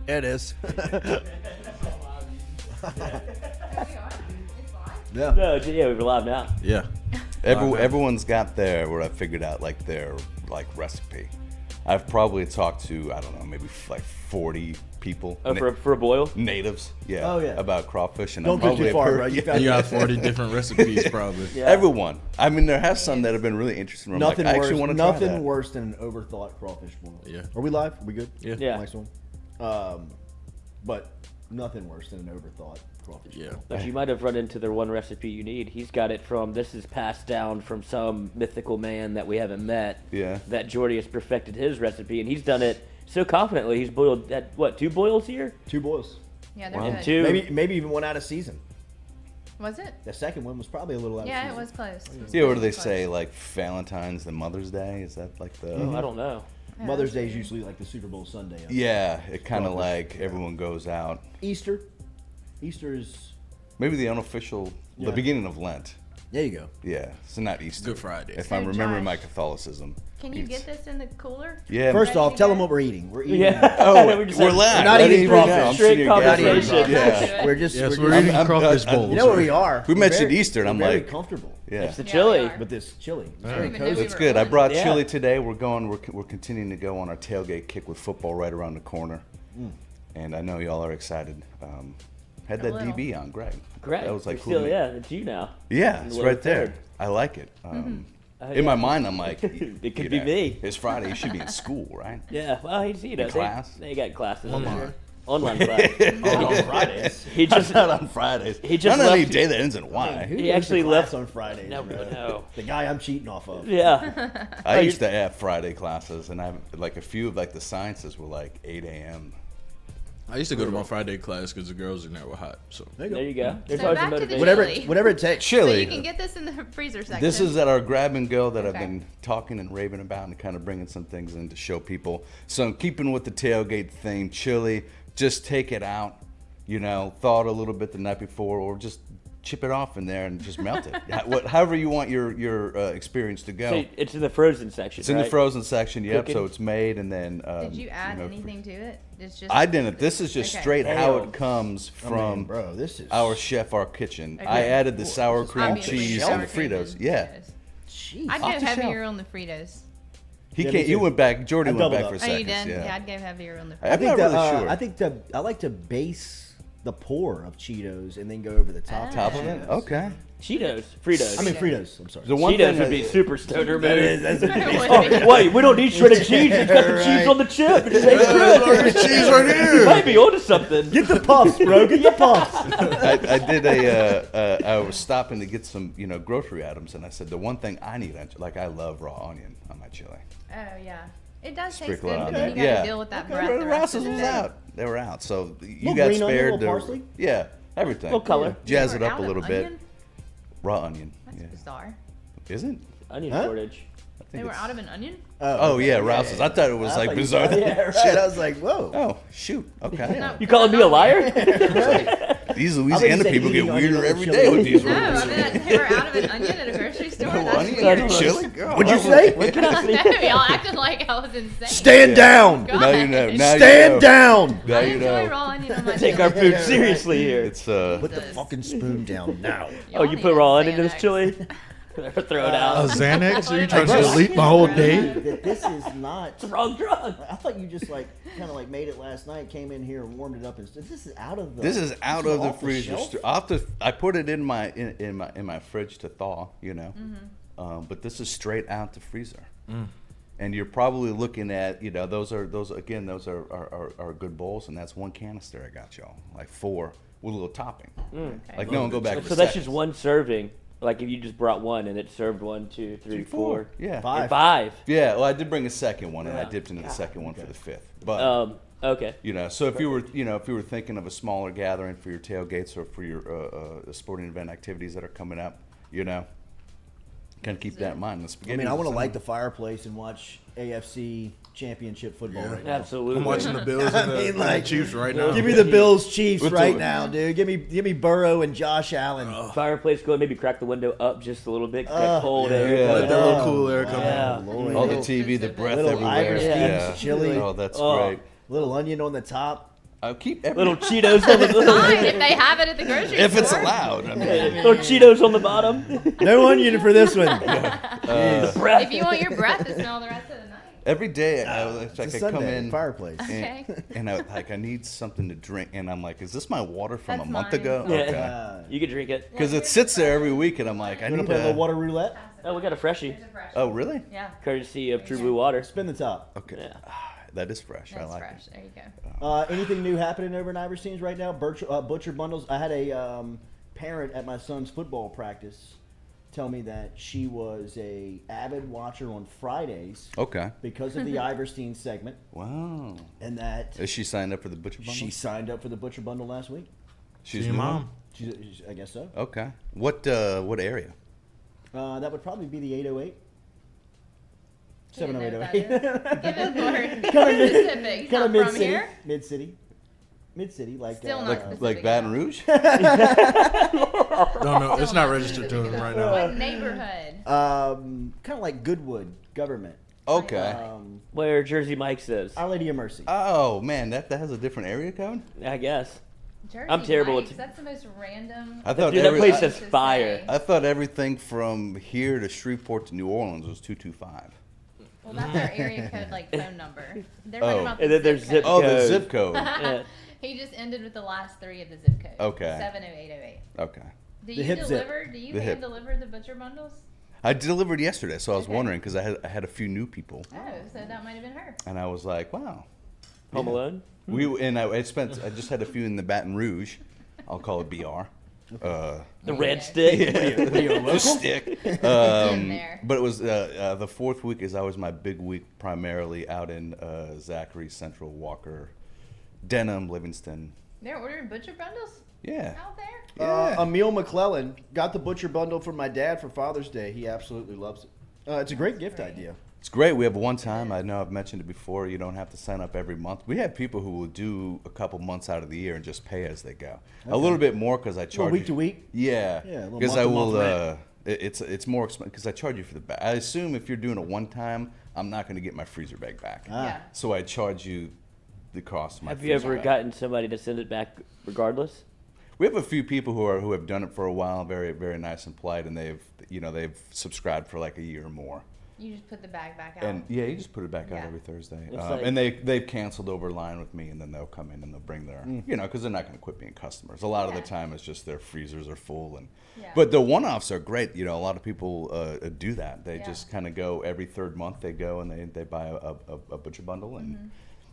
It is. Yeah. No, yeah, we're live now. Yeah. Everyone's got what I figured out, like their recipe. I've probably talked to, I don't know, maybe like 40 people. Oh, for a boil? Natives, yeah. Oh, yeah. About crawfish. And Don't go too far, right? You got 40 different recipes, probably. Yeah. Everyone. I mean, there have some that have been really interesting. I actually want to try that. Nothing worse than an overthought crawfish boil. Yeah. Are we live? Are we good? Yeah. Nice one. But nothing worse than an overthought crawfish boil. But you might have run into the one recipe you need. He's got it from, this is passed down from some mythical man that we haven't met. Yeah. That Jordy has perfected his recipe, and he's done it so confidently. He's boiled, 2 boils here? 2 boils. Yeah, they're And good. 2. Maybe even one out of season. Was it? The second one was probably a little out of season. Yeah, it was close. Yeah, what do they say? Like Valentine's and Mother's Day? Is that like the? Oh, I don't know. Mother's Day is usually like the Super Bowl Sunday. Yeah, it kind of like everyone goes out. Easter is maybe the unofficial, the beginning of Lent. There you go. Yeah, so not Easter. Good Friday. If So, I'm remembering my Josh, Catholicism. Can you get this in the cooler? Yeah. First Ready off, to tell go? them what we're eating. We're eating. Yeah. Oh, we're live. Not eating crawfish. Straight conversation. Yeah. We're just. we're eating crawfish bowls. You know where we are. We We're mentioned very- Easter, and I'm we're very like, comfortable. Yeah. It's the chili. With this chili. It's I very didn't even know cozy. we It's were good. I on. brought Yeah. chili today. We're continuing to go on our tailgate kick with football right around the corner, and I know y'all are excited. Had that little. DB on, Greg. Greg, That was like you're cool. still, to me. yeah, it's you now. Yeah, In it's the right lower there. third. I like it. Yeah. In my mind, I'm like, It could be me. It's Friday. You should be in school, right? Yeah, well, he's In class? They got classes Online. Online class. On Fridays. He just Not on Fridays. He just not any left- day that ends in Y. Who He goes actually to class left on Fridays. No, bro? no. The guy I'm cheating off of. Yeah. I used to have Friday classes, and I like a few of like the sciences were like 8 a.m. I used to go to my Friday class because the girls in there were hot. So There you go. There's So always a back to the motivation. chili. Whatever it takes. So Chili. you can get this in the freezer section. This is at our grab and go that I've Okay. been talking and raving about and kind of bringing some things in to show people. So I'm keeping with the tailgate theme. Chili, just take it out, thaw it a little bit the night before, or just chip it off in there and just melt it. However you want your experience to go. So it's in the frozen section. It's in the right? frozen section, yep. Cooking. So it's made and then. Did you add anything to it? It's just. I didn't. This is just Okay. straight how Damn. it comes from bro, this is our chef, our kitchen. Okay. I added the sour this is cream Obviously, cheese sour and the cream Fritos. and Yeah. Fritos. Jeez. I'd Off go the heavier shelf. on the Fritos. He Yeah, can't. me You too. went back. Jordy I went doubled back up. for Oh, seconds. you did? Yeah. I'd go heavier on the I'm Fritos. not really sure. I like to base the pour of Cheetos and then go over the top. Top of it. Okay. Cheetos, Fritos. I mean Fritos. I'm sorry. The one Cheetos thing would be super stoner, That man. is- that's a big- Oh, wait, we don't need shredded cheese. It's got the Right. cheese on the chip. It tastes good. There's cheese right here. You might be onto something. Get the puffs, bro. Get the puffs. I did I was stopping to get some grocery items, and I said the one thing I need, like I love raw onion on my chili. Oh yeah, it does taste Sprinkle good, it but on then you there. gotta Yeah. deal with that Okay, breath. well, the the rest of Ross's the was day. out. They were out, so you Little got green onion, spared. little parsley? Yeah, everything. What color? Jazz They it were up out a of little bit. onion? Raw onion. That's Yeah. bizarre. Isn't? Onion Huh? shortage. I think They were it's- out of an onion. Oh yeah, Rouse's. I thought it was I like thought you bizarre. said- yeah, right. Shit. I was like, whoa. Oh shoot. Okay. No, You calling me a liar? These I Louisiana thought you people said get eating weirder onion every with day chili. with these No, rules. I mean they were out of an onion at a grocery store. No That's onion weird. and chili. Girl. What'd you say? What can I say? No, y'all acting like I was insane. Stand down. God. Now you know. Now Stand you know. down. Now I you enjoy know. raw onion on my Take chili. our food seriously here. It's Put the fucking spoon down now. Oh, you Y'all put need raw a onion in this Xanax. chili? Throw it out. Xanax? Are you trying Bro, to delete my whole day? That this is not. It's the wrong drug. I thought you just kind of made it last night, came in here and warmed it up, and this is out of the. This is out of the off freezer. shelf? I put it in my fridge to thaw, but this is straight out the freezer. And you're probably looking at those are good bowls, and that's one canister I got y'all, like 4 with a little topping. Like no one go back. So that's just one serving. Like if you just brought one and it served 1, 2, 3, 4. Yeah, Five. 5. Yeah, well, I did bring a second one, and I Yeah. dipped into the second one for the 5th. But Okay. so if you were thinking of a smaller gathering for your tailgates or for your sporting event activities that are coming up, kind of keep that in mind. The I spaghetti. mean, I is want to similar. light the fireplace and watch AFC championship football right now. Absolutely. I'm watching the Bills and the Chiefs right now. Give me the Bills Chiefs What's right up? now, dude. Give me Burrow and Josh Allen. Fireplace going, maybe crack the window up just a little bit. 'Cause that cold air. yeah. Let that little cool air come Yeah. in. Lord. All the TV, the breath Little everywhere. Irish Yeah. chili. Oh, that's Oh. great. Little onion on the top. I'll keep every little Cheetos on the Fine, if they have it at the grocery store. if it's allowed. I mean, little Cheetos on the bottom. No onion for this one. If you want your breath to smell the rest of the night. every day I It's a come Sunday, in fireplace. Okay. and I need something to drink, and I'm like, is this my water from That's a month mine. ago? Yeah. Okay. You can drink it. Because it sits there every week, and I'm like, I You want need to play a little to. water roulette? Oh, we got a freshie. Oh, really? Yeah. Courtesy of True Blue Water. Spin the top. Okay. Yeah. That is fresh. I That's like fresh. it. There you go. Anything new happening over in Iverstein's right now? Butcher bundles. I had a parent at my son's football practice tell me that she was a avid watcher on Fridays. Okay. Because of the Iverstein segment. Wow. And that Is she signed up for the Butcher Bundle? she signed up for the Butcher Bundle last week. She's your new? mom. I guess so. Okay. What area? That would probably be the 808. Didn't know 70808. Give it more Kind specific. of Not mid from city. here. Mid city, like Still not Like specific Baton enough. Rouge? Don't know. It's not registered to him right now. What neighborhood? kind of like Goodwood government. Okay. Where Jersey Mike's is. Our Lady of Mercy. Oh man, that has a different area code. I guess. Jersey I'm terrible Mike's, at- that's the most random. I thought Dude, that place I- is fire. I thought everything from here to Shreveport to New Orleans was 225. Well, that's our area code, like phone number. They're Oh. talking about And the then there's zip zip code. Oh, the code. zip code. Yeah. He just ended with the last three of the zip code. Okay. 70808. Okay. Do The you hip zip. deliver? Do you The hip. hand deliver the butcher bundles? I delivered yesterday, so I was Okay. wondering because I had a few new people, Oh, so that might have been her. and I was like, wow. Home Alone. I just had a few in the Baton Rouge. I'll call it BR. The red stick. The stick. In there. But it was the fourth week is always my big week, primarily out in Zachary, Central, Walker, Denham, Livingston. They're ordering butcher bundles Yeah. out there? Emil McClellan got the Butcher Bundle from my dad for Father's Day. He absolutely loves it. It's a great gift idea. It's great. We have one time. I know I've mentioned it before. You don't have to sign up every month. We have people who will do a couple months out of the year and just pay as they go. A little bit more because I charge week you- to week? Yeah, Yeah, a little because I month to will. month It's more expensive because I charge you for the bag. I assume if you're doing it one time, I'm not going to get my freezer bag back. Yeah. So I charge you the cost of my Have you freezer ever bag. gotten somebody to send it back regardless? We have a few people who have done it for a while, very very nice and polite, and they've subscribed for like a year or more. You just put the bag back out. And yeah, you just put it back out Yeah. every Thursday. It's like- And they've canceled over line with me, and then they'll come in and they'll bring their, because they're not going to quit being customers. A lot of the time, it's just their freezers are full, and Yeah. but the one-offs are great. A lot of people do that. They Yeah. just kind of go every third month. They go and they buy a butcher bundle and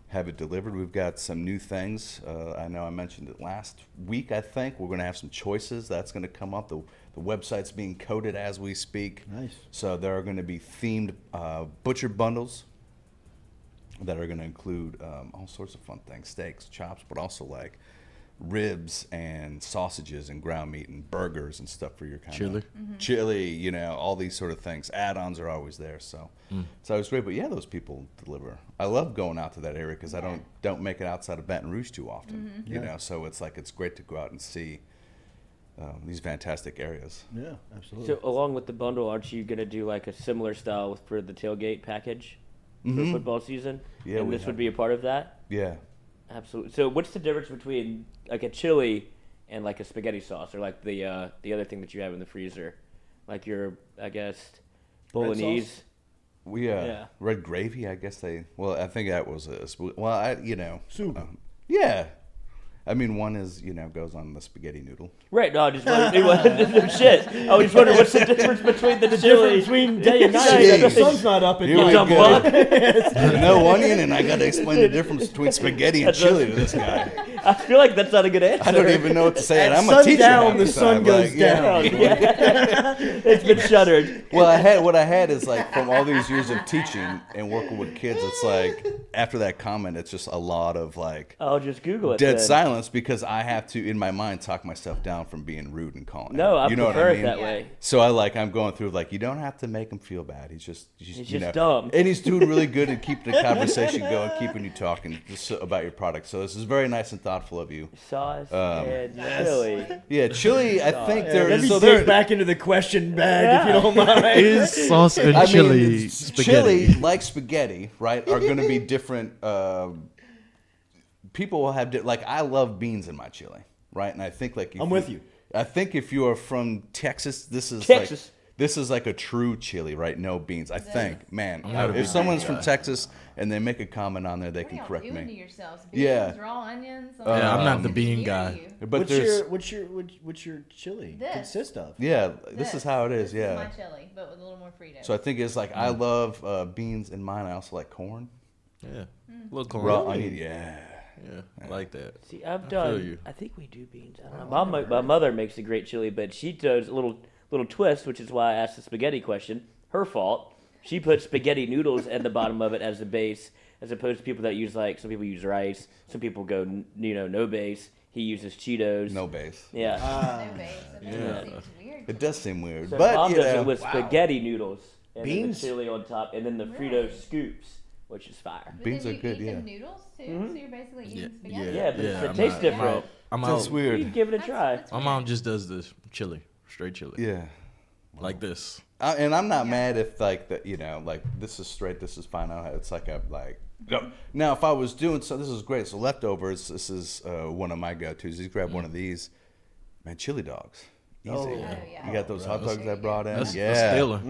have it delivered. We've got some new things. I know I mentioned it last week. I think we're going to have some choices. That's going to come up. The website's being coded as we speak. Nice. So there are going to be themed butcher bundles that are going to include all sorts of fun things, steaks, chops, but also like ribs and sausages and ground meat and burgers and stuff for your kind Chili. of chili, all these sort of things. Add-ons are always there, so it's always great. But yeah, those people deliver. I love going out to that area because I don't make it outside of Baton Rouge too often. So it's great to go out and see these fantastic areas. Yeah, absolutely. So along with the bundle, aren't you gonna do like a similar style for the tailgate package for football season? Yeah, and we this would have. be a part of that. Yeah. Absolutely. So what's the difference between like a chili and like a spaghetti sauce, or like the other thing that you have in the freezer, like your I guess bolognese? sauce? Yeah. Red gravy. I guess I think that was Soup. Yeah. I mean, one is goes on the spaghetti noodle. Right. No, I just wondered. Shit. I was just wondering what's the difference between the chili between day and night. Jeez. The sun's not up at Here we night. go. No onion, and I got to explain the difference between spaghetti and chili to this guy. I feel like that's not a good answer. I don't even know what to say. And At I'm a teacher. sundown, half the time. sun goes Like, yeah. down. Yeah. It's been shuttered. Well, what I had is like from all these years of teaching and working with kids, it's like after that comment, it's just a lot of like I'll just Google it. dead then. silence because I have to, in my mind, talk myself down from being rude and calling. No, I you know prefer what I it mean? that way. So I'm going through like you don't have to make him feel bad. He's just dumb. and he's doing really good at keeping the conversation going, keeping you talking just about your product. So this is very nice and thoughtful of you. Sauce and chili. Yeah, chili. I think Let me so. dig back into the question bag if you don't mind. Is sauce and I chili mean, spaghetti? chili, like spaghetti, right, are going to be different people will have like I love beans in my chili, right? And I think like I'm with you. I think if you are from Texas, this is like a true chili, right? No beans. I think, man. If someone's from Texas and they make a comment on there, they can correct me. Yourselves? Beans, Yeah. raw onions. Yeah, I'm not the bean guy. But what's your chili consist of? Yeah, this is how it is. This Yeah. is my chili, but with a little more Fritos. So I think it's like I love beans in mine. I also like corn. Yeah, little corn. Raw onion. Yeah. Yeah, I like that. See, I've done. I think we do beans. I don't know. My mother makes a great chili, but she does a little twist, which is why I asked the spaghetti question. Her fault. She puts spaghetti noodles at the bottom of it as the base, as opposed to people that use some people use rice. Some people go no base. He uses Cheetos. No base. Yeah. No base. Weird. It does seem weird, So but Mom you does know, it with spaghetti noodles and Beans? then the chili on top, and then the Frito scoops, which is fire. Beans are good. You eat Yeah. the noodles too, so you're basically eating spaghetti. Yeah, but it tastes different. That's weird. You give it a try. My mom just does this chili, straight chili. Yeah. Like this. And I'm not mad if like that, like this is straight, this is fine. It's like now if I was doing so, this is great. So leftovers, this is one of my go-tos. You grab one of these, man, chili dogs. Easy. Oh, yeah. You got those hot dogs I brought in. That's yeah. stellar.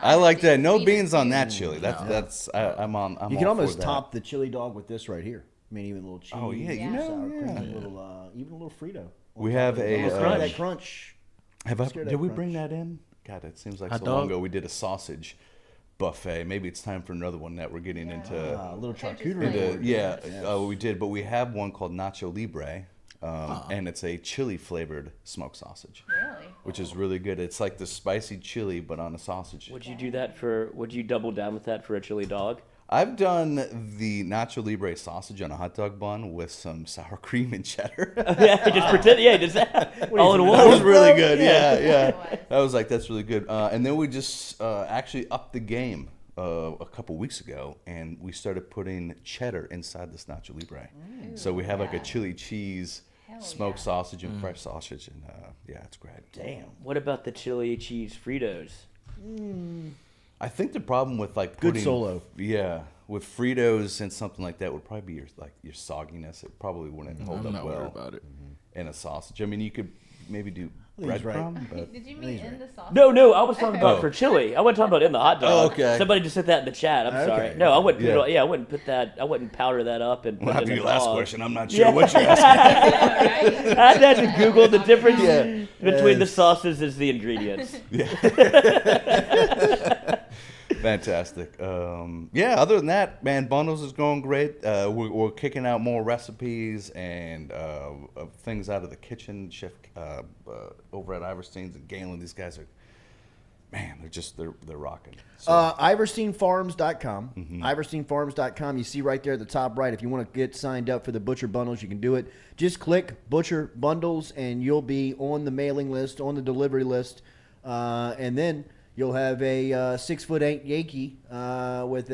I like that. No beans on that chili. I'm on. You all can almost for that. top the chili dog with this right here. I mean, even a little cheese. Oh, yeah, you know, sour cream, yeah. even a little Frito. We have a that crunch. Did we bring that in? God, it seems like Hot so dog? long ago. We did a sausage buffet. Maybe it's time for another one that we're getting into. A little charcuterie. Yeah, we did, but we have one called Nacho Libre, and it's a chili flavored smoked sausage. Really? Which is really good. It's like the spicy chili, but on a sausage. Would you do that for? Would you double down with that for a chili dog? I've done the Nacho Libre sausage on a hot dog bun with some sour cream and cheddar. Yeah, just pretend. Yeah, just all in one. That was really good. Yeah. I was like, that's really good. And then we just actually upped the game a couple weeks ago, and we started putting cheddar inside this Nacho Libre. So we have like a chili cheese, smoked sausage, and fresh sausage, and it's great. Damn. What about the chili cheese Fritos? I think the problem with like Good putting, solo. Yeah, with Fritos and something like that would probably be your sogginess. It probably wouldn't hold I'm up not well worried about it. in a sausage. I mean, you could maybe do he's right. breadcrumb, but Did you mean in the sausage? No, I was talking about for chili. I wasn't talking about in the hot dog. Oh, okay. Somebody just said that in the chat. I'm sorry. Okay. No, I wouldn't. Yeah. Put it, I wouldn't put that. I wouldn't powder that up and put well, it after in your the last dog. question, I'm not sure what you're asking. I had to Google the difference between the sauces as the ingredients. Fantastic. Other than that, man, bundles is going great. We're kicking out more recipes and things out of the kitchen. Chef over at Iverstein's and Galen, these guys are, man, they're rocking. So, IversteinFarms.com. IversteinFarms.com. You see right there at the top right. If you want to get signed up for the Butcher Bundles, you can do it. Just click Butcher Bundles, and you'll be on the mailing list, on the delivery list, and then you'll have a 6'8" Yankee with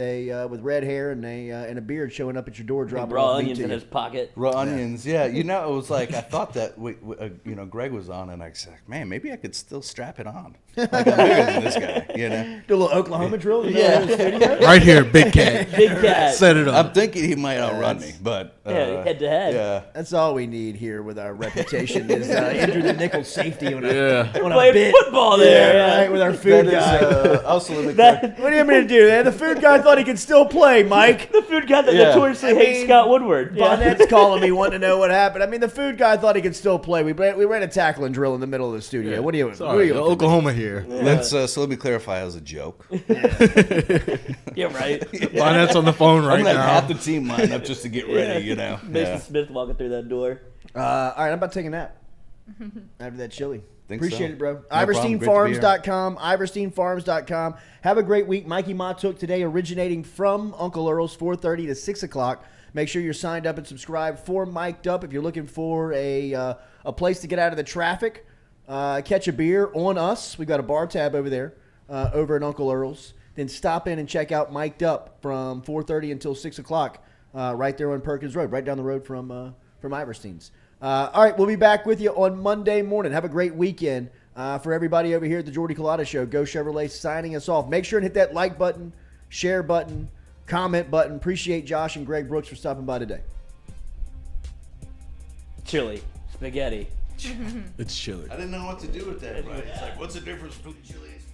red hair and a beard showing up at your door, dropping raw off meat onions to in you. his pocket. raw onions, yeah. You know, it was like I thought that Greg was on, and I said, man, maybe I could still strap it on. Like I'm bigger than this guy, you know. Do a little Oklahoma drill. Right here, Big Cat. Big Cat. Set it up. I'm thinking he might outrun me, but head to head. Yeah. That's all we need here with our reputation is Andrew the nickel safety on Yeah. on Playing a bit. football there. Yeah, right, with our food guy. Also, let me What do you mean to do? The food guy thought he could still play, Mike. The food guy that Yeah. notoriously hates Scott Woodward. Yeah. Bonnet's calling me wanting to know what happened. I mean, the food guy thought he could still play. We ran a tackling drill in the middle of the studio. What are you? Sorry, Oklahoma here. So let me clarify as a joke. Yeah, right. Bonnet's on the phone right I'm gonna now. have half the team line up just to get ready, you know. Mason Smith walking through that door. All right, I'm about to take a nap after that chili. Think Appreciate so. it, bro. No problem. IversteinFarms.com. IversteinFarms.com. Have a great week. Mikey Montook today, originating from Uncle Earl's, 4:30 to 6 o'clock. Make sure you're signed up and subscribed for Mic'd Up. If you're looking for a place to get out of the traffic, catch a beer on us. We've got a bar tab over there, over at Uncle Earl's. Then stop in and check out Mic'd Up from 4:30 until 6 o'clock, right there on Perkins Road, right down the road from Iverstein's. All right, we'll be back with you on Monday morning. Have a great weekend. For everybody over here at the Jordy Culotta Show, Go Chevrolet signing us off. Make sure and hit that like button, share button, comment button. Appreciate Josh and Greg Brooks for stopping by today. Chili, spaghetti. It's chili. I didn't know what to do with that, right? It's like, what's the difference between chili and spaghetti?